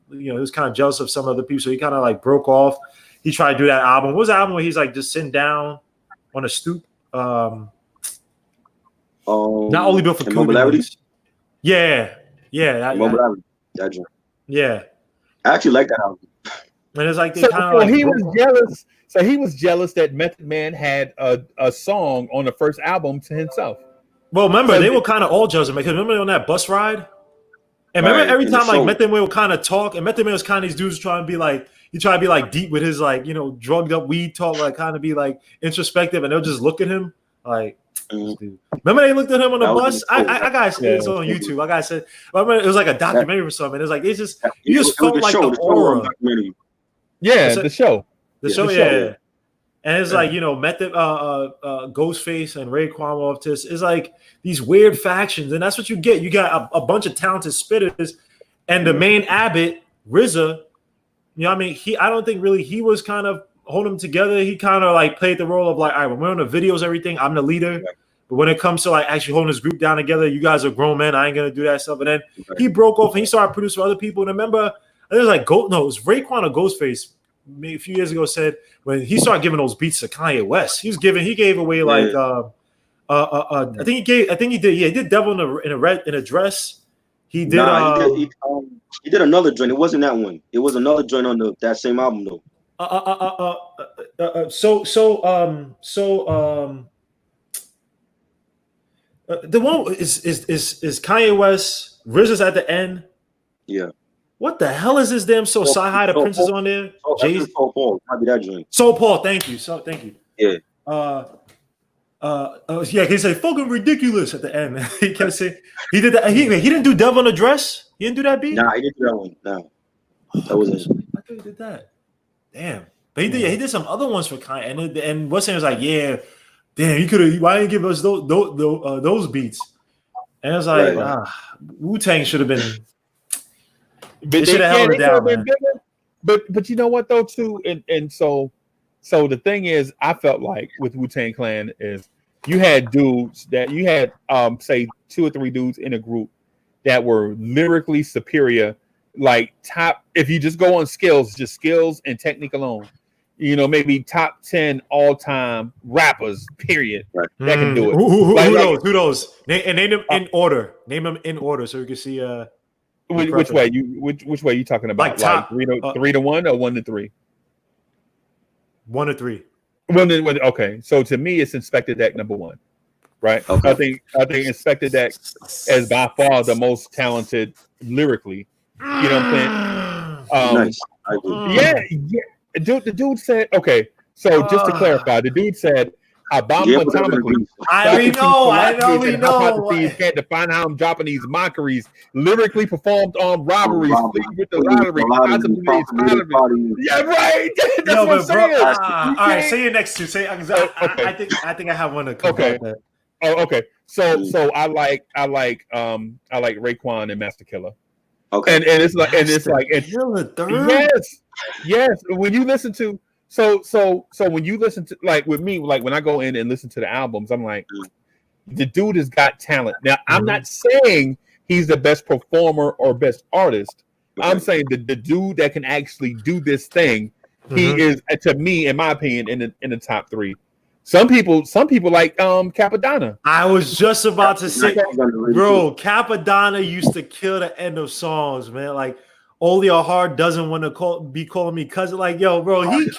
you know, he was kind of jealous of some other people. So he kind of like broke off. He tried to do that album. What was the album where he's like just sitting down on a stoop? Not Only Built for Cool. Yeah. Yeah. I actually like that album. And it's like they he was jealous. So he was jealous that Method Man had a song on the first album to himself. Well, remember, they were kind of all jealous because remember on that bus ride? And remember every time like Method Man would kind of talk, and Method Man was kind of these dudes trying to be like, he tried to be like deep with his like, you know, drugged up weed talk, like kind of be like introspective, and they'll just look at him like, dude. Remember they looked at him on the bus? I gotta say it's on YouTube. I gotta say, remember it was like a documentary or something. It was like, it's just, you just felt like the aura. Yeah, the show. The show, yeah. And it's like, you know, Method, Ghostface and Raekwon off this. It's like these weird factions, and that's what you get. You got a bunch of talented spitters, and the main Abbott, RZA. You know what I mean? I don't think really he was kind of holding them together. He kind of like played the role of like, all right, when we're on the videos, everything, I'm the leader. But when it comes to like actually holding this group down together, you guys are grown men. I ain't gonna do that stuff. And then he broke off and he started producing for other people. And remember, I think it was like it was Raekwon or Ghostface a few years ago said when he started giving those beats to Kanye West, he gave away like I think he did Devil in a Dress. He did he did another joint. It wasn't that one. It was another joint on that same album though. The one is Kanye West RZA's at the end. Yeah. What the hell is this damn so Sci-Hi the Prince is on there? Jay's Soul Paul. Might be that joint. Soul Paul, thank you. Thank you. Yeah. Yeah, he said fucking ridiculous at the end. He kept saying he did that. He didn't do Devil on a Dress. He didn't do that beat. Nah, he didn't do that one. Nah, that wasn't. I thought he did that. Damn, but he did. He did some other ones for Kanye, and what's saying was like, yeah, damn, he could have. Why didn't he give us those beats? And it's like, Wu-Tang should have been. They should have held it down, man. But you know what though too, and so the thing is, I felt like with Wu-Tang Clan is you had dudes that you had say 2 or 3 dudes in a group that were lyrically superior, like top. If you just go on skills, just skills and technique alone, you know, maybe top 10 all-time rappers. Period. That can do it. Who those? Name them in order. Name them in order so you can see. Which way you talking about? Like top 3 to 1 or 1 to 3? 1 to 3. Okay, so to me, it's Inspector Deck number 1, right? Okay. I think Inspector Deck is by far the most talented lyrically. You know what I'm saying? Nice. I agree. Yeah. The dude said, okay. So just to clarify, the dude said, "I bomb him atomically." We know. Can't define how I'm dropping these mockeries. Lyrically performed on robberies, with the lottery. Yeah, right. That's what I'm saying. All right, say your next two. Say, okay. I think I have one to come. Okay. Oh, okay. So I like Raekwon and Master Killer. Okay. And it's like yes. When you listen to So when you listen to, like with me, like when I go in and listen to the albums, I'm like, the dude has got talent. Now, I'm not saying he's the best performer or best artist. I'm saying the dude that can actually do this thing, he is, to me, in my opinion, in the top 3. Some people like Capadonna. I was just about to say, bro, Capadonna used to kill the end of songs, man. Like, Only a Heart doesn't want to be calling me cousin. Like, yo, bro, he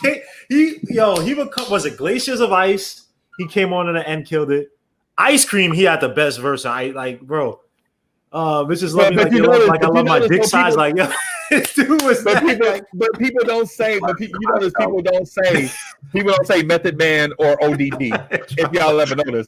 would come. Was it Glaciers of Ice? He came on in the end, killed it. Ice Cream, he had the best verse. Bitches love me like you love, like I love my dick size. Like, yo, dude was. But people don't say. But people don't say Method Man or ODB. If y'all ever notice.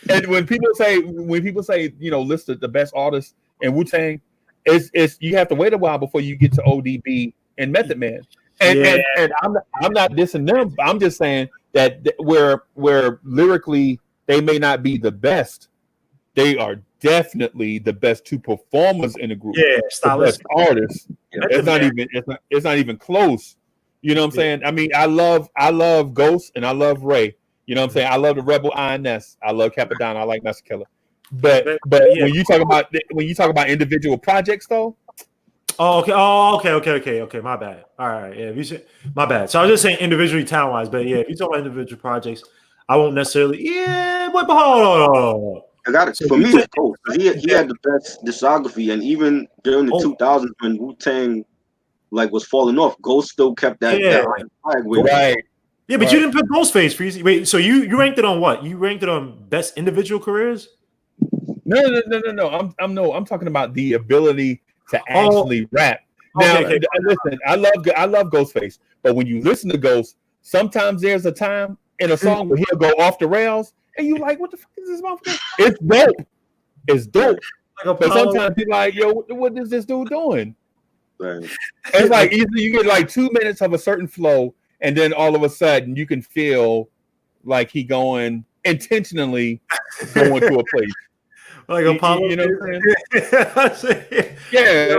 And when people say, list the best artists in Wu-Tang. It's you have to wait a while before you get to ODB and Method Man, and I'm not dissing them. I'm just saying that where lyrically they may not be the best, they are definitely the best 2 performers in the group. Yeah, the best artists. Yeah. It's not even close. You know what I'm saying? I mean, I love Ghost and I love Ray. You know what I'm saying? I love the Rebel INS. I love Capadonna. I like Master Killer. But when you talk about individual projects, though. Okay. My bad. All right, yeah. My bad. So I was just saying individually, talent wise, but yeah, if you talk about individual projects, I won't necessarily. Yeah, but hold on. I got it. So for me, it's cool. He had the best discography, and even during the 2000s when Wu-Tang was falling off, Ghost still kept that flag with right. Yeah, but you didn't put Ghostface, Freezie. Wait, so you ranked it on what? You ranked it on best individual careers? No. I'm talking about the ability to actually rap. Now, listen, I love Ghostface, but when you listen to Ghost, sometimes there's a time in a song where he'll go off the rails, and you like, what the fuck is this motherfucker? It's dope. It's dope. But sometimes you're like, yo, what is this dude doing? Right. It's like either you get like 2 minutes of a certain flow, and then all of a sudden you can feel like he intentionally going to a place. Like Apollo, you know what I'm saying? Yeah.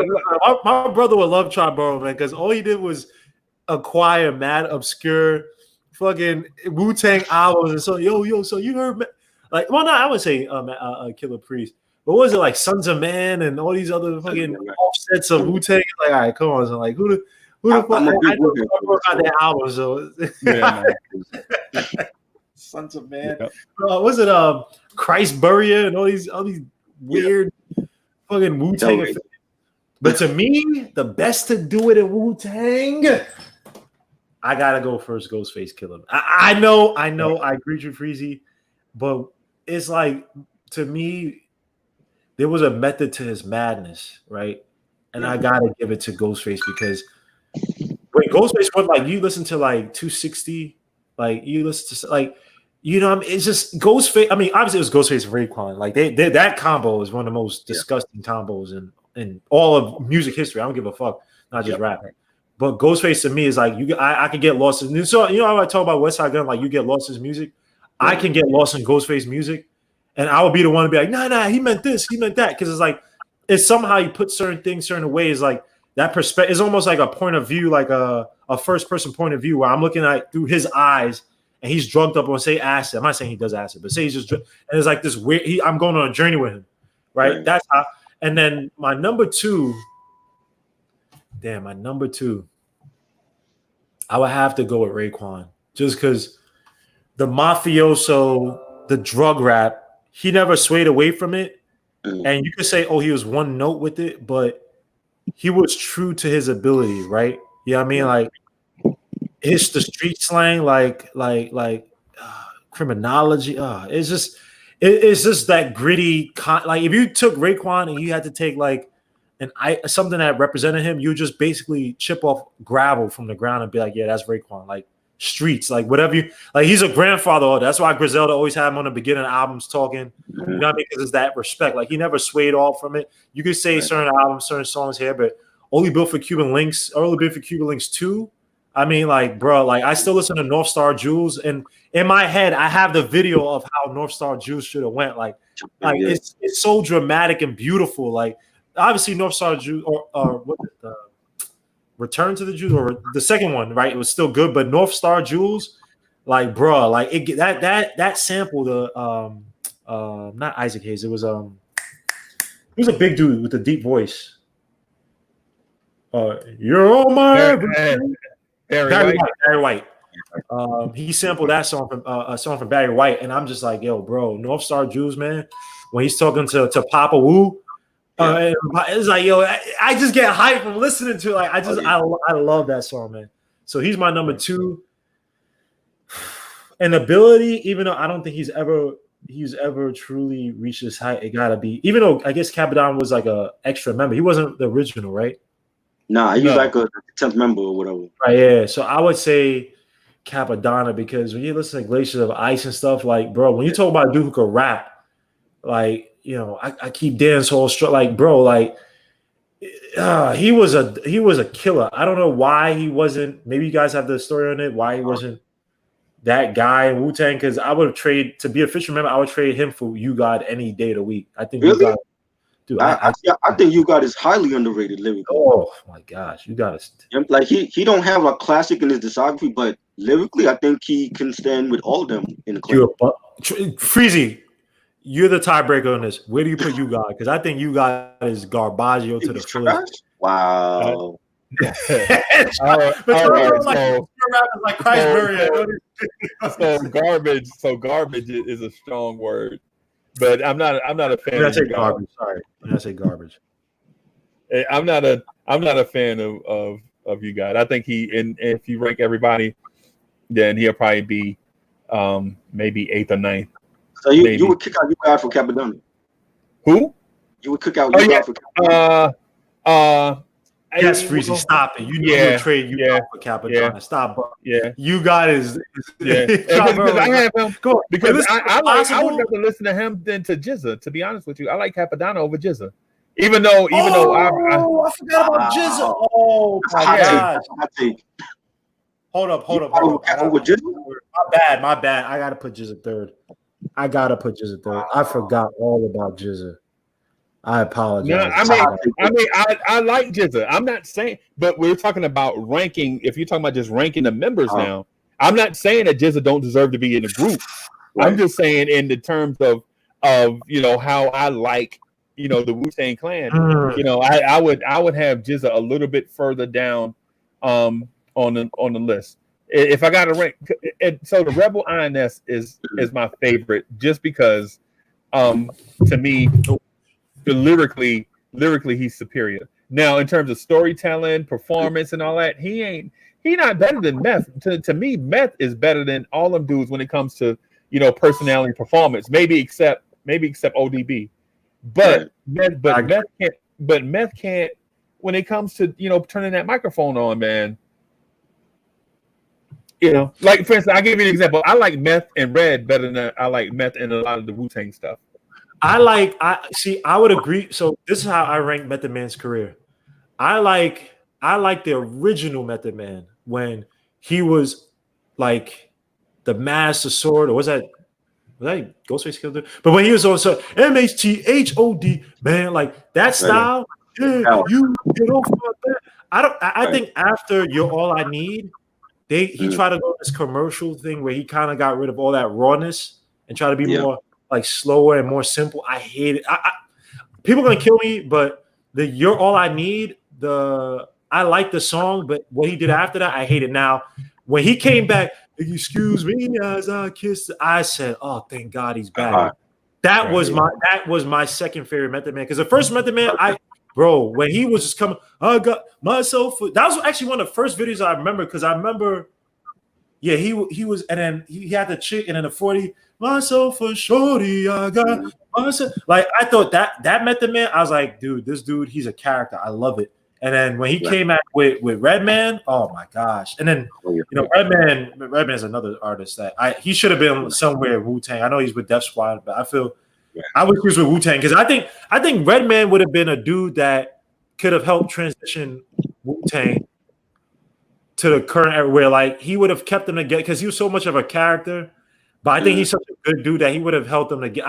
My brother would love Triborough, man, because all he did was acquire mad obscure fucking Wu-Tang albums. And so, so you heard, I would say Killer Priest. But what was it, like Sons of Man and all these other fucking offsets of Wu-Tang? Like, all right, come on. So, like, who the fuck? I know about that album, so. Sons of Man. Yep. Was it Christ Burial and all these weird fucking Wu-Tang? But to me, the best to do it in Wu-Tang, I gotta go first. Ghostface Killer. I know. I agree with you, Freezie, but it's like, to me, there was a method to his madness, right? And I gotta give it to Ghostface because when Ghostface went like you listen to like 260, like you listen to like you know, I mean, it's just Ghostface. I mean, obviously it was Ghostface and Raekwon. Like they that combo is one of the most disgusting combos in all of music history. I don't give a fuck, not just rap. But Ghostface to me is like I could get lost in. So you know how I talk about West Side Gun, like you get lost in his music. I can get lost in Ghostface music, and I would be the one to be like, nah, he meant this, he meant that, because it's like it's somehow you put certain things certain ways, like that perspective is almost like a point of view, like a first person point of view where I'm looking at through his eyes, and he's drugged up on say acid. I'm not saying he does acid, but say he's just and it's like this weird. I'm going on a journey with him, right? That's how. And then my number two, I would have to go with Raekwon, just because the mafioso, the drug rap, he never swayed away from it. And you could say, oh, he was one note with it, but he was true to his ability, right? You know what I mean? Like the street slang, like criminology. It's just that gritty. Like if you took Raekwon and you had to take like something that represented him, you just basically chip off gravel from the ground and be like, yeah, that's Raekwon. Like streets, like whatever you like. He's a grandfather. That's why Griselda always had him on the beginning of albums talking. You know what I mean? Because it's that respect. Like he never swayed off from it. You could say certain albums, certain songs here, but Only Built for Cuban Links, 2. I mean, like, bro, like I still listen to North Star Jewels, and in my head, I have the video of how North Star Jewels should have went. Like it's so dramatic and beautiful. Like obviously North Star Jewels or what the Return to the Jews or the second one, right? It was still good, but North Star Jewels, like, bro, like it that sample the not Isaac Hayes, it was a big dude with a deep voice. You're all my Barry White. He sampled that song from a song from Barry White, and I'm just like, yo, bro, North Star Jewels, man. When he's talking to Papa Wu. It's like, yo, I just get hyped from listening to it. Like, I love that song, man. So he's my number 2. And ability, even though I don't think he's ever truly reached this height, it gotta be. Even though I guess Capadon was like a extra member, he wasn't the original, right? Nah, he was like a 10th member or whatever. Right, yeah. So I would say Capadonna, because when you listen to Glaciers of Ice and stuff, like, bro, when you talk about a dude who could rap, like, you know, I keep dancehall straight, like, bro, like he was a killer. I don't know why he wasn't. Maybe you guys have the story on it. Why he wasn't that guy in Wu-Tang? Because I would trade to be a official member. I would trade him for You God any day of the week. I think really? Dude, I think You God is highly underrated lyrically. Oh my gosh, you got to like he don't have a classic in his discography, but lyrically, I think he can stand with all of them in the class. Freezie. You're the tiebreaker on this. Where do you put You God? Because I think You God is Garbaggio to the fullest. Wow. So garbage is a strong word, but I'm not a fan. Did I say garbage? Sorry, did I say garbage? I'm not a fan of You God. I think and if you rank everybody, then he'll probably be maybe 8th or 9th. So you would kick out You God for Capadonna? Who? You would kick out You God for Capadonna? Yes, Freezie, stop it. You would trade You God for Capadonna. Stop. You God is because I have him. Because I would rather listen to him than to Jizza. To be honest with you, I like Capadonna over Jizza. Even though I forgot about Jizza. Oh my gosh. Hold up. My bad. I gotta put Jizza 3rd. I forgot all about Jizza. I apologize. No, I like Jizza. I'm not saying, but we're talking about ranking. If you're talking about just ranking the members now, I'm not saying that Jizza don't deserve to be in the group. Right. I'm just saying in the terms of you know how I like, you know, the Wu-Tang Clan. You know, I would have Jizza a little bit further down on the list. If I got to rank, so the Rebel INS is my favorite, just because to me, lyrically he's superior. Now, in terms of storytelling, performance, and all that, he not better than Meth. To me, Meth is better than all them dudes when it comes to, you know, personality, performance. Maybe except ODB. But meth can't. But meth can't. When it comes to turning that microphone on, man. Like for instance, I'll give you an example. I like meth and Red better than I like meth and a lot of the Wu-Tang stuff. I would agree. So this is how I rank Method Man's career. I like the original Method Man when he was like the Master Sword, or was that Ghostface Killer? But when he was also MHTHOD, man, like that style, you get off my back. I think after You're All I Need, he tried to go this commercial thing where he kind of got rid of all that rawness and try to be more like slower and more simple. I hate it. People gonna kill me, but the You're All I Need, I like the song, but what he did after that, I hate it. Now, when he came back, excuse me as I kissed, I said, "Oh, thank God he's back." That was my second favorite Method Man, because the first Method Man, when he was just coming, I got myself. That was actually one of the first videos I remember, because I remember, he was, and then he had the chick, and then the 40 myself for shorty, I got myself. Like I thought that Method Man, I was like, dude, this dude, he's a character. I love it. And then when he came out with Redman, oh my gosh! And then Redman is another artist that he should have been somewhere Wu-Tang. I know he's with Def Squad, but I wish he was with Wu-Tang, because I think Redman would have been a dude that could have helped transition Wu-Tang to the current era, where like he would have kept them together, because he was so much of a character. But I think he's such a good dude that he would have helped them to get.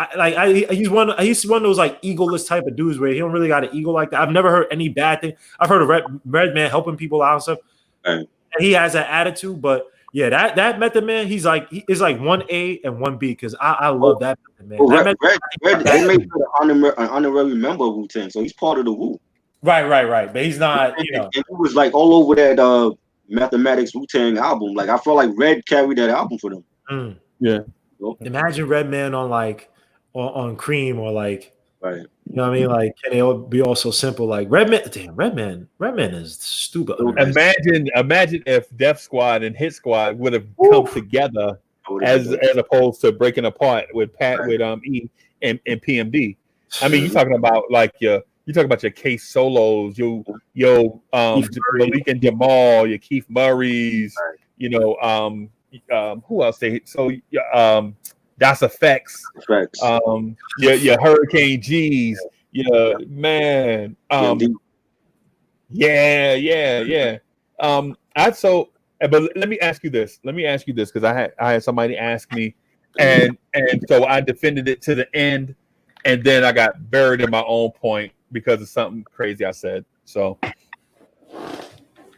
He's one of those like egoless type of dudes where he don't really got an ego like that. I've never heard any bad thing. I've heard of Redman helping people out and stuff. And he has that attitude. But yeah, that Method Man, he's like 1A and 1B, because I love that Method Man. Well, Red made an honorary member of Wu-Tang, so he's part of the Wu. Right. But he's not. And he was like all over that Mathematics Wu-Tang album. Like I felt like Red carried that album for them. Yeah. Imagine Redman on like on Cream, or like, right. You know what I mean? Like, can they be all so simple? Like Redman is stupid. Imagine if Def Squad and Hit Squad would have come together as opposed to breaking apart with E and PMD. I mean, you're talking about like your Case Solos, your Malik and Jamal, your Keith Murrays, who else? Das Effects, your Hurricane G's, man. But let me ask you this, because I had somebody ask me, and so I defended it to the end, and then I got buried in my own point because of something crazy I said. So,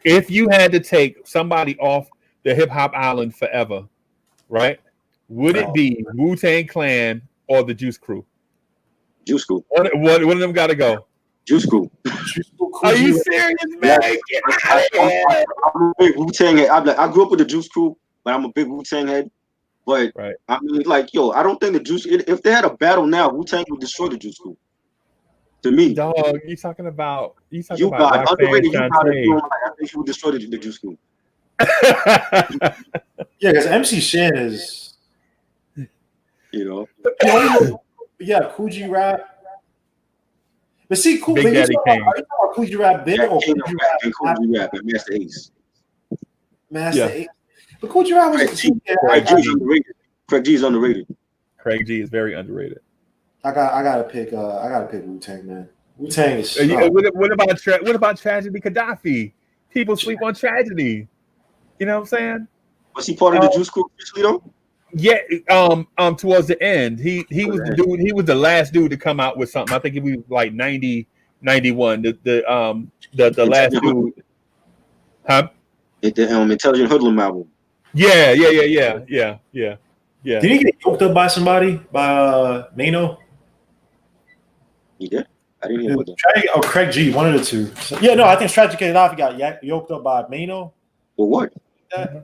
if you had to take somebody off the hip hop island forever, right? Would it be Wu-Tang Clan or the Juice Crew? Juice Crew. One of them got to go. Juice Crew. Are you serious, man? I'm a big Wu-Tang head. I grew up with the Juice Crew, but I'm a big Wu-Tang head. But I mean, like, I don't think the Juice. If they had a battle now, Wu-Tang would destroy the Juice Crew. To me, dog, you talking about underrated. I think she would destroy the Juice Crew. Yeah, because MC Shan is, Coogee Rap. But see, are you talking about Coogee Rap then, or Coogee Rap and Master Ace? Master Ace. But Coogee Rap was Craig G is underrated. Craig G is very underrated. I gotta pick Wu-Tang, man. Wu-Tang is. What about Tragedy Gaddafi? People sleep on Tragedy. You know what I'm saying? Was he part of the Juice Crew officially though? Yeah. Towards the end, he was the dude. He was the last dude to come out with something. I think it was like 90, 91. The last dude. Huh? The Intelligent Hoodlum album. Yeah. Did he get yoked up by somebody? By Mano? He did. I didn't hear about that. Oh, Craig G, one of the two. I think Tragic Gaddafi got yoked up by Mano. For what? I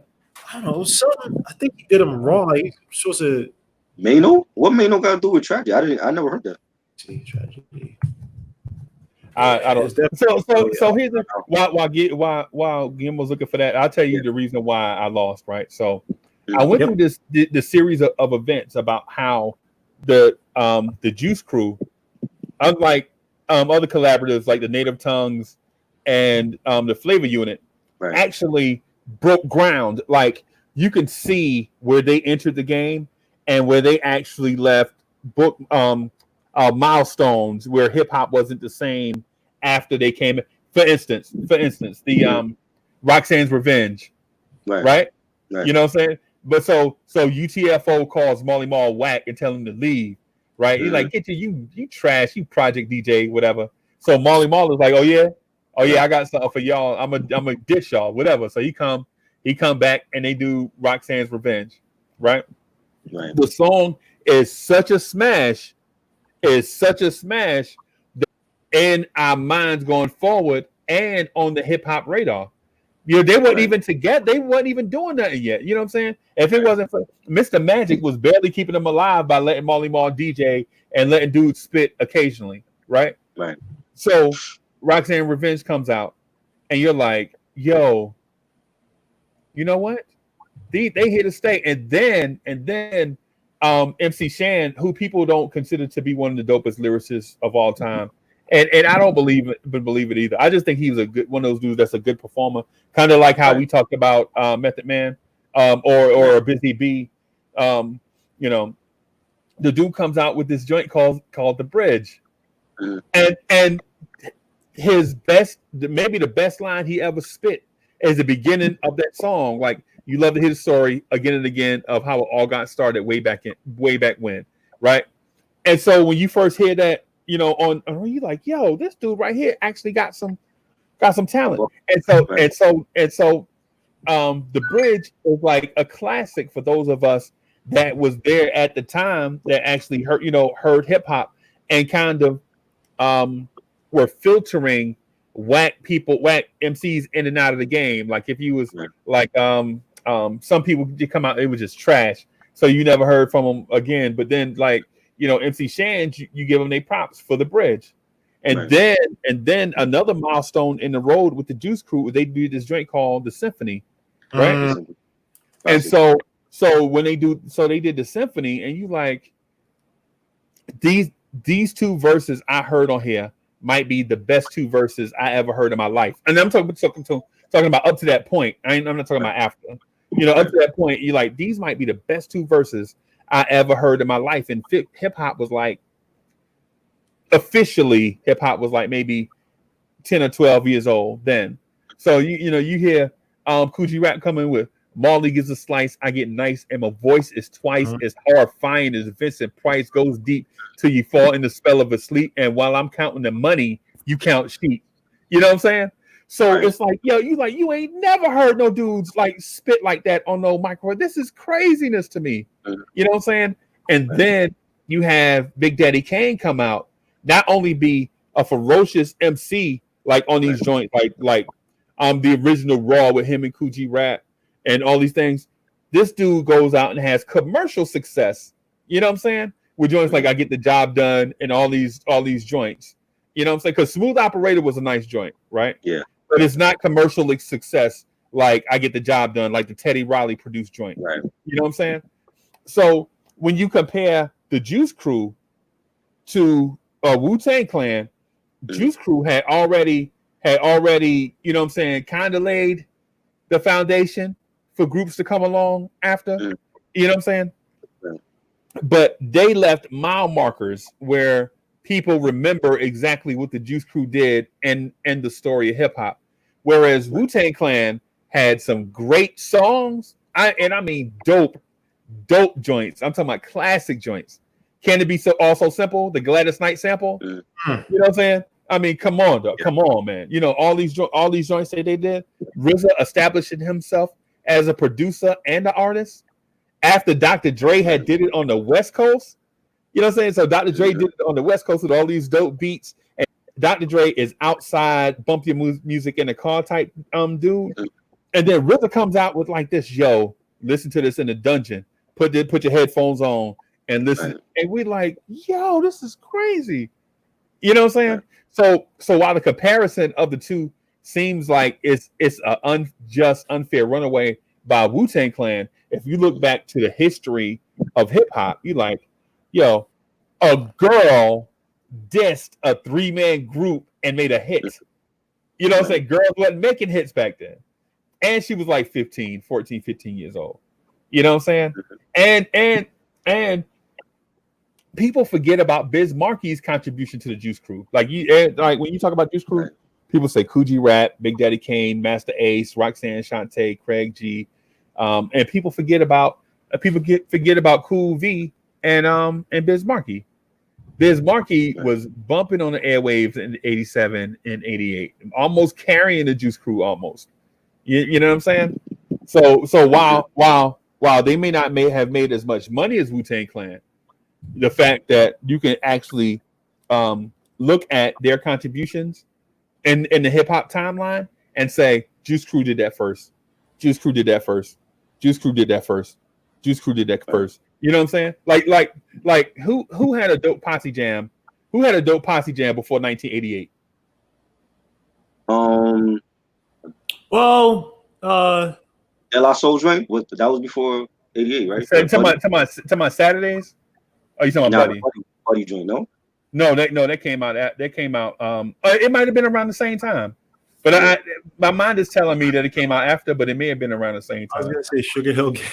don't know. Something. I think he did him wrong. Like, he's supposed to. Mano? What Mano got to do with Tragic? I never heard that. Tragedy. I don't. So here's while Guillermo's looking for that, I'll tell you the reason why I lost. Right. So I went through the series of events about how the Juice Crew unlike other collaboratives like the Native Tongues and the Flavor Unit, Right. actually broke ground. Like you can see where they entered the game and where they actually left book milestones where hip hop wasn't the same after they came in. For instance, the Roxanne's Revenge, Right. right? Right. You know what I'm saying? But so UTFO calls Marley Marl whack and tell him to leave, right? He's like, get you trash, you project DJ, whatever. So Marley Marl is like, oh yeah, I got something for y'all. I'm a dish y'all, whatever. So he come back and they do Roxanne's Revenge, right? Right. The song is such a smash, that in our minds going forward and on the hip hop radar. You know, they weren't even together. They weren't even doing nothing yet. You know what I'm saying? If it wasn't for Mr. Magic was barely keeping them alive by letting Marley Marl DJ and letting dudes spit occasionally, right? Right. So Roxanne Revenge comes out, and you're like, yo, you know what? They here to stay. And then MC Shan, who people don't consider to be one of the dopest lyricists of all time. And I don't believe it either. I just think he's one of those dudes that's a good performer, kind of like how we talked about Method Man or Busy Bee. You know, the dude comes out with this joint called The Bridge, and his best, maybe the best line he ever spit is the beginning of that song. Like, you love to hear the story again and again of how it all got started way back when, right? And so when you first hear that, you know, you like, yo, this dude right here actually got some talent. And so The Bridge is like a classic for those of us that was there at the time that actually heard hip hop and kind of were filtering whack MCs in and out of the game. Like if you was like some people did come out, it was just trash, so you never heard from them again. But then like, you know, MC Shan, you give them their props for The Bridge. And then another milestone in the road with the Juice Crew, they do this joint called The Symphony, right? And so when they did The Symphony, and you like, these two verses I heard on here might be the best two verses I ever heard in my life. And I'm talking about up to that point. I'm not talking about after. You know, up to that point, you're like, these might be the best two verses I ever heard in my life. And hip hop was like, officially, hip hop was like maybe 10 or 12 years old then. So you hear Coogee Rap coming with Marley gives a slice, I get nice, and my voice is twice as horrifying as Vincent Price, goes deep till you fall in the spell of a sleep. And while I'm counting the money, you count sheep. You know what I'm saying? So it's like, yo, you ain't never heard no dudes like spit like that on no microphone. This is craziness to me. You know what I'm saying? And then you have Big Daddy Kane come out, not only be a ferocious MC like on these joints, like the original Raw with him and Coogee Rap and all these things. This dude goes out and has commercial success. You know what I'm saying? With joints like I Get the Job Done and all these joints. You know what I'm saying? Because Smooth Operator was a nice joint, right? Yeah. But it's not commercial success like I Get the Job Done, like the Teddy Riley produced joint. Right. You know what I'm saying? So when you compare the Juice Crew to Wu-Tang Clan, Juice Crew had already, you know what I'm saying, kind of laid the foundation for groups to come along after. You know what I'm saying? But they left mile markers where people remember exactly what the Juice Crew did and the story of hip hop. Whereas Wu-Tang Clan had some great songs, I mean dope joints. I'm talking about classic joints. Can It Be Also Simple? The Gladys Knight sample. You know what I'm saying? I mean, come on, though. Come on, man. You know, all these joints that they did. RZA establishing himself as a producer and an artist after Dr. Dre had did it on the West Coast. You know what I'm saying? So Dr. Dre did it on the West Coast with all these dope beats. And Dr. Dre is outside, bump your music in the car type dude. And then RZA comes out with like this, yo, listen to this in the dungeon. Put your headphones on and listen. And we're like, yo, this is crazy. You know what I'm saying? So while the comparison of the two seems like it's an unjust, unfair runaway by Wu-Tang Clan, if you look back to the history of hip hop, you're like, yo, a girl dissed a 3-man group and made a hit. You know what I'm saying? Girls wasn't making hits back then. And she was like 15 years old. You know what I'm saying? And people forget about Biz Markie's contribution to the Juice Crew. Like when you talk about Juice Crew, people say Coogee Rap, Big Daddy Kane, Master Ace, Roxanne Shante, Craig G. And people forget about Cool V and Biz Markie. Biz Markie was bumping on the airwaves in 87 and 88, almost carrying the Juice Crew almost. You know what I'm saying? So while they may have made as much money as Wu-Tang Clan, the fact that you can actually look at their contributions in the hip hop timeline and say Juice Crew did that first. Juice Crew did that first. Juice Crew did that first. Juice Crew did that first. You know what I'm saying? Like who had a dope posse jam? Who had a dope posse jam before 1988? Well, De La Soul Joint, that was before 88, right? Talking about Saturdays? Oh, you talking about Buddy Joint? No, that came out. It might have been around the same time, but my mind is telling me that it came out after, but it may have been around the same time. I was gonna say Sugar Hill Gang.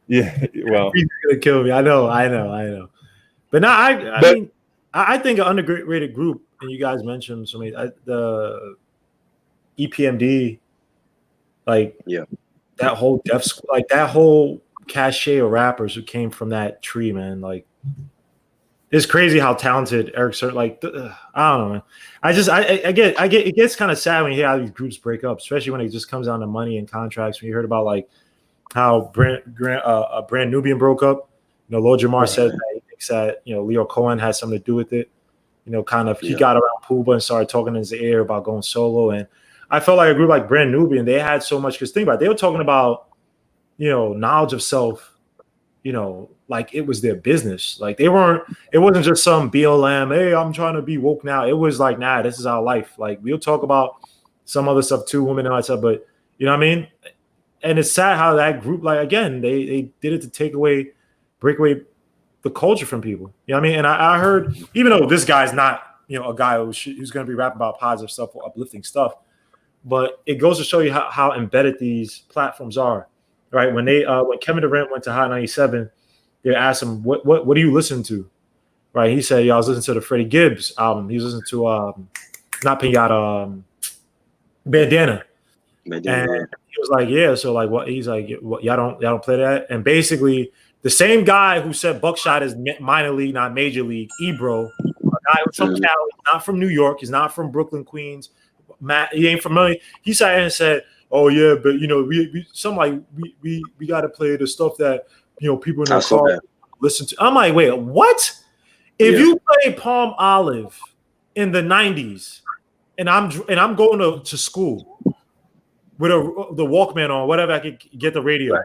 Yeah, well, he's gonna kill me. I know. But now I think an underrated group, and you guys mentioned the EPMD, that whole Def School, like that whole cachet of rappers who came from that tree, man. Like, it's crazy how talented Eric Sir. Like, I don't know, man. I get it gets kind of sad when you hear how these groups break up, especially when it just comes down to money and contracts. When you heard about like how Brand Nubian broke up, Lord Jamar said that he thinks that Leo Cohen had something to do with it. He got around Puba and started talking in his ear about going solo. And I felt like a group like Brand Nubian, they had so much. Because think about it, they were talking about knowledge of self, like it was their business. Like it wasn't just some BLM, hey, I'm trying to be woke now. It was like, nah, this is our life. Like we'll talk about some other stuff too, women and all that stuff, but you know what I mean? And it's sad how that group, like again, they did it to break away the culture from people. You know what I mean? And I heard, even though this guy's not, a guy who's going to be rapping about positive stuff or uplifting stuff, but it goes to show you how embedded these platforms are. Right, when Kevin Durant went to Hot 97, they asked him, "What do you listen to?" Right, he said, "Yeah, I was listening to the Freddie Gibbs album. He was listening to not Pinata, Bandana." And he was like, "Yeah." So like, what? He's like, "Y'all don't play that." And basically, the same guy who said Buckshot is minor league, not major league, Ebro, a guy who's from Cali, not from New York, he's not from Brooklyn, Queens. He ain't familiar. He sat here and said, "Oh yeah, but we got to play the stuff that people in their car listen to." I'm like, wait, what? If you play Palm Olive in the '90s, and I'm going to school with the Walkman on, whatever I could get the radio,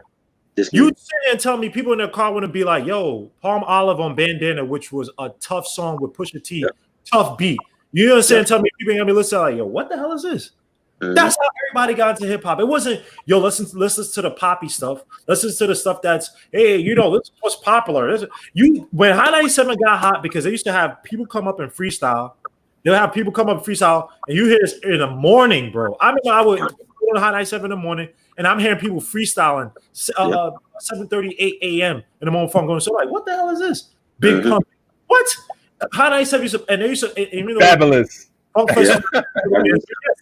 you sit there and tell me people in their car wouldn't be like, "Yo, Palm Olive on Bandana," which was a tough song with Pusha T, tough beat. You know what I'm saying? Tell me people gonna be listening like, "Yo, what the hell is this?" That's how everybody got into hip hop. It wasn't, "Yo, listen to the poppy stuff. Listen to the stuff that's, hey, listen what's popular." When High 97 got hot, because they used to have people come up and freestyle. They'll have people come up and freestyle, and you hear this in the morning, bro. I mean, I would go to High 97 in the morning, and I'm hearing people freestyling 7:30, 8 a.m. in the morning. I'm going, so like, what the hell is this? Big Pump. What? High 97 they used to, Fabulous.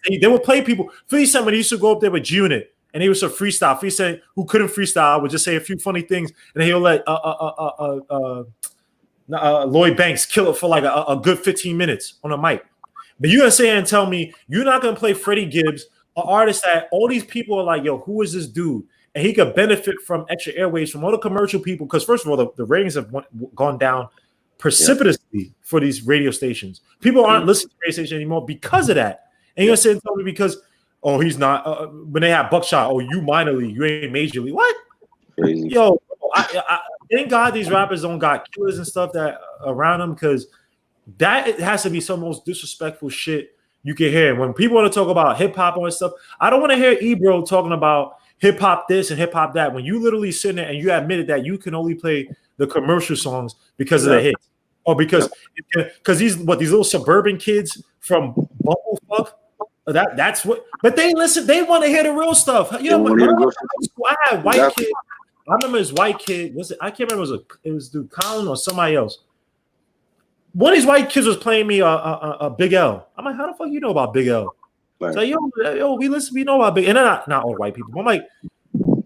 They would play people. 50 Cent, when he used to go up there with G-Unit, and he was a freestyle. 50 Cent, who couldn't freestyle, would just say a few funny things, and he'll let Lloyd Banks kill it for like a good 15 minutes on a mic. But you're gonna sit here and tell me you're not gonna play Freddie Gibbs, an artist that all these people are like, "Yo, who is this dude?" And he could benefit from extra airwaves from all the commercial people, because first of all, the ratings have gone down precipitously for these radio stations. People aren't listening to radio stations anymore because of that. And you're saying tell me because he's not when they have Buckshot, you minor league, you ain't major league. What? Crazy. Yo, I thank God these rappers don't got killers and stuff that around them, because that has to be some most disrespectful shit you can hear. When people want to talk about hip hop and stuff, I don't want to hear Ebro talking about hip hop this and hip hop that. When you literally sitting there and you admitted that you can only play the commercial songs because of the hits. Oh, because these little suburban kids from Bumblefuck. That's what. But they listen. They want to hear the real stuff. You know, when I was in high school, I had white kids. I remember this white kid. Was it? I can't remember. It was dude Colin or somebody else. One of these white kids was playing me a Big L. I'm like, how the fuck you know about Big L? Right. So yo, we know about Big. And they're not all white people. I'm like, you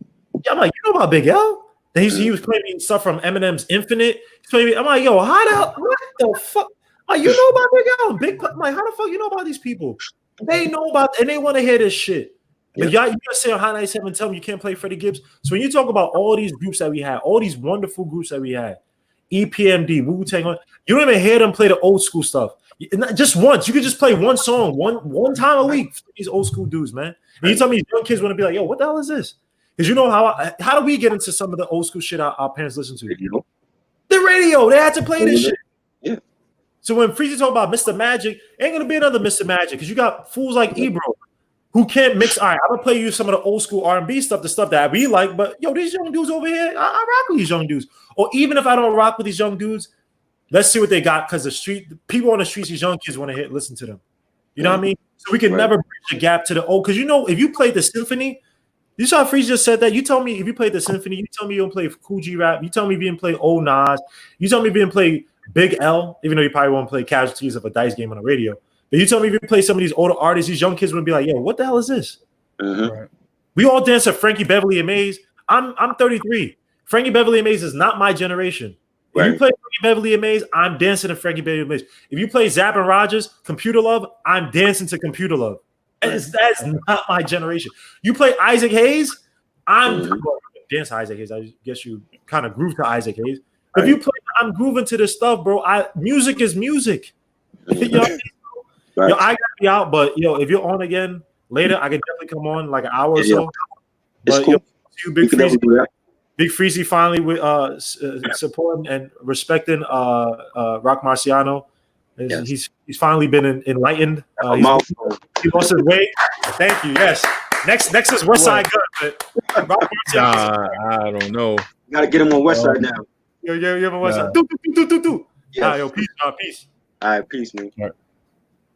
know about Big L? And he was playing me stuff from Eminem's Infinite. He's playing me. I'm like, yo, what the fuck? Like, you know about Big L? I'm like, how the fuck you know about these people? They know about, and they want to hear this shit. But y'all, you gotta say on High 97 and tell them you can't play Freddie Gibbs. So when you talk about all these groups that we had, all these wonderful groups that we had, EPMD, Wu-Tang, you don't even hear them play the old school stuff. Just once. You could just play one song one time a week for these old school dudes, man. And you tell me these young kids want to be like, yo, what the hell is this? Because you know how do we get into some of the old school shit our parents listen to? The radio. They had to play this shit. Yeah. So when Freezie talk about Mr. Magic, ain't gonna be another Mr. Magic because you got fools like Ebro who can't mix. All right, I'm gonna play you some of the old school R&B stuff, the stuff that we like. But yo, these young dudes over here, I rock with these young dudes. Or even if I don't rock with these young dudes, let's see what they got because the people on the streets, these young kids want to listen to them. You know what I mean? So we can never bridge the gap to the old. Because you know, if you play the symphony, you saw Freezie just said that. You tell me if you play the symphony, you tell me you don't play Cool G Rap. You tell me if you didn't play old Nas. You tell me if you didn't play Big L, even though you probably won't play Casualties of a Dice Game on the radio. But you tell me if you play some of these older artists, these young kids would be like, yo, what the hell is this? Right. We all dance to Frankie Beverly and Maze. I'm 33. Frankie Beverly and Maze is not my generation. If you play Frankie Beverly and Maze, I'm dancing to Frankie Beverly and Maze. If you play Zapp and Rogers, Computer Love, I'm dancing to Computer Love. That's not my generation. You play Isaac Hayes, I'm dance to Isaac Hayes. I guess you kind of groove to Isaac Hayes. If you play, I'm grooving to this stuff, bro. Music is music. You know, I gotta be out, but if you're on again later, I can definitely come on like an hour or so. But cool. You Big Freezie finally with supporting and respecting Rock Marciano. He's finally been enlightened. He lost his way. Thank you. Yes. Next is West Side Gun. But Rock Marciano. I don't know. You gotta get him on West Side now. Yo, on West Side. Do. Yes. Yo, peace. All right, peace, man. All right.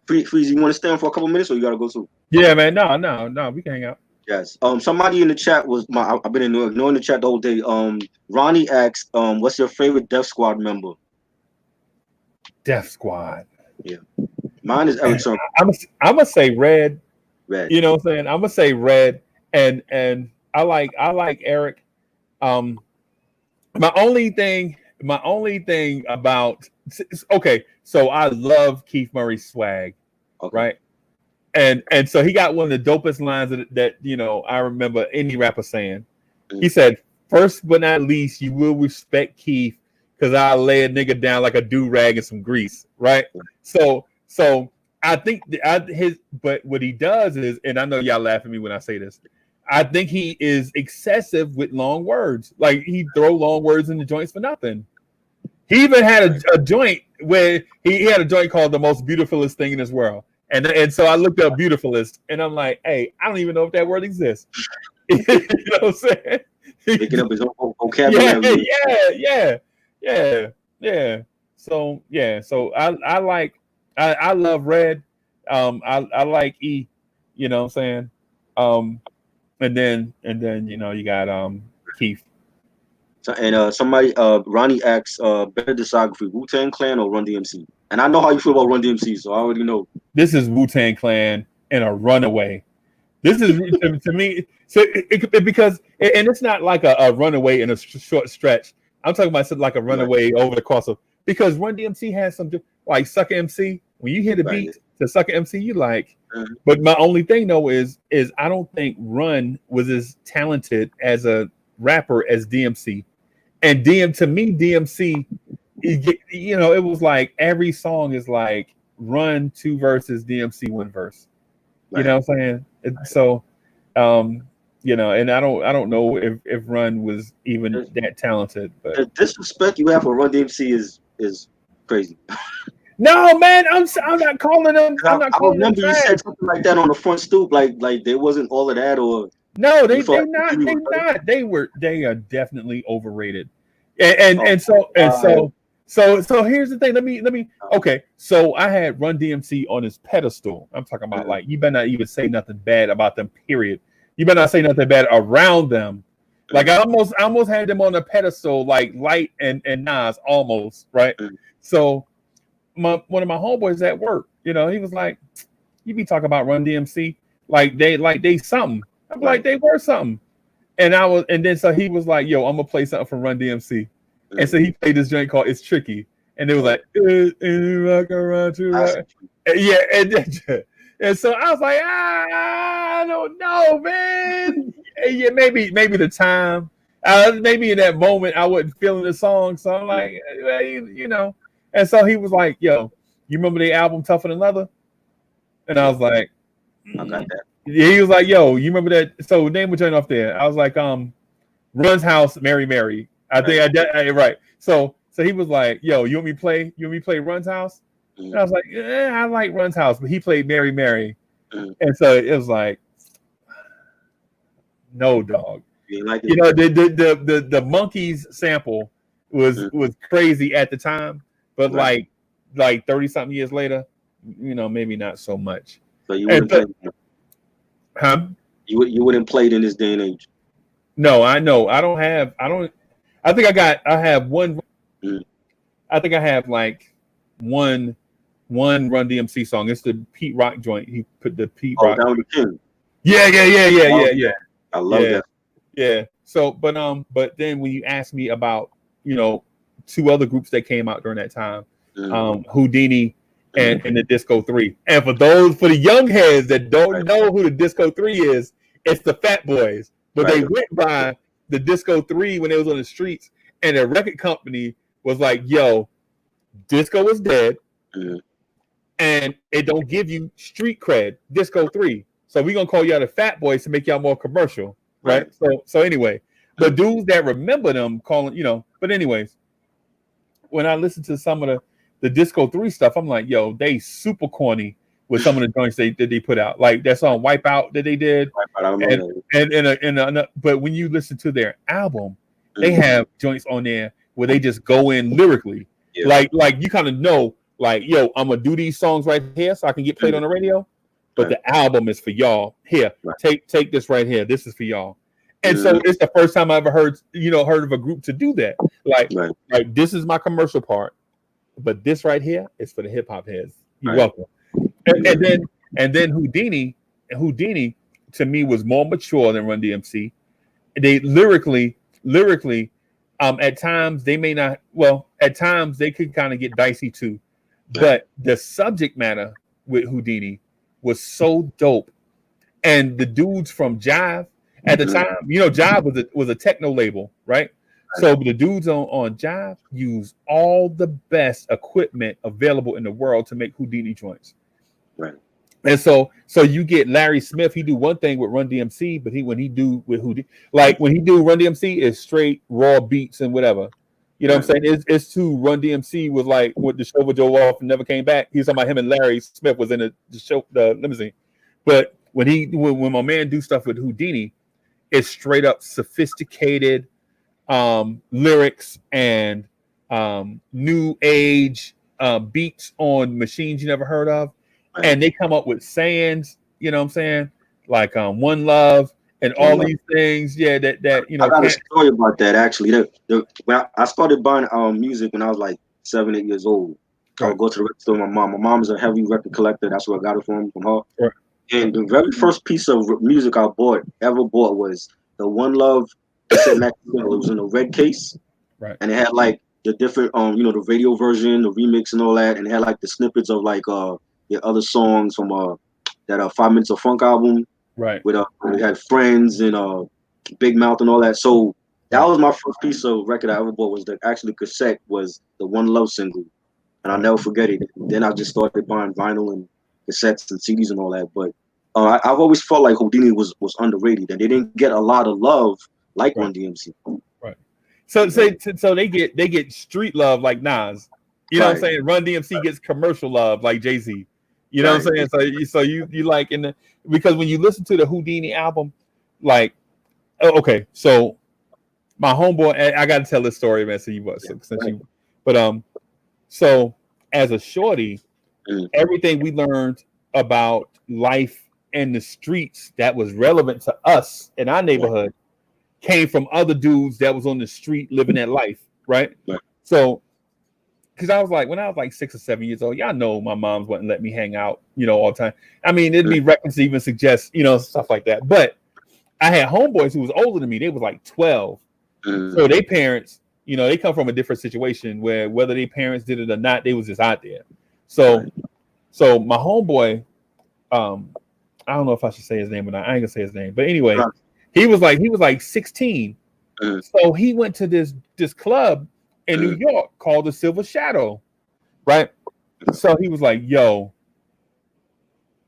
Freezie, you want to stay on for a couple minutes, or you gotta go too? Yeah, man. No, we can hang out. Yes. Somebody in the chat I've been ignoring the chat the whole day. Ronnie asked, what's your favorite Def Squad member? Def Squad. Yeah. Mine is Eric Sermon. I'm gonna say Red. Red. You know what I'm saying? I'm gonna say Red, and I like Eric. My only thing about so I love Keith Murray's swag, right? And so he got one of the dopest lines that I remember any rapper saying. He said, "First but not least, you will respect Keith because I'll lay a nigga down like a do-rag and some grease," right? So I think but what he does is, and I know y'all laugh at me when I say this, I think he is excessive with long words. Like he throw long words in the joints for nothing. He even had a joint where he had a joint called The Most Beautifulest Thing in This World. And so I looked up beautifulest and I'm like, hey, I don't even know if that word exists. You know what I'm saying? Picking up his own vocabulary. Yeah. So I love Red. I like E, you know what I'm saying? And then you got Keith. So, somebody Ronnie asks better discography, Wu-Tang Clan or Run DMC? And I know how you feel about Run DMC, so I already know. This is Wu-Tang Clan and a runaway. This is to me, so because it's not like a runaway in a short stretch. I'm talking about like a runaway over the course of, because Run DMC has some like Sucker MC. When you hear the beat to Sucker MC, you like. But my only thing though is I don't think Run was as talented as a rapper as DMC. And to me, DMC, it was like every song is like Run 2 verses, DMC 1 verse. You know what I'm saying? So, and I don't know if Run was even that talented. But the disrespect you have for Run DMC is crazy. No, man, I'm not calling them. I'm not calling them. I remember you said something like that on the front stoop, like there wasn't all of that, or no, they're not. They are definitely overrated, and so So here's the thing. Let me. Okay, so I had Run DMC on his pedestal. I'm talking about like you better not even say nothing bad about them. Period. You better not say nothing bad around them. Like I almost had them on a pedestal, like Light and Nas, almost right. So one of my homeboys at work, he was like, "You be talking about Run DMC like they something." I'm like, "They were something." And then so he was like, "Yo, I'm gonna play something from Run DMC," and so he played this joint called "It's Tricky," and it was like, rock around to rock. Yeah, and so I was like, I don't know, man. Yeah, maybe the time, maybe in that moment I wasn't feeling the song, so I'm like, And so he was like, "Yo, you remember the album Tougher Than Leather?" And I was like, I got that. Yeah, he was like, "Yo, you remember that?" So name was joint off there. I was like, Run's House, Mary Mary. I think I right. So he was like, "Yo, you want me to play Run's House?" And I was like, I like Run's House, but he played Mary Mary. And so it was like, no, dog. The Monkeys sample was crazy at the time, but like 30 something years later, maybe not so much. So you wouldn't play, huh? You wouldn't play it in this day and age. No, I know. I think I have one. I think I have like one Run DMC song. It's the Pete Rock joint. He put the Pete Rock. Down the King. Yeah. I love that. Yeah. So, but then when you ask me about, two other groups that came out during that time, Houdini and the Disco 3. And for the young heads that don't know who the Disco 3 is, it's the Fat Boys. But they went by the Disco 3 when they was on the streets, and their record company was like, "Yo, disco is dead, and it don't give you street cred, Disco 3. So we're gonna call y'all the Fat Boys to make y'all more commercial." Right. So anyway, the dudes that remember them calling, but anyways, when I listen to some of the Disco 3 stuff, I'm like, yo, they super corny with some of the joints that they put out. Like that song Wipeout that they did. But when you listen to their album, they have joints on there where they just go in lyrically. Yeah. Like you kind of know, like, yo, I'm gonna do these songs right here so I can get played on the radio. But the album is for y'all. Here, take this right here. This is for y'all. And so it's the first time I ever heard of a group to do that. Like this is my commercial part, but this right here is for the hip hop heads. You're welcome. And then Houdini to me was more mature than Run DMC. They lyrically, at times they may not. Well, at times they could kind of get dicey too, but the subject matter with Houdini was so dope. And the dudes from Jive at the time, Jive was a techno label, right? So the dudes on Jive use all the best equipment available in the world to make Houdini joints. Right. And so you get Larry Smith, he do one thing with Run DMC, but when he do Run DMC is straight raw beats and whatever. You know what I'm saying? It's to Run DMC was like with the show with Joe off and never came back. He's talking about him and Larry Smith was in the show, the limousine. But when my man do stuff with Houdini, it's straight up sophisticated lyrics and new age beats on machines you never heard of. And they come up with sayings, you know what I'm saying? Like One Love and all these things. Yeah, that I got a story about that actually. When I started buying music when I was like 7, 8 years old. I would go to the record store with my mom. My mom's a heavy record collector. That's where I got it from her. Right. And the very first piece of music I ever bought was the One Love cassette magazine. It was in a red case. Right. And it had like the different the radio version, the remix and all that, and it had like the snippets of like the other songs from that 5 Minutes of Funk album. Right. With it had Friends and Big Mouth and all that. So that was my first piece of record I ever bought. Was the actually cassette was the One Love single, and I'll never forget it. Then I just started buying vinyl and cassettes and CDs and all that. But I've always felt like Houdini was underrated, and they didn't get a lot of love like Run DMC. Right. So they get street love like Nas. You know what I'm saying? Run DMC gets commercial love like Jay-Z. You know what I'm saying? So you like because when you listen to the Houdini album, like so my homeboy, I got to tell this story, man. But So as a shorty, Mm. everything we learned about life and the streets that was relevant to us in our neighborhood came from other dudes that was on the street living that life, right? Right. So, because I was like, when I was like 6 or 7 years old, y'all know my mom's wouldn't let me hang out, all the time. I mean, it'd be reckless to even suggest, stuff like that. But I had homeboys who was older than me. They was like 12. So their parents, they come from a different situation where whether their parents did it or not, they was just out there. So my homeboy, I don't know if I should say his name or not. I ain't gonna say his name, but anyway, he was like 16. So he went to this club in New York called the Silver Shadow, right? So he was like, "Yo,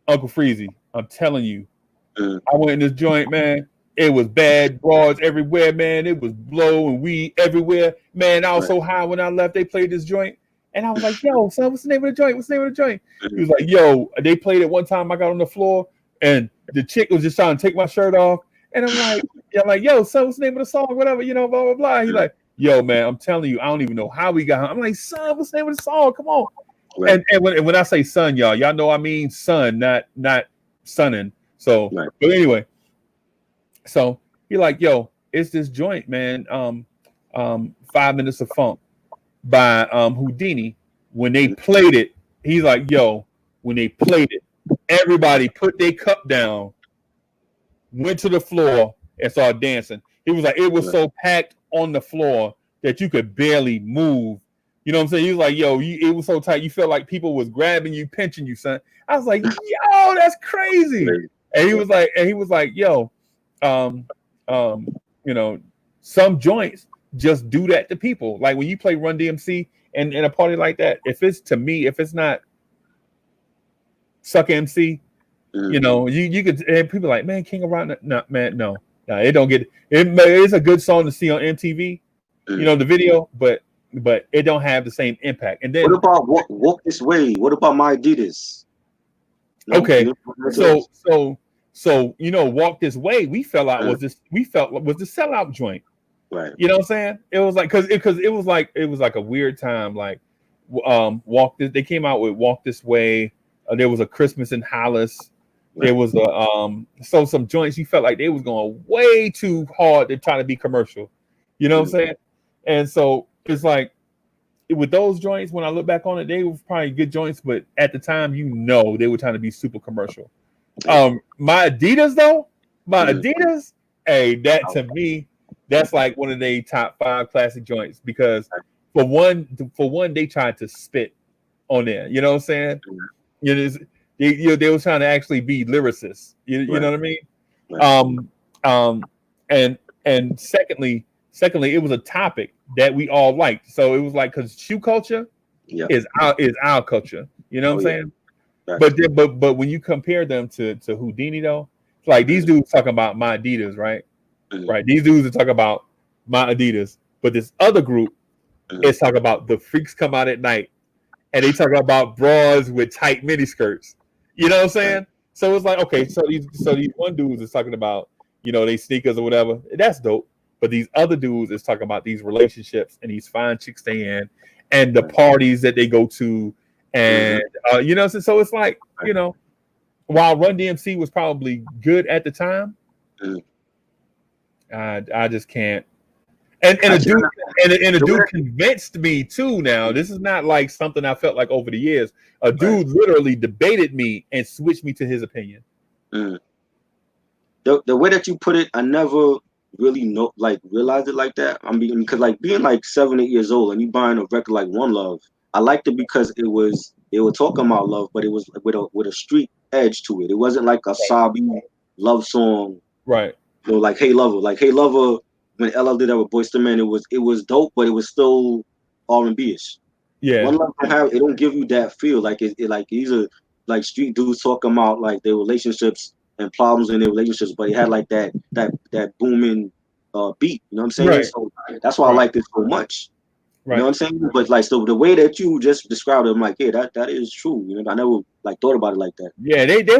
Uncle Freezie, I'm telling you, I went in this joint, man. It was bad broads everywhere, man. It was blow and weed everywhere, man. I was so high when I left. They played this joint, and I was like, "Yo, son, what's the name of the joint? What's the name of the joint?" He was like, "Yo, they played it one time. I got on the floor, and the chick was just trying to take my shirt off, and I'm like, yo, son, what's the name of the song? Whatever, blah blah blah." He's like, "Yo, man, I'm telling you, I don't even know how we got home." I'm like, "Son, what's the name of the song? Come on." Right. And when I say son, y'all know I mean son, not sonning. So, but anyway, so he like, "Yo, it's this joint, man. 5 Minutes of Funk by Houdini. When they played it, he's like, yo, when they played it, everybody put their cup down, went to the floor, and started dancing. He was like, it was so packed on the floor that you could barely move. You know what I'm saying? He was like, yo, it was so tight. You felt like people was grabbing you, pinching you, son. I was like, yo, that's crazy. And he was like, yo, some joints just do that to people. Like when you play Run DMC and in a party like that, if it's not Suck MC, you could, and people are like, man, King of Rock, no, man, no, it don't get it. It's a good song to see on MTV, the video, but it don't have the same impact. And then what about Walk This Way? What about My Adidas? Okay, so Walk This Way, we felt was the sellout joint. Right. You know what I'm saying? It was like because it was like a weird time. Like they came out with Walk This Way. There was a Christmas in Hollis. Right. There was some joints you felt like they was going way too hard to try to be commercial. You know what I'm saying? And so it's like with those joints, when I look back on it, they were probably good joints, but at the time, they were trying to be super commercial. My Adidas, hey, that to me, that's like one of the top 5 classic joints because for one, they tried to spit on there. You know what I'm saying? They were trying to actually be lyricists. You know what I mean? Right. And secondly, it was a topic that we all liked. So it was like because shoe culture is our culture. You know what I'm saying? Yeah. But when you compare them to Houdini though, it's like these dudes talking about my Adidas, right? Right. These dudes are talking about my Adidas, but this other group is talking about the freaks come out at night, and they talk about bras with tight miniskirts. You know what I'm saying? So it's like okay, so these one dudes is talking about they sneakers or whatever. That's dope. But these other dudes is talking about these relationships and these fine chicks they in, and the parties that they go to, and so it's like while Run DMC was probably good at the time. I just can't. And a dude convinced me too. Now this is not like something I felt like over the years. A dude literally debated me and switched me to his opinion. The way that you put it, I never really realized it like that. I mean, because like being like 7, 8 years old and you buying a record like One Love, I liked it because they were talking about love, but it was with a street edge to it. It wasn't like a sobby love song, right? Like Hey Lover, when LL did that with Boyz II Men, it was dope, but it was still R&B-ish. Yeah, One Love it don't give you that feel like it like these are like street dudes talking about like their relationships and problems in their relationships, but it had like that booming beat. You know what I'm saying? Right. So that's why I like this so much. Right. You know what I'm saying? But like so the way that you just described it, I'm like, yeah, that is true. I never like thought about it like that. Yeah, they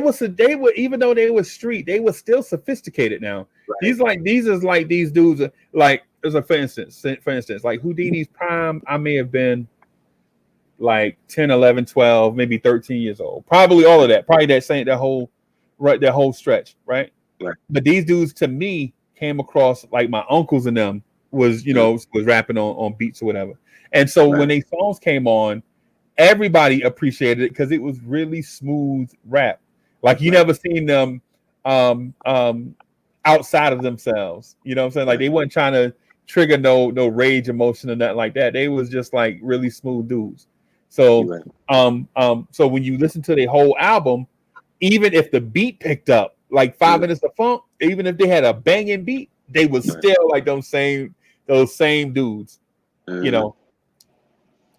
were even though they were street, they were still sophisticated now. Right. These is like these dudes are, like as a for instance, like Houdini's prime, I may have been like 10, 11, 12, maybe 13 years old. Probably all of that. Probably that whole stretch, right? Right. But these dudes to me came across like my uncles and them was rapping on beats or whatever. And so when these songs came on, everybody appreciated it because it was really smooth rap. Like you never seen them outside of themselves. You know what I'm saying? Like they wasn't trying to trigger no rage emotion or nothing like that. They was just like really smooth dudes. So so when you listen to the whole album, even if the beat picked up like 5 minutes of funk, even if they had a banging beat, they was still like those same dudes, you know.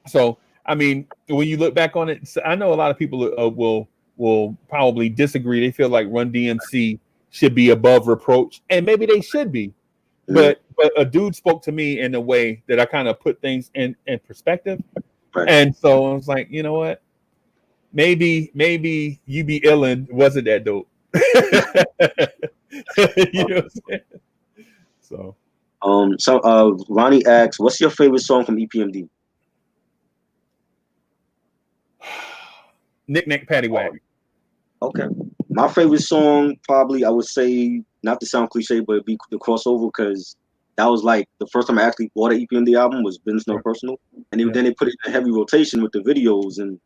So I mean, when you look back on it, I know a lot of people will probably disagree. They feel like Run DMC should be above reproach, and maybe they should be. But a dude spoke to me in a way that I kind of put things in perspective. Right. And so I was like, you know what? Maybe You Be Illin' wasn't that dope. You know what I'm saying? So Ronnie asks, what's your favorite song from EPMD? Knick Knack Paddywhack. Okay. My favorite song, probably, I would say, not to sound cliche, but it'd be the Crossover, because that was like the first time I actually bought an EPMD album was Business No Personal. And then they put it in a heavy rotation with the videos, and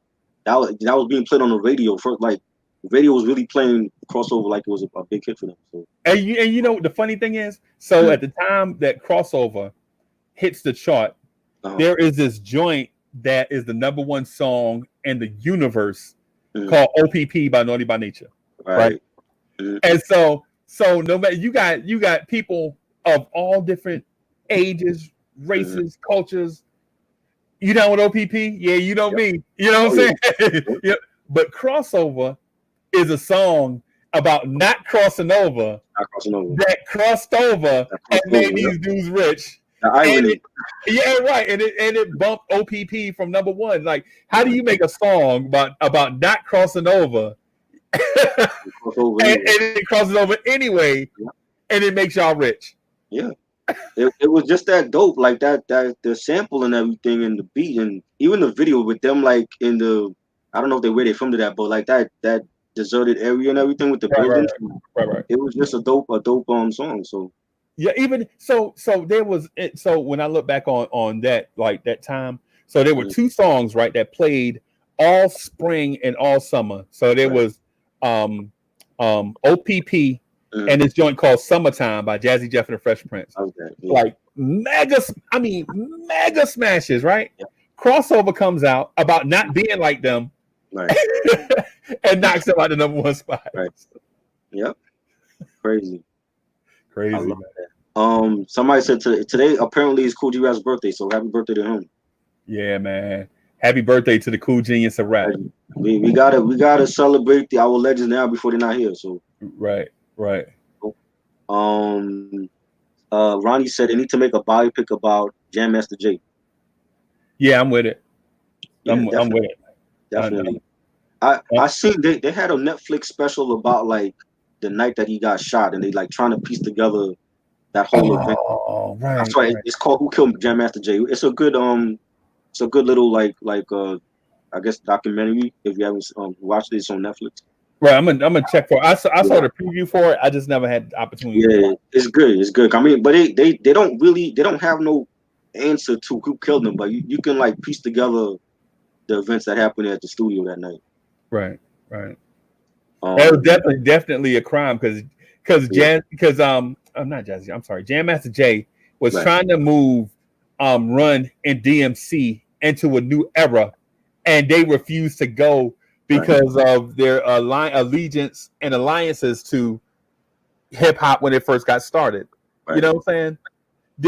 that was being played on the radio. First, like, the radio was really playing Crossover like it was a big hit for them. So. And you know, the funny thing is, so at the time that Crossover hits the chart, there is this joint that is the #1 song in the universe called OPP by Naughty by Nature. Right. And so no matter you got people of all different ages, races, cultures. You down with OPP? Yeah, you know me. You know what I'm saying? Yeah. But Crossover is a song about not crossing over. That crossed over and made these dudes rich. The irony. And it bumped OPP from #1. Like, how do you make a song about not crossing over? and it crosses over anyway, and it makes y'all rich. Yeah. It was just that dope, like that the sample and everything and the beat and even the video with them like in the, I don't know where they filmed it at, but like that deserted area and everything with the buildings. Right. It was just a dope song. So yeah, even so there was it. So when I look back on that, like that time, so there were 2 songs, right, that played all spring and all summer. So there was OPP and this joint called Summertime by Jazzy Jeff and the Fresh Prince. Like mega smashes, right? Yeah. Crossover comes out about not being like them, right. And knocks them out the #1 spot. Right. Yep. Crazy. Man. Somebody said today apparently is Cool G Rap's birthday, so happy birthday to him. Yeah, man. Happy birthday to the cool genius of rap. We gotta celebrate our legends now before they're not here. So right. Ronnie said they need to make a biopic about Jam Master Jay. Yeah, I'm with it. Yeah, I'm with it. Definitely. I seen they had a Netflix special about like the night that he got shot, and they like trying to piece together that whole event. Right. That's right. It's called Who Killed Jam Master Jay. It's a good little like I guess documentary. If you haven't watched this on Netflix. Right, I'm gonna check for it. I saw the preview for it. I just never had the opportunity. Yeah, it's good. I mean, but they don't have no answer to who killed them, but you can like piece together the events that happened at the studio that night. Right. That was definitely a crime because Jam Master Jay was trying to move Run and DMC into a new era, and they refused to go because of their allegiance and alliances to hip hop when it first got started. Right. You know what I'm saying?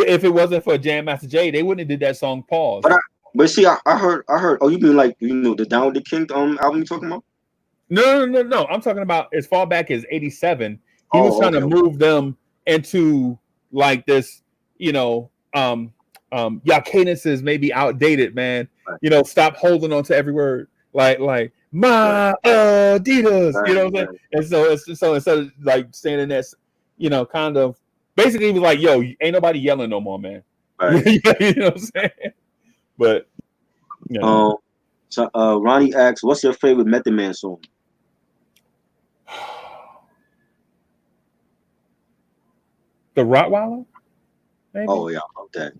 If it wasn't for Jam Master Jay, they wouldn't have did that song Pause. But see, I heard. Oh, you mean like the Down with the King album you talking about? No. I'm talking about as far back as '87. He was trying to move them into like this, y'all cadences may be outdated, man. Right. Stop holding on to every word. Like my Adidas, you know what I'm saying? And so instead of like saying in that, kind of basically he was like, yo, ain't nobody yelling no more, man. Right. You know what I'm saying? But So Ronnie asks, what's your favorite Method Man song? The Rottweiler, maybe. Oh yeah, I love that.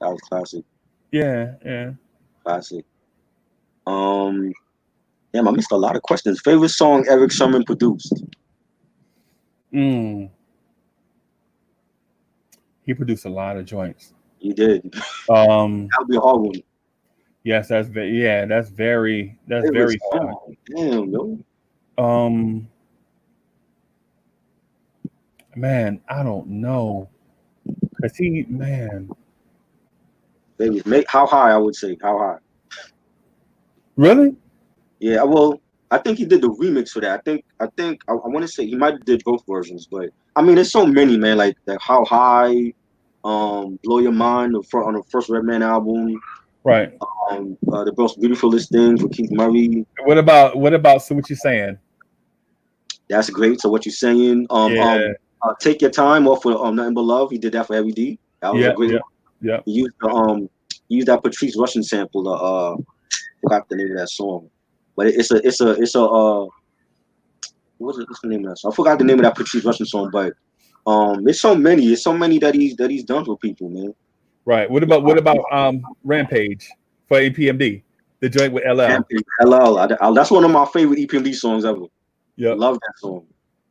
That was classic. Yeah. Classic. Damn, I missed a lot of questions. Favorite song Eric Sherman produced? He produced a lot of joints. You did. Um, That would be a hard one. yes, that's very Favorite hard. song? Damn, yo. Man, I don't know. Cause man. Favorite. How high? I would say how high. Really? Yeah, well, I think he did the remix for that. I want to say he might have did both versions, but I mean, there's so many, man. Like How High, Blow Your Mind on the first Redman album, Right. The Most Beautifulest Things with Keith Murray. What about So What You Saying? That's great. So What You Saying? Take Your Time off of Nothing But Love. He did that for Every D. That was a great one. Yeah. He used that Patrice Russian sample. Forgot the name of that song, but it's a what's the name of that song? I forgot the name of that Patrice Russian song, but it's so many that he's done for people, man. Right. What about Rampage for APMD? The joint with LL. LL. That's one of my favorite EPMD songs ever. Yeah. Love that song.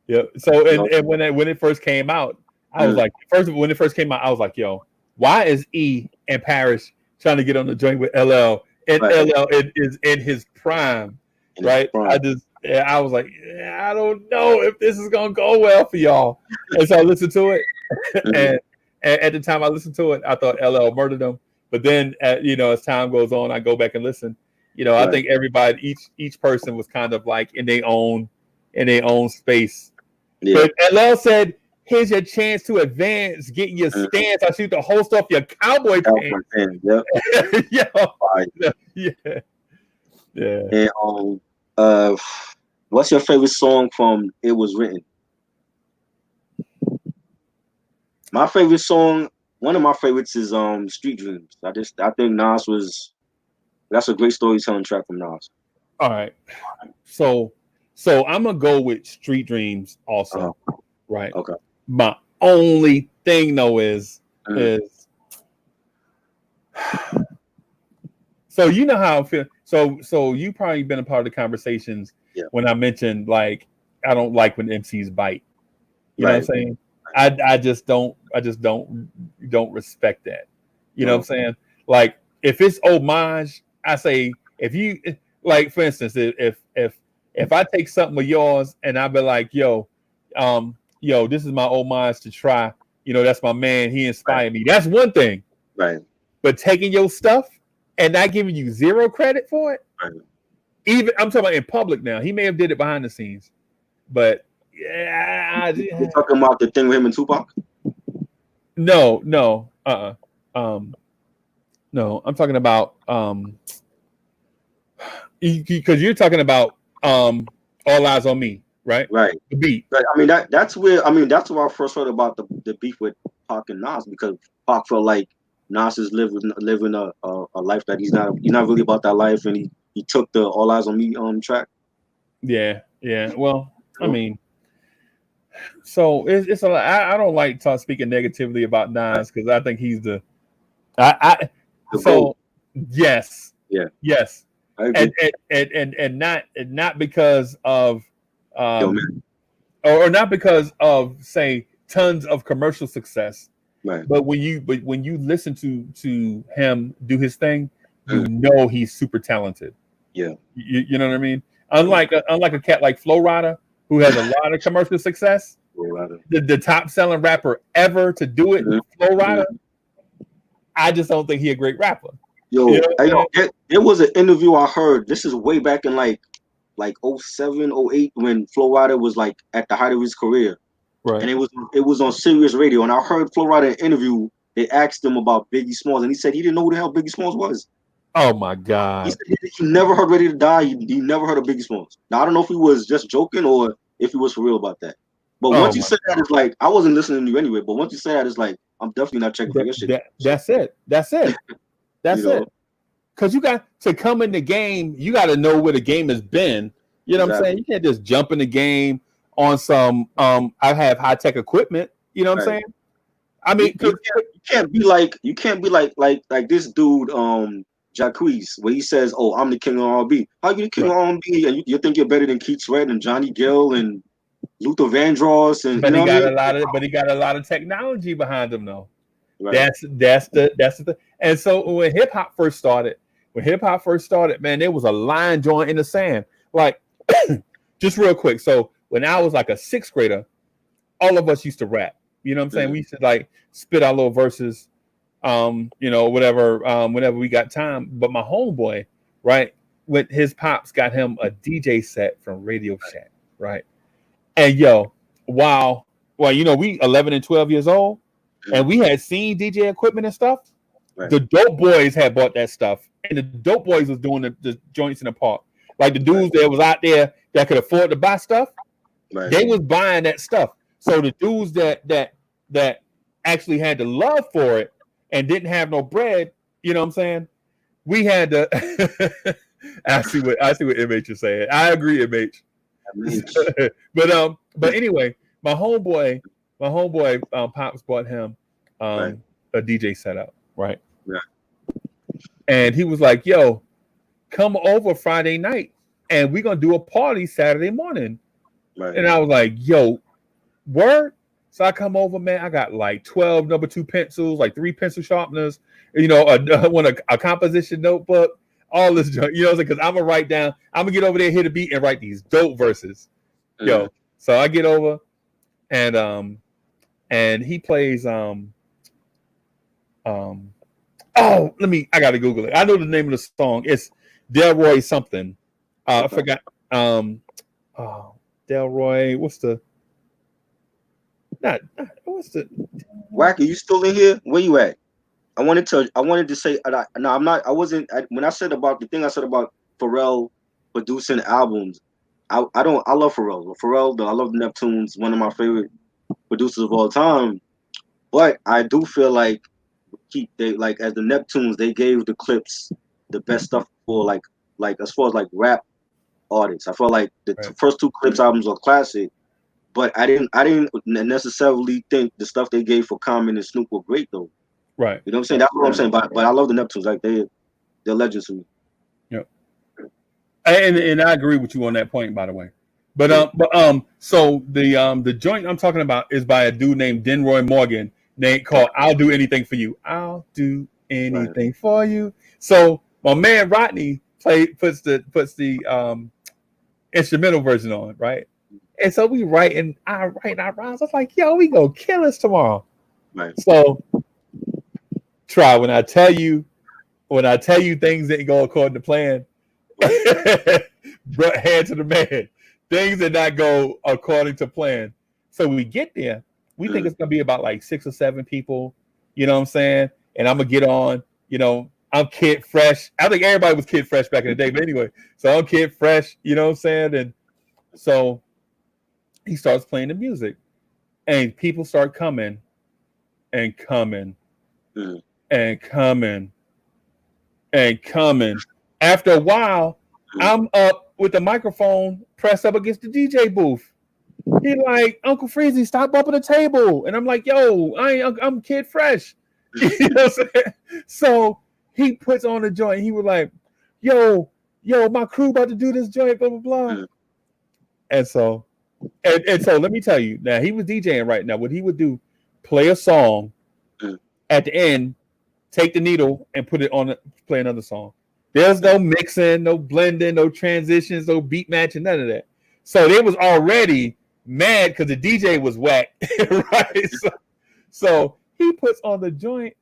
Yeah. So and when it first came out, I was like, when it first came out, I was like, yo, why is E and Parrish trying to get on the joint with LL? And LL is in his prime, right? I was like, I don't know if this is gonna go well for y'all. And so I listened to it, and at the time I listened to it, I thought LL murdered him. But then, as time goes on, I go back and listen. I think everybody, each person was kind of like in their own space. Yeah. But LL said, "Here's your chance to advance, get your stance. I shoot the host off your cowboy pants." Yeah. And what's your favorite song from It Was Written? My favorite song, one of my favorites is Street Dreams. I think that's a great storytelling track from Nas. All right. So I'm gonna go with Street Dreams also. Right. Okay. My only thing though is so you know how I feel. So you probably been a part of the conversations when I mentioned like I don't like when MCs bite. You know what I'm saying? I just don't respect that. You know what I'm saying? Like if it's homage, I say if you like for instance, if I take something of yours and I be like, yo, this is my homage to Try, that's my man, he inspired me. That's one thing. Right. But taking your stuff and not giving you zero credit for it, even I'm talking about in public now. He may have did it behind the scenes, but You're talking about the thing with him and Tupac? No, no, I'm talking about because you're talking about All Eyes on Me, right? Right. The beat. Right. I mean that's where I first heard about the beef with Pac and Nas, because Pac felt like Nas is living a life that he's not really about that life, and he took the All Eyes on Me track. Yeah. Well, I mean, so it's a lot. I don't like speaking negatively about Nas because I think he's yes. Yeah. Yes. And not because of or not because of say tons of commercial success. Right. But when you listen to him do his thing, you know he's super talented. Yeah. You know what I mean? Unlike a cat like Flo Rida, who has a lot of commercial success, the top selling rapper ever to do it, Flo Rida, I just don't think he's a great rapper. There was an interview I heard. This is way back in like 07, 08 when Flo Rida was like at the height of his career. Right. And it was on Sirius Radio. And I heard Flo Rida in an interview. They asked him about Biggie Smalls, and he said he didn't know who the hell Biggie Smalls was. Oh my God. He said he never heard Ready to Die. He never heard of Biggie Smalls. Now I don't know if he was just joking or if he was for real about that. But once you said that, it's like I wasn't listening to you anyway. But once you said that, it's like I'm definitely not checking for your shit. That's it. That's it. because you got to come in the game, you got to know where the game has been. You know what I'm saying? You can't just jump in the game on some I have high tech equipment. You know what I'm saying? I mean, you can't be like this dude Jacquees, where he says, "Oh, I'm the king of R&B." How you the king of R&B and you think you're better than Keith Sweat and Johnny Gill and Luther Vandross and but he got a lot of technology behind him though. Right. That's the and so when hip hop first started, man, there was a line drawn in the sand. Like just real quick. So when I was like a sixth grader, all of us used to rap. You know what I'm saying? We used to like spit our little verses, whatever, whenever we got time. But my homeboy, right, with his pops got him a DJ set from Radio Shack, right? And we 11 and 12 years old, and we had seen DJ equipment and stuff. Right. The dope boys had bought that stuff, and the dope boys was doing the joints in the park. Like the dudes that was out there that could afford to buy stuff, they was buying that stuff. So the dudes that actually had the love for it and didn't have no bread, you know what I'm saying? We had to. I see what MH is saying. I agree, MH. But anyway, my homeboy pops bought him a DJ setup, right? Yeah. And he was like, "Yo, come over Friday night, and we're gonna do a party Saturday morning." Right. And I was like, "Yo, word." So I come over, man. I got like 12 number 2 pencils, like 3 pencil sharpeners, a composition notebook, all this, you know, because I'm gonna write down, I'm gonna get over there, hit a beat, and write these dope verses. Yo, so I get over, and he plays I gotta Google it. I know the name of the song. It's Delroy something. I forgot. Delroy. What's the Wacky? You still in here? Where you at? I wanted to say no. I'm not. I wasn't. When I said about the thing I said about Pharrell producing albums, I love Pharrell. I love the Neptunes. One of my favorite producers of all time. But I do feel like they like as the Neptunes, they gave the Clips the best stuff for like as far as like rap artists. I felt like the first 2 Clips albums are classic, but I didn't necessarily think the stuff they gave for Common and Snoop were great though. Right. You know what I'm saying? That's what I'm saying. But I love the Neptunes. Like they're legends to me. Yeah. And I agree with you on that point, by the way. But so the joint I'm talking about is by a dude named Denroy Morgan, called "I'll Do Anything for You." I'll do anything for you. So my man Rodney puts the instrumental version on, right? And so we write our rhymes. I was like, yo, we gonna kill us tomorrow. Right. So try when I tell you things didn't go according to plan. Hand to the man. Things did not go according to plan. So we get there. We think it's gonna be about like 6 or 7 people, you know what I'm saying? And I'm gonna get on, I'm Kid Fresh. I think everybody was Kid Fresh back in the day, but anyway, so I'm Kid Fresh, you know what I'm saying? And so he starts playing the music, and people start coming and coming and coming and coming. After a while, I'm up with the microphone pressed up against the DJ booth. He like, Uncle Freezie, stop bumping the table. And I'm like, yo, I'm Kid Fresh. You know what I'm saying? So he puts on the joint. He was like, yo, my crew about to do this joint, blah, blah, blah. And so let me tell you, now he was DJing right now. What he would do, play a song at the end, take the needle and put it on, play another song. There's no mixing, no blending, no transitions, no beat matching, none of that. So they was already mad because the DJ was whack, right? So he puts on the joint,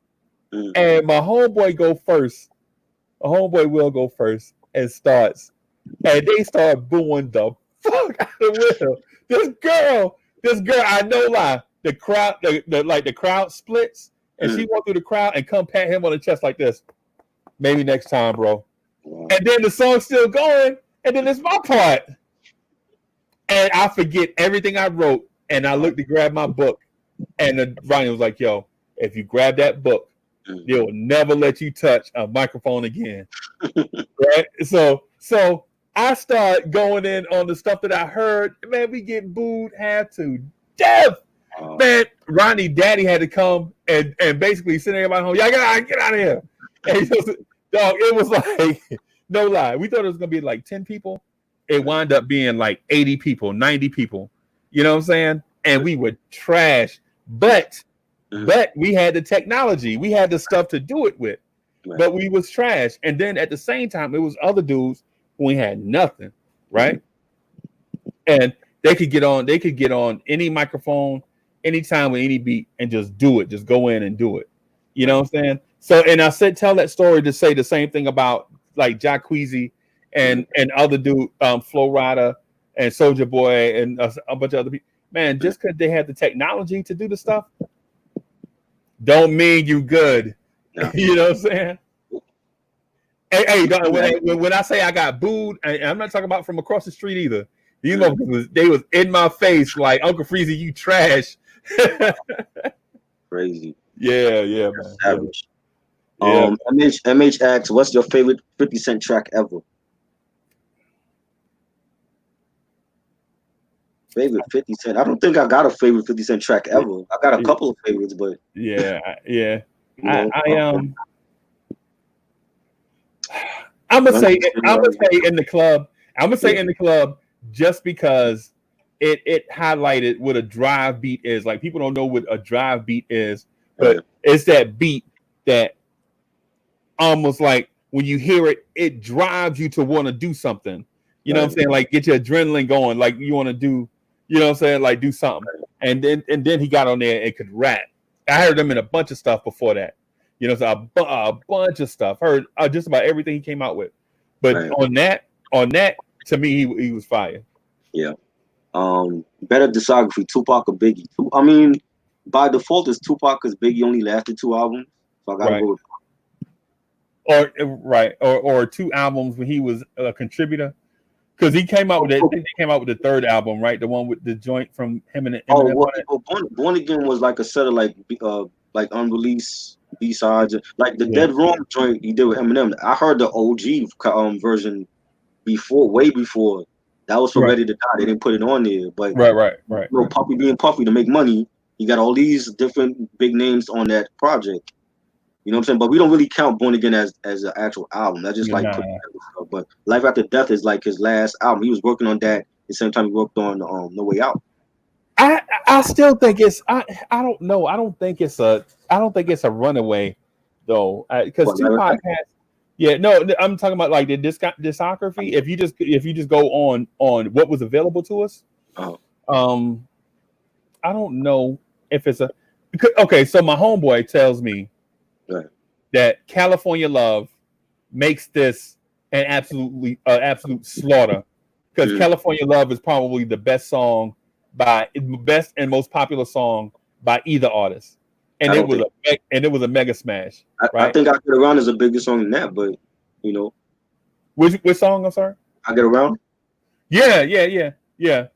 and my homeboy go first. My homeboy will go first and starts, and they start booing the fuck out of Will. This girl, I no lie. The crowd, the crowd splits, and she walked through the crowd and come pat him on the chest like this. Maybe next time, bro. And then the song's still going, and then it's my part. And I forget everything I wrote, and I looked to grab my book, and the Ronnie was like, yo, if you grab that book, They will never let you touch a microphone again. Right? So I start going in on the stuff that I heard. Man, we get booed half to death. Man, Ronnie Daddy had to come and basically send everybody home. Y'all get out of here. And dog, it was like, no lie. We thought it was gonna be like 10 people. It wound up being like 80 people, 90 people. You know what I'm saying? And we were trash. But we had the technology. We had the stuff to do it with. But we was trash. And then at the same time, it was other dudes who had nothing, right? And they could get on any microphone, anytime with any beat, and just do it. Just go in and do it. You know what I'm saying? So, and I tell that story to say the same thing about like Jacqueezy and other dude, Flo Rida and Soulja Boy and a bunch of other people. Man, just because they had the technology to do the stuff, don't mean you good. No. You know what I'm saying? Hey, when I say I got booed, I'm not talking about from across the street either. You know, they was in my face like, Uncle Freezie, you trash. Crazy. Yeah, man. Savage. Yeah. MH asks, what's your favorite 50 Cent track ever? Favorite 50 Cent? I don't think I got a favorite 50 Cent track ever. I got a couple of favorites, but yeah. You know, I'm gonna say in the club. I'm gonna say in the club just because it highlighted what a drive beat is. Like, people don't know what a drive beat is, but it's that beat that almost like when you hear it, it drives you to want to do something. You know what I'm saying? Like, get your adrenaline going. Like, you want to do, you know what I'm saying? Like, do something. And then he got on there and could rap. I heard him in a bunch of stuff before that. You know, so a bunch of stuff. Heard just about everything he came out with. But on that, to me, he was fire. Yeah. Better discography, Tupac or Biggie? I mean, by default, it's Tupac because Biggie only lasted 2 albums. So I gotta go with or 2 albums when he was a contributor. Because he came out with it. I think they came out with the 3rd album, right? The one with the joint from him and Eminem. Born Again was like a set of like unreleased B-sides, like the Dead Wrong joint he did with Eminem. I heard the OG version way before. That was for Ready to Die. They didn't put it on there, but right. You know, Puffy being Puffy to make money, he got all these different big names on that project. You know what I'm saying? But we don't really count Born Again as an actual album. That's just stuff. But Life After Death is like his last album. He was working on that at the same time he worked on No Way Out. I still think it's I don't know. I don't think it's a runaway though. Because Tupac has I'm talking about like the discography. If you just go on what was available to us, I don't know if it's a okay. So my homeboy tells me that California Love makes this an absolute slaughter because California Love is probably the best and most popular song by either artist, and it was a mega smash. I think I Get Around is a bigger song than that, but you know, which song? I'm sorry. I Get Around. Yeah.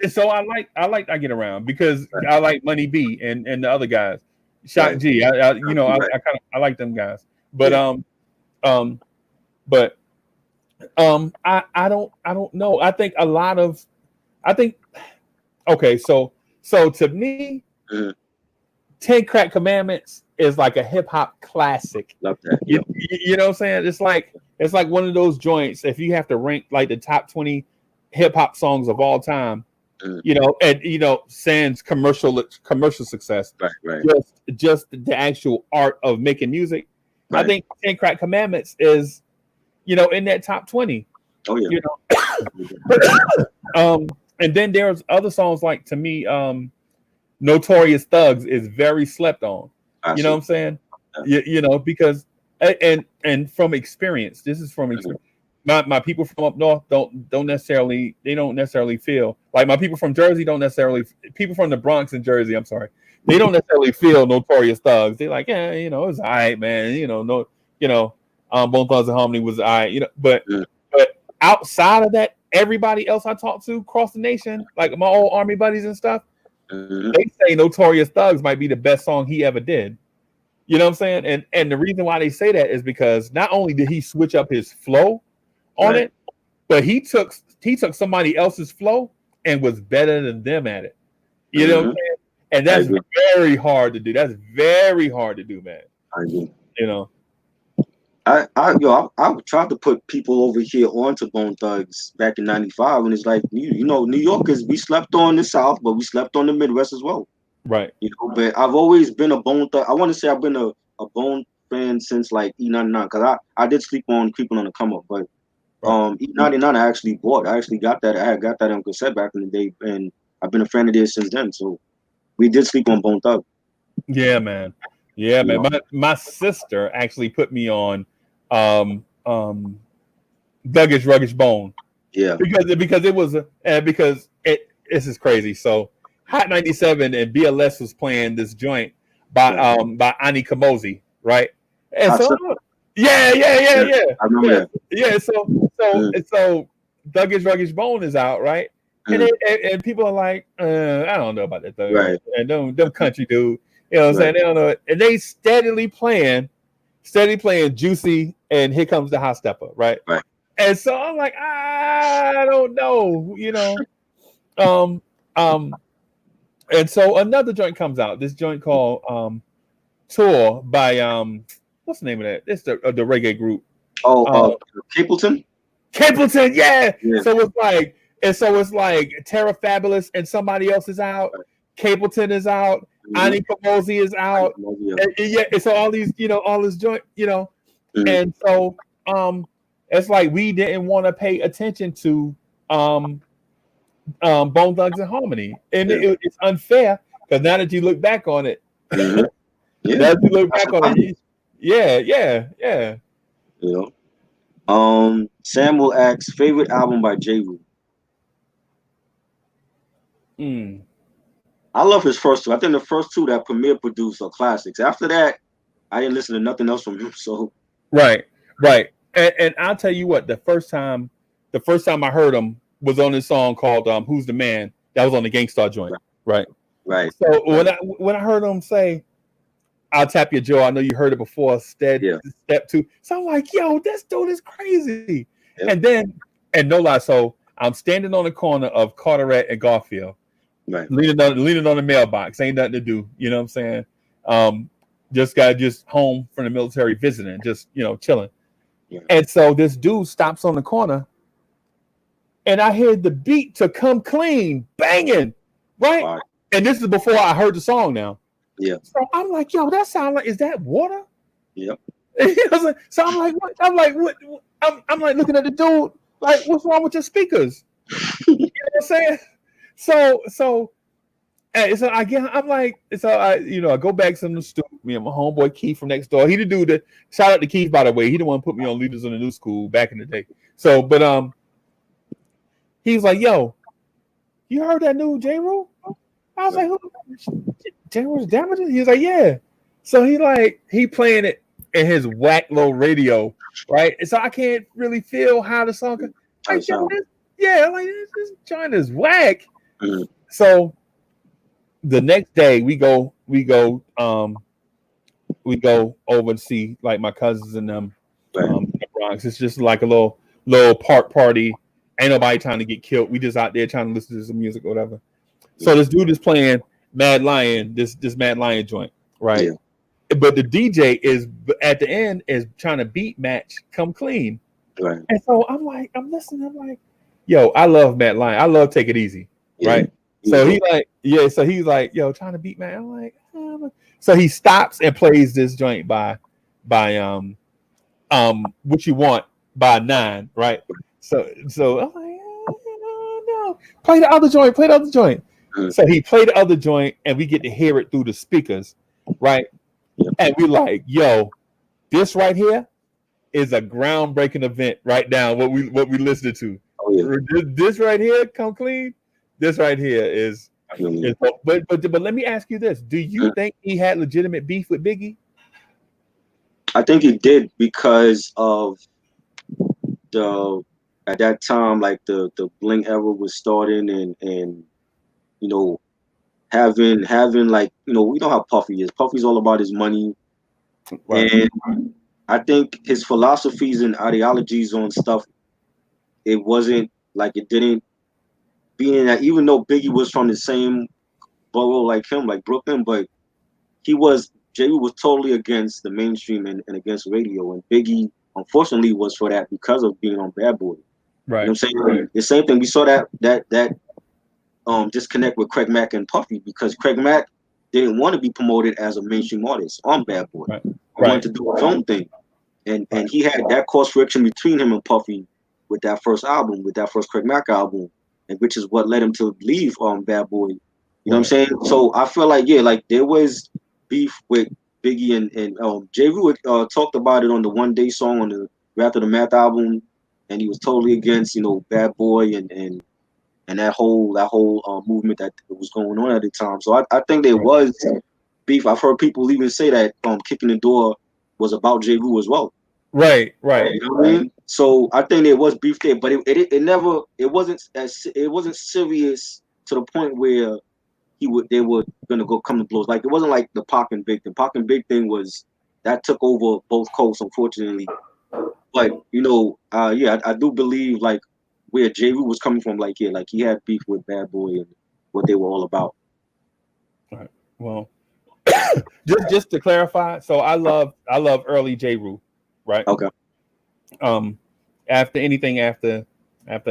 So I like I Get Around because I like Money B and the other guys. Shock G. I like them guys, but I don't know. I think okay. So to me, 10 Crack Commandments is like a hip hop classic. Love that. You know what I'm saying? It's like one of those joints. If you have to rank like the top 20 hip hop songs of all time, you know, and you know, sans commercial success, right. Just the actual art of making music. I think 10 Crack Commandments is, you know, in that top 20. Oh yeah. You know, and then there's other songs like, to me, Notorious Thugs is very slept on. You know what I'm saying? You know, because and from experience, this is from experience. My people from up north don't necessarily feel like my people from Jersey people from the Bronx and Jersey, I'm sorry, they don't necessarily feel Notorious Thugs. They're like, yeah, you know, it was all right, man. You know, Bone Thugs and Harmony was all right, you know, but outside of that, everybody else I talk to across the nation, like my old Army buddies and stuff, they say Notorious Thugs might be the best song he ever did. You know what I'm saying? And the reason why they say that is because not only did he switch up his flow on Right. it, but he took somebody else's flow and was better than them at it. You know what I'm saying? And I that's agree. very hard to do. That's very hard to do, man. I agree. You know. I tried to put people over here onto Bone Thugs back in '95, and it's like you know, New Yorkers, we slept on the South, but we slept on the Midwest as well. Right. You know, but I've always been a Bone Thug. I want to say I've been a Bone fan since like E99, because I did sleep on Creeping on the Come Up, but E99 I actually bought. I actually got that. I got that on cassette back in the day, and I've been a fan of theirs since then. So we did sleep on Bone Thug. Yeah, man. Yeah, man. know? My sister actually put me on Thuggish Ruggish Bone. Yeah. Because it was because this is crazy. So Hot 97 and BLS was playing this joint by Ani Kamosi, right? And Hot so Stuff. yeah. I remember that. Yeah, so Thuggish Ruggish Bone is out, right? And people are like, I don't know about that thug. Right. And them country dude. You know what I'm saying? They don't know. And they steadily playing Juicy and Here Comes the Hot Stepper, right? Right. And so I'm like, I don't know, you know. And so another joint comes out. This joint called Tour by what's the name of that? It's the reggae group. Capleton? Capleton, yeah. Yeah. So it's like Terra Fabulous and somebody else is out. Capleton is out. Ani Kamosi is out. And so all these, you know, all this joint, you know, and so it's like we didn't want to pay attention to Bone Thugs and Harmony, and it's unfair because now that you look back on it, now that you look back on it, yeah. You know, Samuel asks favorite album by J. Rule. I love his first two. I think the first two that Premier produced are classics. After that, I didn't listen to nothing else from him. So right. And I'll tell you what, the first time I heard him was on this song called "Who's the Man." That was on the Gangstar joint, right. So when I heard him say, "I'll tap your jaw," I know you heard it before. Step two. So I'm like, yo, this dude is crazy. And no lie, so I'm standing on the corner of Carteret and Garfield. Right. Leaning on the mailbox, ain't nothing to do. You know what I'm saying? Just home from the military visiting, just, you know, chilling. Yeah. And so this dude stops on the corner, and I hear the beat to Come Clean banging, right? And this is before I heard the song now. Yeah. So I'm like, yo, that sound like, is that water? Yep. So I'm like, what? I'm like looking at the dude, like, what's wrong with your speakers? You know what I'm saying? So I go back to the stoop. Me and my homeboy Keith from next door. He the dude that, shout out to Keith, by the way. He the one put me on Leaders in the New School back in the day. So, but he was like, yo, you heard that new J. Rule? I was like, who? J. Rule's Damages? He was like, yeah. So he playing it in his whack low radio, right? And so I can't really feel how the song could, like, this joint is whack. So the next day we go over to see like my cousins and them in the Bronx. It's just like a little park party. Ain't nobody trying to get killed. We just out there trying to listen to some music or whatever. So this dude is playing Mad Lion, this Mad Lion joint, right? Yeah. But the DJ is at the end is trying to beat match Come Clean. Right. And so I'm listening, I'm like, yo, I love Mad Lion. I love Take It Easy. Right. So he's like, yo, trying to beat man. I'm like, so he stops and plays this joint by What You Want by 9, right? So I'm like, no, play the other joint. So he played the other joint, and we get to hear it through the speakers, right? And we like, yo, this right here is a groundbreaking event right now. What we listened to. This right here, Come Clean. This right here is but let me ask you this: do you think he had legitimate beef with Biggie? I think he did because of at that time, like the Bling era was starting, and having like, you know how Puffy is. Puffy's all about his money, Right. And I think his philosophies and ideologies on stuff, it wasn't like it didn't, being that even though Biggie was from the same borough like him, like Brooklyn, but J.B. was totally against the mainstream and against radio. And Biggie, unfortunately, was for that because of being on Bad Boy. Right. You know what I'm saying? The same thing, we saw that disconnect with Craig Mack and Puffy, because Craig Mack didn't want to be promoted as a mainstream artist on Bad Boy. Right. He wanted to do his own thing. And he had that cause friction between him and Puffy with that first album, with that first Craig Mack album, and which is what led him to leave Bad Boy. You know what I'm saying? So I feel like, yeah, like there was beef with Biggie and J. Rue talked about it on the One Day song on the After the Math album, and he was totally against, Bad Boy and that whole movement that was going on at the time. So I think there was beef. I've heard people even say that Kicking the Door was about J. Rue as well. Right. You know what I mean? So I think there was beef there, but it wasn't serious to the point where they were gonna go come to blows. Like it wasn't like the Pac and Big thing. Pac and Big thing was that took over both coasts, unfortunately. But I do believe like where J. Rue was coming from, like he had beef with Bad Boy and what they were all about. All right. Well, just to clarify, so I love early J. Rue, right? Okay. After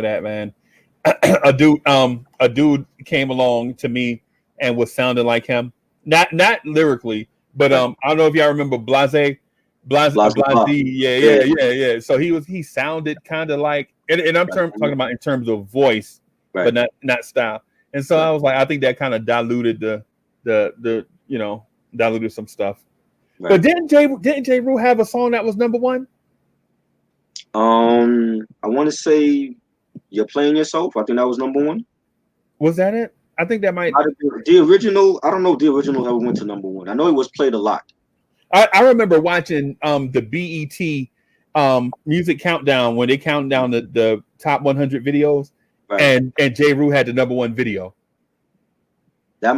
that, man, a dude came along to me and was sounding like him, not lyrically, but I don't know if y'all remember Blase. Yeah. So he sounded kind of like, and I'm talking about in terms of voice, but not style. And so I was like, I think that kind of diluted diluted some stuff. Right. But didn't J. Rue have a song that was number one? I want to say You're Playing Yourself. I think that was number one. Was that it? I think that might. The original. I don't know if the original ever went to number one. I know it was played a lot. I remember watching the BET music countdown when they count down the top 100 videos, and J. Rue had the number one video. That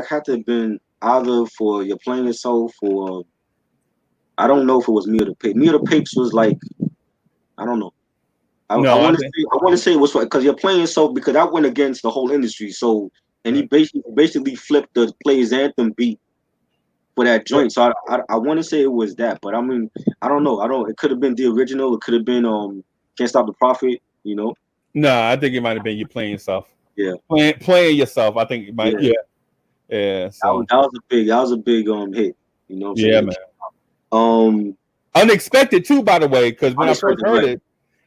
had to have been either for You're Playing Yourself or I don't know if it was Me or the Papes. Me or the Papes was like, I don't know. I want to say it was because You're Playing Yourself, because that went against the whole industry. So he basically flipped the Players Anthem beat for that joint. So I want to say it was that, but I mean I don't know. It could have been the original. It could have been Can't Stop the Prophet. No, I think it might have been You're Playing Yourself. Yeah, playing yourself. I think it might. Yeah. So that was a big hit. You know what I'm saying? Unexpected too, by the way, because when I first heard it,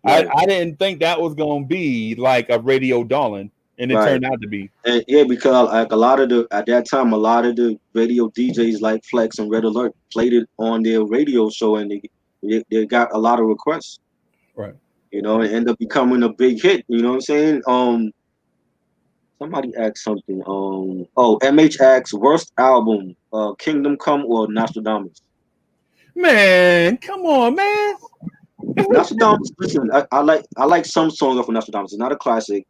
I didn't think that was gonna be like a radio darling, and it turned out to be. And because like at that time, a lot of the radio DJs like Flex and Red Alert played it on their radio show, and they got a lot of requests. Right. And ended up becoming a big hit. You know what I'm saying? Somebody asked something. MH asked worst album, Kingdom Come or Nostradamus? Man, come on, man. Nostradamus. Listen, I like some songs off of Nostradamus. It's not a classic.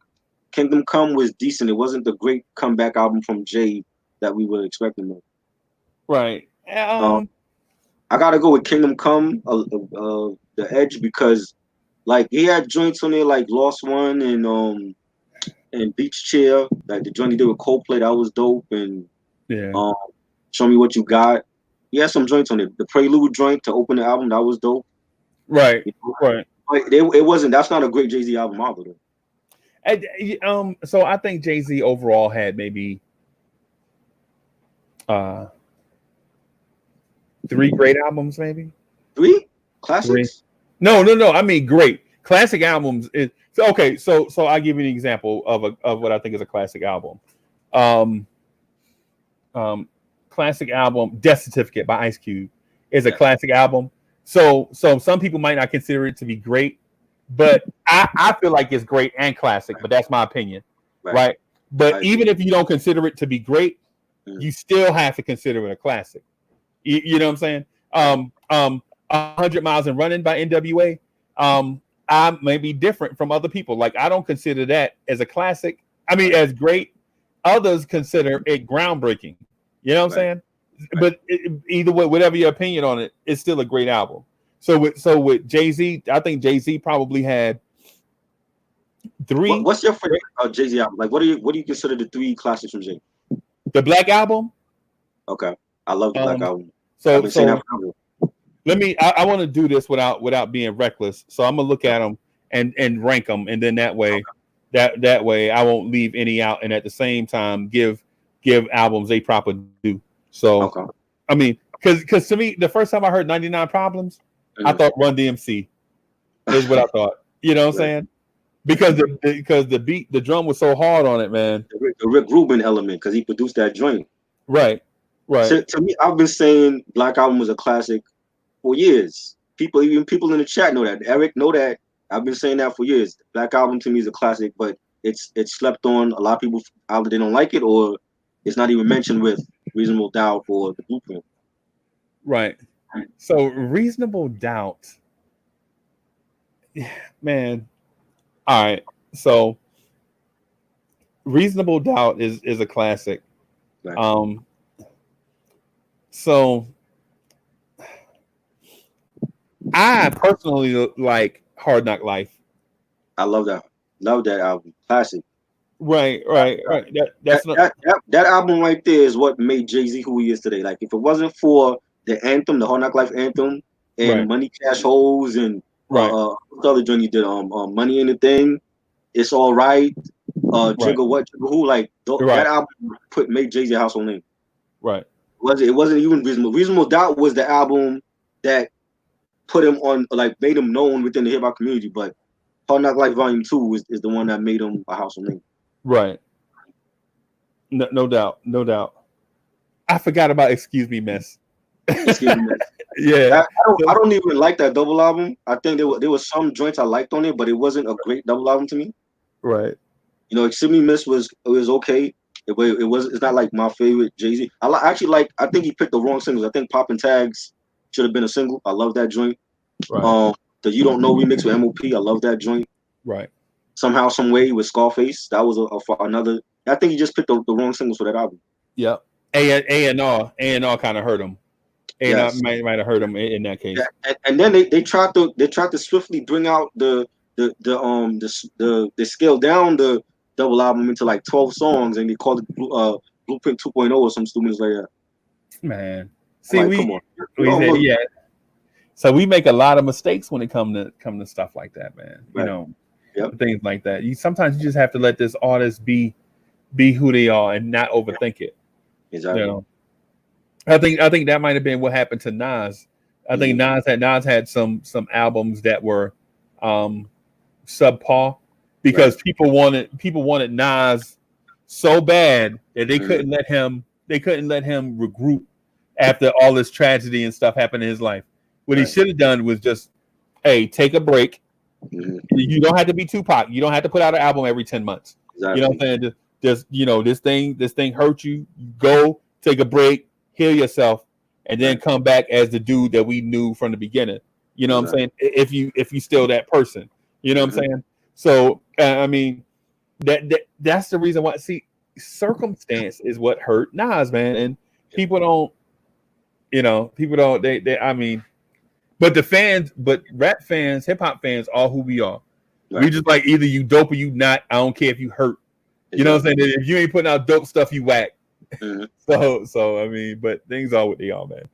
Kingdom Come was decent. It wasn't the great comeback album from Jay that we were expecting though. Right. I gotta go with Kingdom Come, the Edge, because like he had joints on there like Lost One and Beach Chair, like the joint he did with Coldplay, that was dope. And Show Me What You Got. He had some joints on it. The Prelude joint to open the album, that was dope. Right. Right. It wasn't. That's not a great Jay-Z album either. So I think Jay-Z overall had maybe 3 great albums, maybe 3 classics. 3. No. I mean, great classic albums. Okay. So I'll give you an example of what I think is a classic album. Classic album, Death Certificate by Ice Cube is a classic album. So some people might not consider it to be great, but I feel like it's great and classic, but that's my opinion. Right. But even if you don't consider it to be great, you still have to consider it a classic. You know what I'm saying? 100 Miles and Running by NWA. I may be different from other people. Like I don't consider that as a classic. I mean, as great. Others consider it groundbreaking. You know what I'm saying? But either way, whatever your opinion on it, it's still a great album. So with Jay-Z, I think Jay-Z probably had three. What's your favorite Jay-Z album? Like, what do you consider the 3 classics from Jay? The Black Album. Okay, I love the Black Album. So I've been saying that forever. Let me. I want to do this without being reckless. So I'm gonna look at them and rank them, and then that way, that way I won't leave any out, and at the same time give albums a proper due. So I mean, because to me, the first time I heard 99 Problems, I thought Run DMC is what I thought. You know what I'm saying? Because the beat, the drum was so hard on it, man. The Rick Rubin element, because he produced that joint. Right. To me, I've been saying Black Album was a classic for years. Even people in the chat know that. Eric know that. I've been saying that for years. Black Album to me is a classic, but it's slept on. A lot of people either they don't like it or it's not even mentioned with Reasonable Doubt or The Blueprint. Right. So Reasonable Doubt, man. All right. So Reasonable Doubt is a classic. Right. So I personally like Hard Knock Life. I love that. Love that album. Classic. Right. That album right there is what made Jay-Z who he is today. Like, if it wasn't for the anthem, the Hard Knock Life anthem, and Money Cash Holes and the other joint he did, Money in the Thing, It's All Right, Jigga What, Jigga Who, like that album made Jay-Z a household name. Right. It wasn't even Reasonable. Reasonable Doubt was the album that put him on, like, made him known within the hip hop community, but Hard Knock Life Volume 2 is the one that made him a household name. Right. No doubt. I forgot about Excuse Me Miss. Excuse Me Miss. Yeah. I don't even like that double album. I think there was some joints I liked on it, but it wasn't a great double album to me. Right. You know, Excuse Me Miss was okay. It's not like my favorite Jay-Z. I think he picked the wrong singles. I think Poppin' Tags should have been a single. I love that joint. Right. The You Don't Know remix with MOP. I love that joint. Right. Somehow, Some Way with Scarface. That was another. I think he just picked the wrong singles for that album. Yep. A&R kind of hurt him. A&R might have hurt him in that case. Yeah. And then they tried to swiftly bring out the scale down the double album into like 12 songs, and they called it Blueprint 2.0 or some stupid like that. Man, see, like, come on. Yeah. So we make a lot of mistakes when it come to stuff like that, man. Right. You know, things like that. Sometimes you just have to let this artist be who they are and not overthink it. Exactly. You know, I think that might have been what happened to Nas. I think Nas had some albums that were subpar because people wanted Nas so bad that they couldn't let him regroup after all this tragedy and stuff happened in his life. What he should have done was just, hey, take a break. You don't have to be Tupac. You don't have to put out an album every 10 months. Exactly. You know what I'm saying? Just this thing hurt you. Go take a break, heal yourself, and then come back as the dude that we knew from the beginning. You know what I'm saying? If you still that person. You know what I'm saying? So I mean, that's the reason why. See, circumstance is what hurt Nas, man, and people don't. They. I mean, but rap fans, hip hop fans, are who we are. Right. We just like either you dope or you not. I don't care if you hurt. You know what I'm saying? If you ain't putting out dope stuff, you whack. So I mean, but things are what they are, man.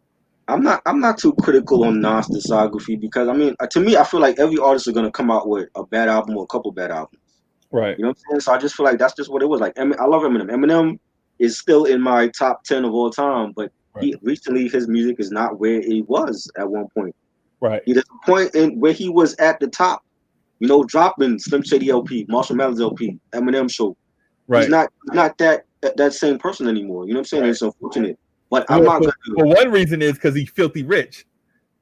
I'm not too critical on Nas discography because I mean, to me, I feel like every artist is gonna come out with a bad album or a couple bad albums. Right. You know what I'm saying? So I just feel like that's just what it was. Like, I love Eminem. Eminem is still in my top 10 of all time, but recently his music is not where it was at one point. Right. There's a point in where he was at the top, you know, dropping Slim Shady LP, Marshall Mathers LP, Eminem Show. Right. He's not that same person anymore. You know what I'm saying? Right. It's unfortunate. But I'm not gonna do it. Well, one reason is because he's filthy rich.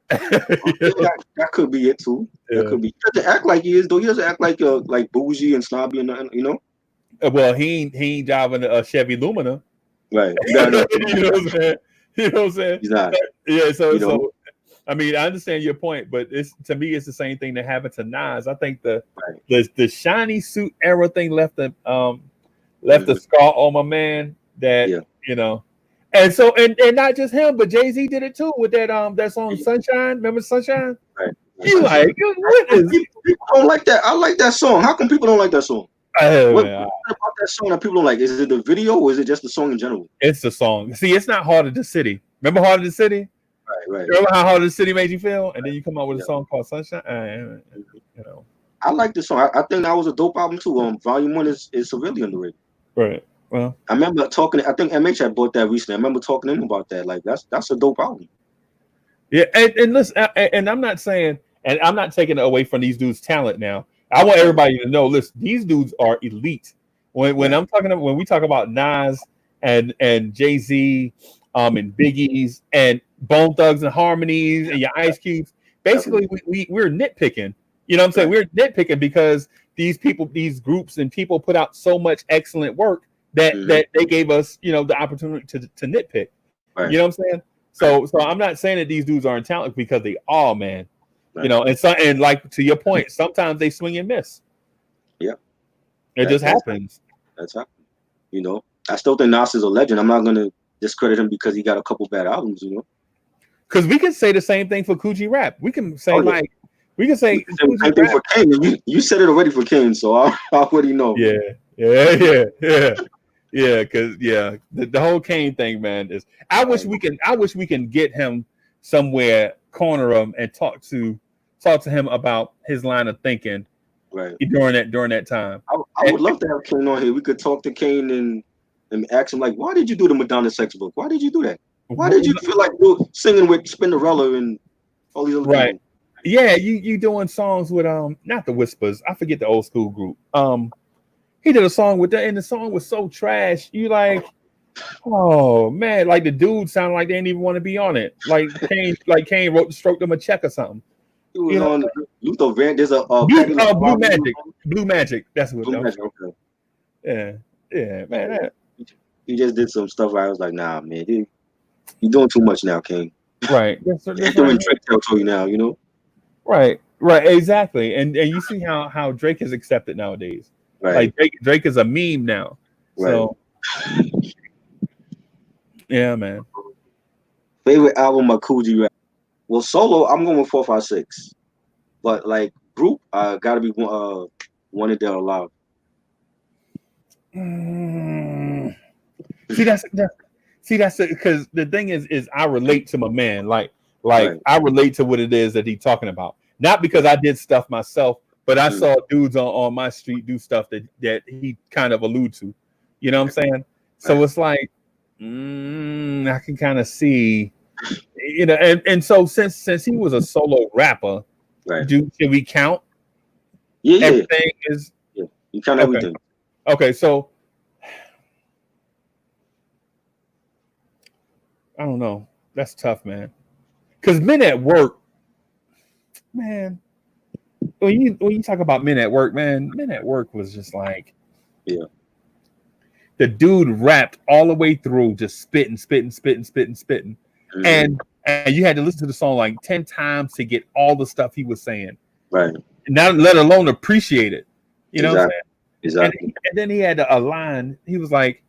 That could be it too. Yeah. That could be. He doesn't act like he is though. He doesn't act like bougie and snobby and nothing, you know. Well, he ain't driving a Chevy Lumina. Right. You know what I'm saying? You know what I'm saying? He's not. Yeah. So I mean, I understand your point, but to me, it's the same thing that happened to Nas. I think the shiny suit era thing left a scar on my man that you know. And so, and not just him, but Jay-Z did it too with that song Sunshine. Remember Sunshine? Right. You like what is? People don't like that. I like that song. How come people don't like that song? What Man, about that song that people don't like? Is it the video or is it just the song in general? it's the song. See, it's not Heart of the City. Remember Heart of the City? Right. Remember how Heart of the City made you feel? And then you come out with a song called Sunshine. You know. I like the song. I think that was a dope album too. Volume 1 is severely underrated. Right. Well, I remember talking. I think MH had bought that recently. I remember talking to him about that. Like that's a dope album. yeah, and listen, and I'm not saying, and I'm not taking it away from these dudes' talent now. I want everybody to know, listen, these dudes are elite. When I'm talking about, when we talk about Nas and Jay-Z, and Biggie's and Bone Thugs and Harmonies and your Ice Cubes, basically we're nitpicking. You know what I'm saying? We're nitpicking because these people, these groups and people put out so much excellent work that they gave us, you know, the opportunity to nitpick. Right. You know what I'm saying? So I'm not saying that these dudes aren't talented because they are, man. Right. You know, and like to your point, sometimes they swing and miss. Yeah. It just happens. That's happened. You know, I still think Nas is a legend. I'm not gonna discredit him because he got a couple bad albums, you know. Because we can say the same thing for Coogee Rap. We can say we can say same thing for Kane. You said it already for Kane, so I already know. Yeah. Because the whole Kane thing, man, is I wish we can get him somewhere, corner him, and talk to him about his line of thinking. Right. During that time. I would love to have Kane on here. We could talk to Kane and ask him, like, why did you do the Madonna sex book? Why did you do that? Why did you feel like singing with Spinderella and all these other people? Yeah, you doing songs with not the Whispers. I forget the old school group. He did a song with that, and the song was so trash. You like, oh man, like the dude sounded like they didn't even want to be on it. Like Kane wrote stroked them a check or something. He was on Luther Van. There's a Blue Magic. Blue Magic. That's what. Blue Magic. Okay. Yeah, man. He just did some stuff where I was like, nah, man, you're doing too much now, King. Right. That's doing Drake territory now, you know. Right, exactly. And you see how Drake is accepted nowadays. Right. Like Drake is a meme now. Right. So yeah, man. Favorite album by Coogee Rap. Well, solo, I'm going with 456. But like group, gotta be Wanted Dead or Alive. See that's because the thing is I relate to my man. Like I relate to what it is that he's talking about. Not because I did stuff myself, but I saw dudes on my street do stuff that he kind of allude to. You know what I'm saying? So it's like I can kind of see, you know, and so since he was a solo rapper, should we count? Yeah, everything is. Yeah, you count everything. Okay, so I don't know. That's tough, man. Because Men at Work, man. When you talk about Men at Work, man, Men at Work was just like, the dude rapped all the way through, just spitting, and you had to listen to the song like 10 times to get all the stuff he was saying, right? Not let alone appreciate it. You know what I'm saying? Exactly. And then he had a line. He was like,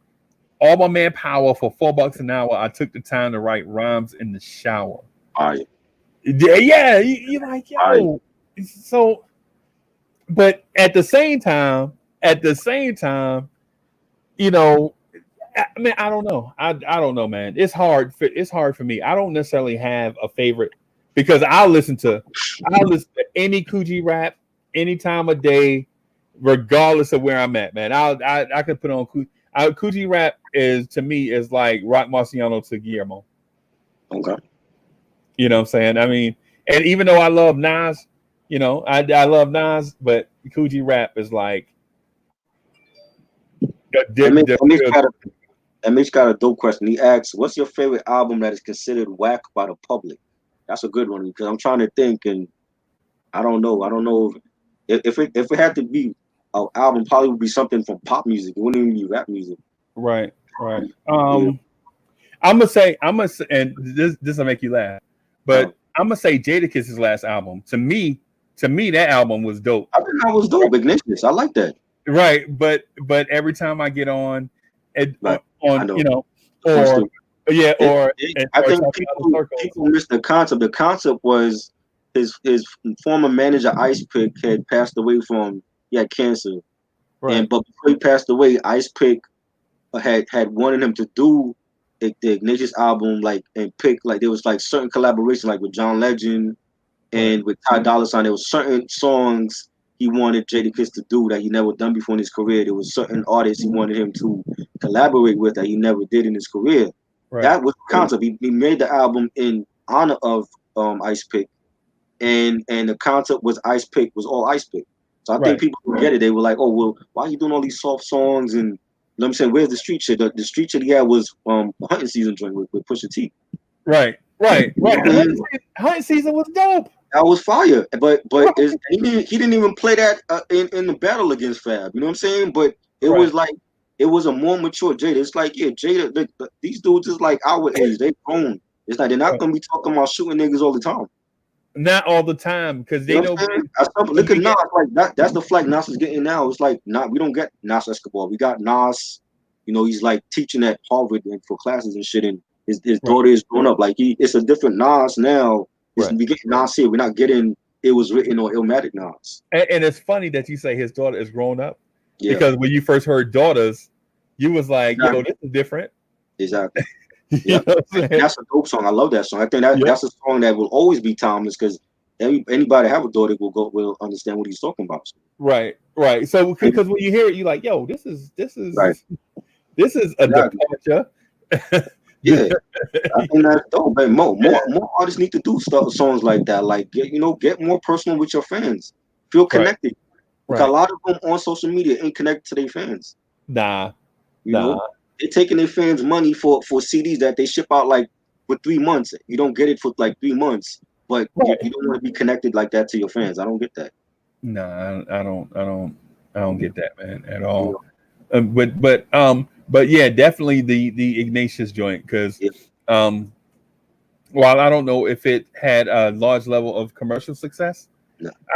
all my manpower for $4 an hour. I took the time to write rhymes in the shower. Yeah, you like, yo. So, but at the same time, you know, I mean, I don't know. I don't know, man. It's hard for me. I don't necessarily have a favorite because I'll listen to any Coogee Rap any time of day, regardless of where I'm at, man. I could put on Coogee Rap to me is like Rock Marciano to Guillermo. Okay. You know what I'm saying? I mean, and even though I love Nas, you know, I love Nas, but Coogee Rap is like MH got a dope question. He asks, what's your favorite album that is considered whack by the public? That's a good one because I'm trying to think and I don't know if it had to be an album, probably would be something from pop music. It wouldn't even be rap music. Right. I'm gonna say, and this will make you laugh, but I'm gonna say Jadakiss's last album. To me, that album was dope. I think that was dope. Ignatius, I like that. Right, but every time I get on, you know, Yeah, I think people missed the concept. The concept was his former manager Ice Pick had passed away from he had cancer, but before he passed away, Ice Pick had wanted him to do the Ignatius album, like, and pick, like, there was like certain collaborations, like with John Legend and with Ty Dolla $ign. There was certain songs he wanted Jadakiss to do that he never done before in his career. There was certain artists he wanted him to collaborate with that he never did in his career. That was the concept. He made the album in honor of Ice Pick, and the concept was Ice Pick was all Ice Pick. So I think people get it. They were like, "Oh, well, why are you doing all these soft songs?" And you know what I'm saying, where's the street shit? The street shit he had was Hunting Season joint with Pusha T. Right. Hunting Season was dope. That was fire, but he didn't even play that in the battle against Fab. You know what I'm saying? But it was like, it was a more mature Jada. It's like, yeah, Jada, these dudes is like our age. They grown. It's like they're not gonna be talking about shooting niggas all the time. Not all the time, because they know. Look at Nas, like that's the flag Nas is getting now. It's like, we don't get Nas Escobar. We got Nas. You know, he's like teaching at Harvard and for classes and shit, and his daughter is grown up. Like it's a different Nas now. We get Nas here. We're not getting It Was Written or Illmatic Nas. And it's funny that you say his daughter is grown up, because when you first heard Daughters, you was like, yo, this is different. Exactly. Yeah, that's a dope song. I love that song. I think that's a song that will always be timeless, because anybody have a daughter will understand what he's talking about. Right. So because when you hear it, you're like, yo, this is a departure. Yeah, I think that's dope. Man. More artists need to do songs like that. Like, get more personal with your fans. Feel connected. Because a lot of them on social media ain't connected to their fans. Nah. They're taking their fans' money for CDs that they ship out like for 3 months. You don't get it for like 3 months, but you don't want to be connected like that to your fans. I don't get that. Nah, I don't get that, man, at all. But yeah, definitely the Ignatius joint, because while I don't know if it had a large level of commercial success,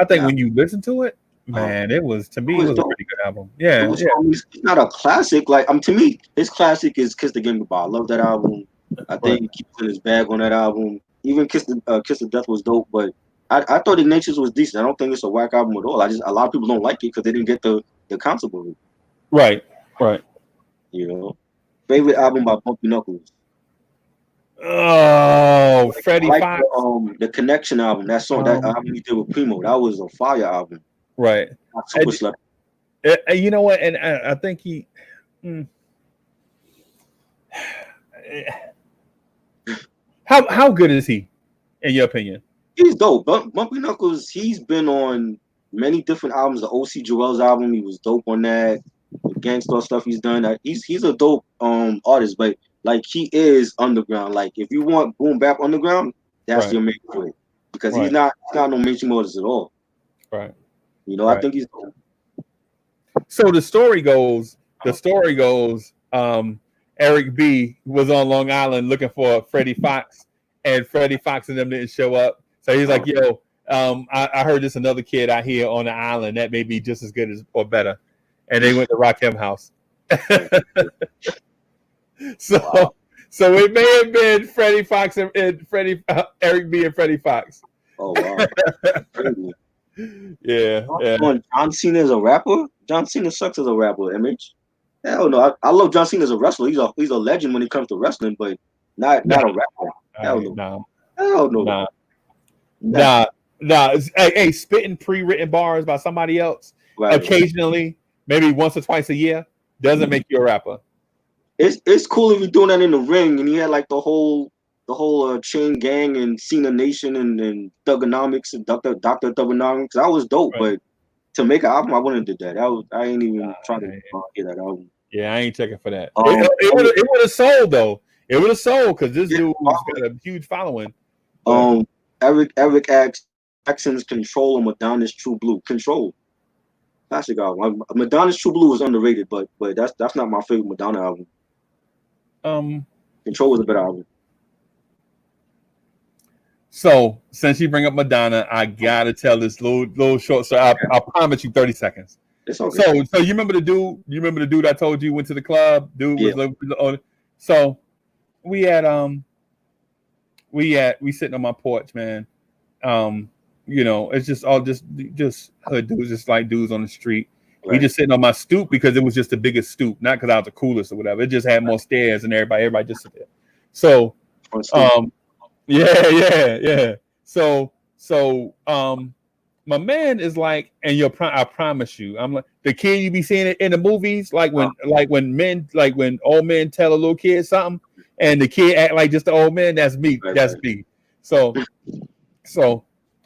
I think when you listen to it, man, it was a pretty good album. Yeah, it's not a classic. Like, to me, his classic is "Kiss the Game Goodbye." I love that album. I think he keeps in his bag on that album. Even "Kiss of Death" was dope, but I thought Ignatius was decent. I don't think it's a whack album at all. A lot of people don't like it because they didn't get the concept of it. Right. Favorite album by Bumpy Knuckles. Oh, Freddie Fox. The Connection album. That song, that album he did with Primo. That was a fire album. Right. Super slept. You know what? And I think he. How good is he, in your opinion? He's dope. Bumpy Knuckles. He's been on many different albums. The O.C. Joel's album, he was dope on that. The gangsta stuff he's done. He's a dope artist, but like, he is underground. Like, if you want boom bap underground, that's your main point, because he's not no mainstream artist at all. Right. I think he's dope. So the story goes, Eric B was on Long Island looking for Freddie Fox, and Freddie Fox and them didn't show up. So he's like, yo, I heard there's another kid out here on the island that may be just as good as or better. And they went to Rakim House. So it may have been Freddie Fox and Eric B and Freddie Fox. Oh, wow. Yeah. John Cena as a rapper? John Cena sucks as a rapper, Image. Hell no. I love John Cena as a wrestler. He's a legend when it comes to wrestling, but not a rapper. Hell no. Hell no. Nah. Hey, spitting pre-written bars by somebody else occasionally, maybe once or twice a year, doesn't make you a rapper. It's cool if you're doing that in the ring, and you had like the whole Chain Gang and Cena Nation and Thugonomics and Dr. Thugonomics. That was dope, but to make an album, I wouldn't have did that. I ain't even trying to get that album. Yeah, I ain't checking for that. It would have sold though. It would have sold because this dude's got a huge following. Eric Jackson's Control and Madonna's True Blue. Control. Classic album. Madonna's True Blue is underrated, but that's not my favorite Madonna album. Control was a better album. So since you bring up Madonna, I gotta tell this little short story. I promise you 30 seconds. It's okay. So you remember the dude? You remember the dude I told you went to the club? Dude was on. So we sitting on my porch, man. It's just all just hood dudes, just like dudes on the street. We just sitting on my stoop because it was just the biggest stoop, not because I was the coolest or whatever. It just had more stairs and everybody just sit there. So yeah. So my man is like, and I promise you, I'm like the kid you be seeing it in the movies, like when old men tell a little kid something, and the kid act like just the old man. That's me. That's me. So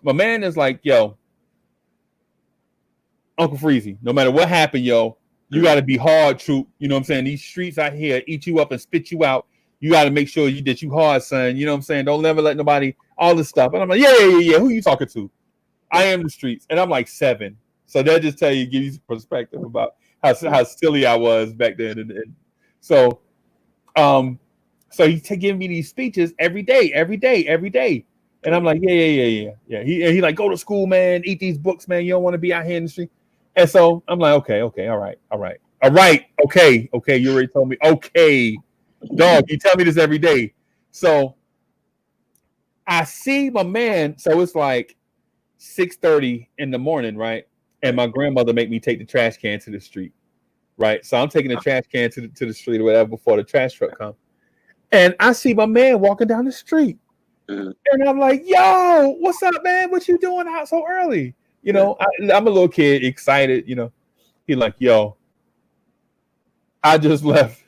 my man is like, yo, Uncle Freezie, no matter what happened, yo, you got to be hard, troop. You know what I'm saying? These streets out here eat you up and spit you out. You got to make sure that you hard, son. You know what I'm saying? Don't never let nobody, all this stuff. And I'm like, yeah. Who you talking to? I am the streets. And I'm like 7. So that just give you some perspective about how silly I was back then. And so he's giving me these speeches every day. And I'm like, yeah. He like, go to school, man. Eat these books, man. You don't want to be out here in the street. And so I'm like, okay, all right. Okay. You already told me. Okay, dog, you tell me this every day. So I see my man. So it's like 6:30 in the morning, right? And my grandmother make me take the trash can to the street, right? So I'm taking the trash can to the street or whatever before the trash truck comes. And I see my man walking down the street. And I'm like, yo, what's up, man? What you doing out so early? You know, I'm a little kid, excited, you know. He like, yo, I just left.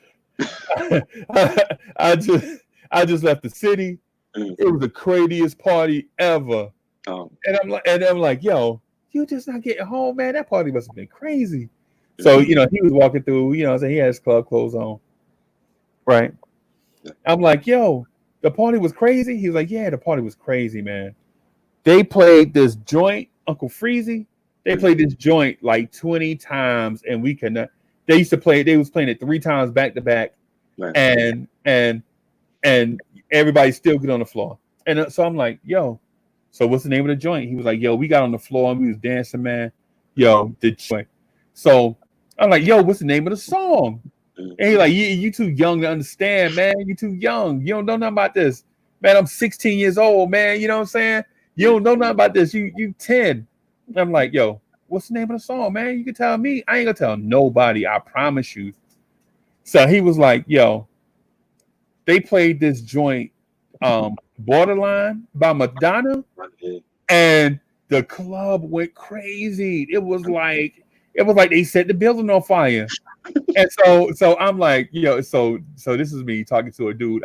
I just left the city. It was the craziest party ever. And I'm like, yo, you just not getting home, man. That party must have been crazy. So, you know, he was walking through, you know, so he had his club clothes on. Right. I'm like, yo, the party was crazy. He was like, yeah, the party was crazy, man. They played this joint, Uncle Freezie. They played this joint like 20 times, and we could not. They was playing it 3 times back to back, and everybody still get on the floor. And so I'm like, yo, so what's the name of the joint? He was like, yo, we got on the floor and we was dancing, man. Yo, the joint. So I'm like, yo, what's the name of the song? And he's like, you too young to understand, man. You too young. You don't know nothing about this. Man, I'm 16 years old, man. You know what I'm saying? You don't know nothing about this. You 10. And I'm like, yo, what's the name of the song, man? You can tell me. I ain't gonna tell nobody. I promise you. So he was like, yo, they played this joint, Borderline by Madonna, and the club went crazy. It was like they set the building on fire. And so I'm like, yo, so this is me talking to a dude.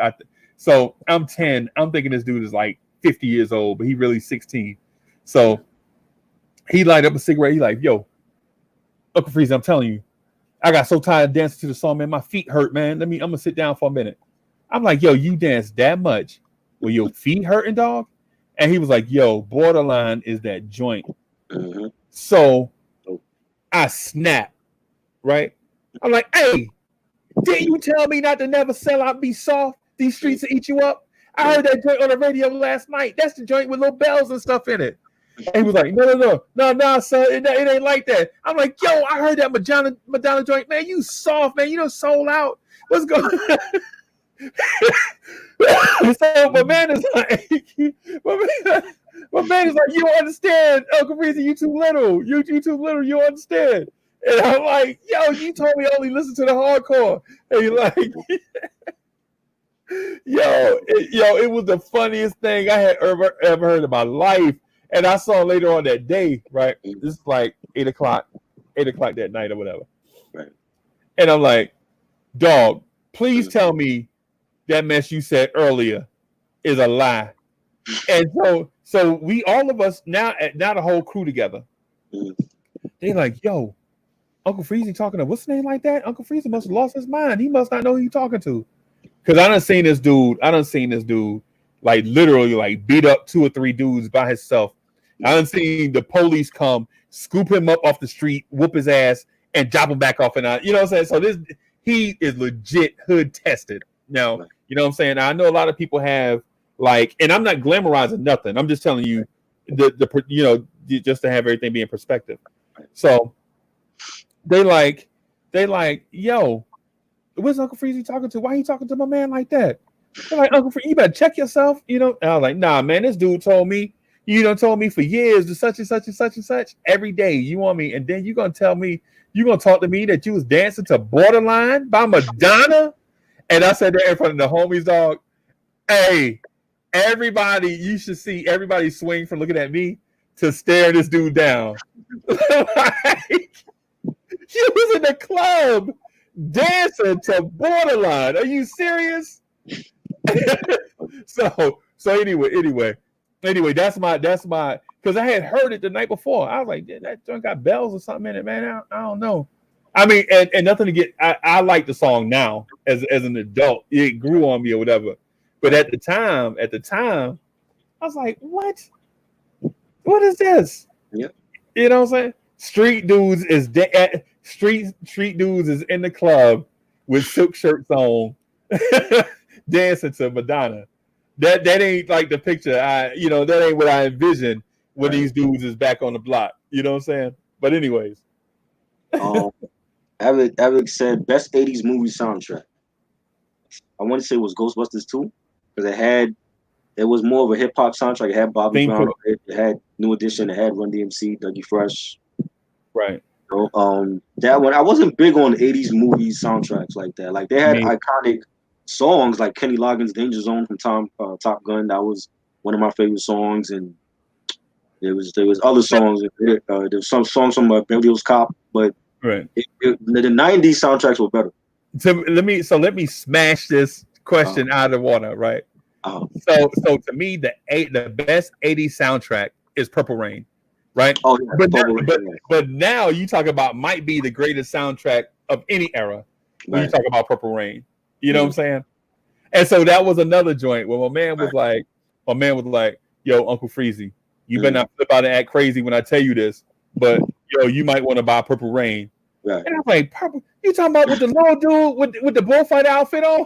So I'm 10. I'm thinking this dude is like 50 years old, but he really 16. So he light up a cigarette. He like, yo, Uncle Freezie, I'm telling you, I got so tired of dancing to the song, man. My feet hurt, man. I'm gonna sit down for a minute. I'm like, yo, you dance that much? Well, your feet hurting, dog? And he was like, yo, Borderline is that joint. So I snap, right? I'm like, hey, didn't you tell me not to never sell out, be soft? These streets will eat you up. I heard that joint on the radio last night. That's the joint with little bells and stuff in it. And he was like, no, son, it ain't like that. I'm like, yo, I heard that Madonna joint, man. You soft, man. You don't sold out. What's going on? So my man is like, you don't understand, Uncle Freezie, you too little. You too little. You don't understand. And I'm like, yo, you told me only listen to the hardcore. And you're like, it was the funniest thing I had ever heard in my life. And I saw later on that day, right? This is like 8 o'clock that night or whatever. Right. And I'm like, dog, please tell me that mess you said earlier is a lie. And so we all of us now the whole crew together. They like, yo, Uncle Freezie talking to what's the name like that? Uncle Freezie must have lost his mind. He must not know who you talking to. Because I done seen this dude like literally like beat up 2 or 3 dudes by himself. I done seen the police come, scoop him up off the street, whoop his ass, and drop him back off. And you know what I'm saying? So he is legit hood tested. Now, you know what I'm saying? Now, I know a lot of people have like, and I'm not glamorizing nothing. I'm just telling you just to have everything be in perspective. So they like, yo, where's Uncle Freezie talking to? Why are you talking to my man like that? They're like, Uncle Freezie, you better check yourself. You know, and I was like, nah, man, this dude told me, you done told me for years to such and such and such and such every day. You want me, and then you gonna tell me, you gonna talk to me that you was dancing to Borderline by Madonna? And I said that in front of the homies, dog. Hey, everybody, you should see everybody swing from looking at me to stare this dude down. Like, he was in the club dancing to Borderline. Are you serious? so anyway, that's my because I had heard it the night before. I was like, that joint got bells or something in it, man. I don't know. I mean, and nothing to get. I like the song now as an adult. It grew on me or whatever. But at the time, I was like, what? What is this? Yeah. You know what I'm saying? Street dudes is street dudes is in the club with silk shirts on, dancing to Madonna. That ain't like the picture. That ain't what I envisioned when these dudes is back on the block. You know what I'm saying? But anyways. Eric said best 80s movie soundtrack. I want to say it was Ghostbusters 2 because it was more of a hip hop soundtrack. It had Bobby Brown, it had New Edition, it had Run DMC, Dougie Fresh. Right. So, that one I wasn't big on 80s movie soundtracks like that. Like they had iconic songs like Kenny Loggins' Danger Zone from Top Gun. That was one of my favorite songs, and there was other songs. There was some songs from Beverly Hills Cop, but right. The 90s soundtracks were better. So let me smash this question out of the water, right? So to me, the best 80s soundtrack is Purple Rain, right? Oh, yeah, but now you talk about might be the greatest soundtrack of any era when you talk about Purple Rain. You know what I'm saying? And so that was another joint where my man was like, yo, Uncle Freezie, you better not flip out and act crazy when I tell you this, but yo, you might want to buy Purple Rain. Right. And I'm like, Purple, you talking about with the little dude with the bullfight outfit on?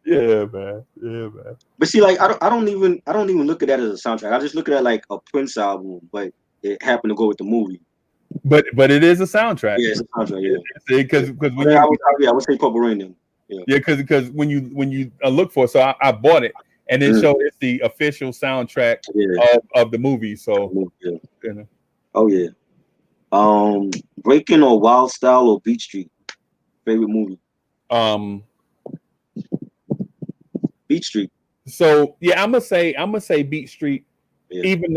Yeah, man. But see, like I don't even look at that as a soundtrack. I just look at it like a Prince album, but it happened to go with the movie. But it is a soundtrack. Yeah, it's a soundtrack. Yeah, because when I would say Purple Rain then. Yeah, because when you look for it, so I bought it and it showed it's the official soundtrack of the movie. So Oh yeah. Breaking or Wild Style or Beat Street? Favorite movie? Beat Street. So yeah, I'm gonna say Beat Street. Yeah. Even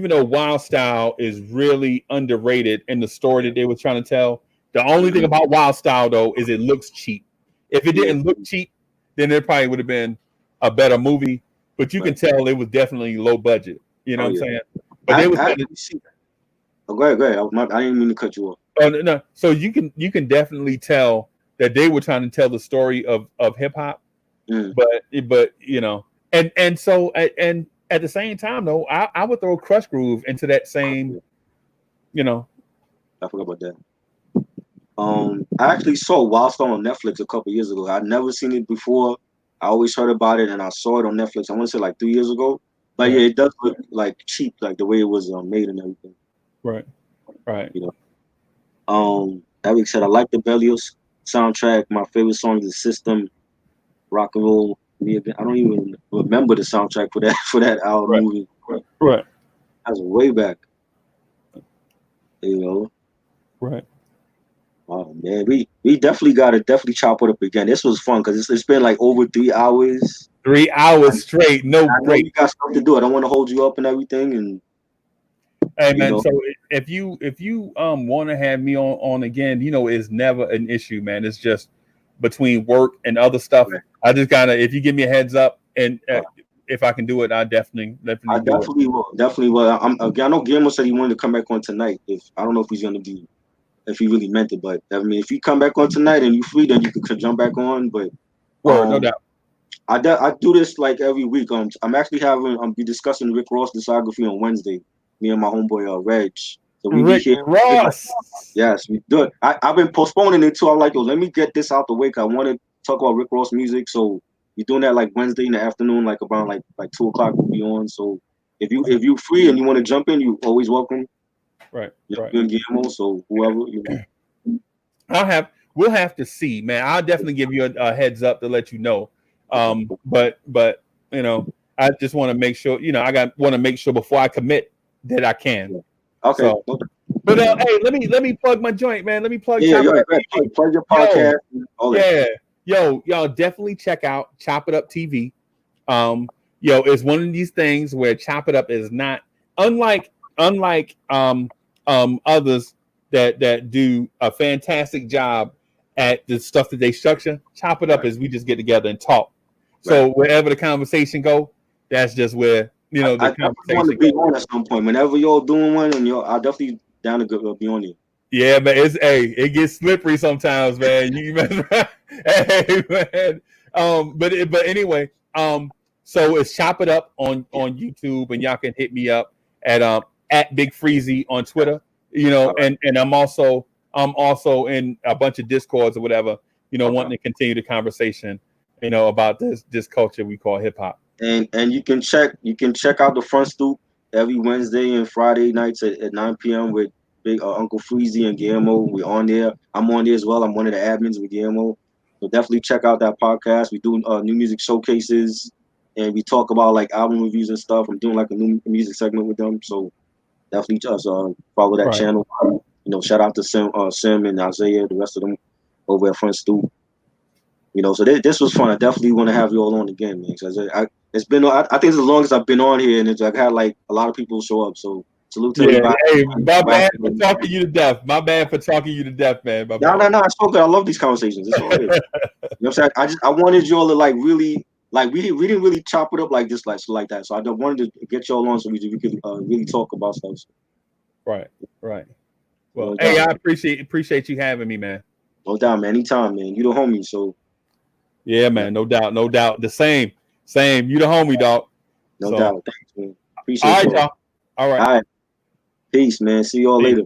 though Wild Style is really underrated in the story that they were trying to tell. The only thing about Wild Style though is it looks cheap. If it didn't look cheap, then it probably would have been a better movie. But you can tell it was definitely low budget. You know what I'm saying? But they was go ahead. I didn't mean to cut you off. Oh no. So you can definitely tell that they were trying to tell the story of hip hop. But you know, and so at the same time though, I would throw Crush Groove into that same, you know. I forgot about that. I actually saw Wild Style on Netflix a couple years ago. I'd never seen it before. I always heard about it, and I saw it on Netflix. I want to say like 3 years ago. But yeah, it does look like cheap, like the way it was made and everything. Right. You know. That being said, I like the Bellios soundtrack. My favorite song is The System, Rock and Roll. I don't even remember the soundtrack for that album movie. Right. That was way back. You know. Right. Oh man, we definitely gotta chop it up again. This was fun because it's been like over 3 hours. 3 hours straight, no break. You got stuff to do. I don't want to hold you up and everything. And hey man, so if you want to have me on again, you know, it's never an issue, man. It's just between work and other stuff. Right. I just gotta, if you give me a heads up and if I can do it, I definitely will. Definitely will. I know Guillermo said he wanted to come back on tonight. I don't know if he's gonna be. If he really meant it, but I mean, if you come back on tonight and you free, then you could jump back on. But no doubt, I do this like every week. I'm actually be discussing Rick Ross discography on Wednesday. Me and my homeboy Reg. So Rick Ross. Yes, we do it. I've been postponing it too. I'm like, yo, let me get this out the way. Cause I want to talk about Rick Ross music. So we're doing that like Wednesday in the afternoon, like around like 2:00 we'll be on. So if you free and you want to jump in, you always welcome. Right. Guillermo, so whoever, you know. we'll have to see, man. I'll definitely give you a heads up to let you know. But you know, I just want to make sure, you know, want to make sure before I commit that I can. Okay. So, but hey, let me plug my joint, man. Let me plug. Yeah, Chop It Up right. Plug your podcast. Y'all definitely check out Chop It Up TV. It's one of these things where Chop It Up is not unlike others that do a fantastic job at the stuff that they structure. Chop It Up is we just get together and talk. So wherever the conversation go, that's just where the conversation. I want to be on at some point. Whenever y'all doing one, and I'll definitely down to go, be on you. Yeah, man. It gets slippery sometimes, man. You hey, man. But anyway, so it's Chop It Up on YouTube, and y'all can hit me up at Big Freezie on Twitter. And I'm also in a bunch of Discords or whatever. Wanting to continue the conversation. About this culture we call hip hop. And you can check out the Front Stoop every Wednesday and Friday nights at 9 p.m. with Big Uncle Freezie and Guillermo. We're on there. I'm on there as well. I'm one of the admins with Guillermo. So definitely check out that podcast. We do new music showcases, and we talk about like album reviews and stuff. I'm doing like a new music segment with them. So definitely just follow that channel. Shout out to Sim and Isaiah, the rest of them over at Front Stoop. So this was fun. I definitely want to have you all on again, man. It's been, I think it's as long as I've been on here, and I've had like a lot of people show up. So salute to everybody. Hey, my bad for talking you to death. My bad for talking you to death, man. No, it's so good. I love these conversations. It's all good. What I'm saying? I wanted you all to like really, like we didn't really chop it up like this, like that. So I wanted to get y'all on so we could really talk about stuff. Right. Well, hey, I appreciate you having me, man. No doubt, man. Anytime, man. You the homie, so. Yeah, man. No doubt. The same. You the homie, dog. No doubt. Thanks, man. Appreciate it. All right, y'all. y'all. All right. Peace, man. See y'all later.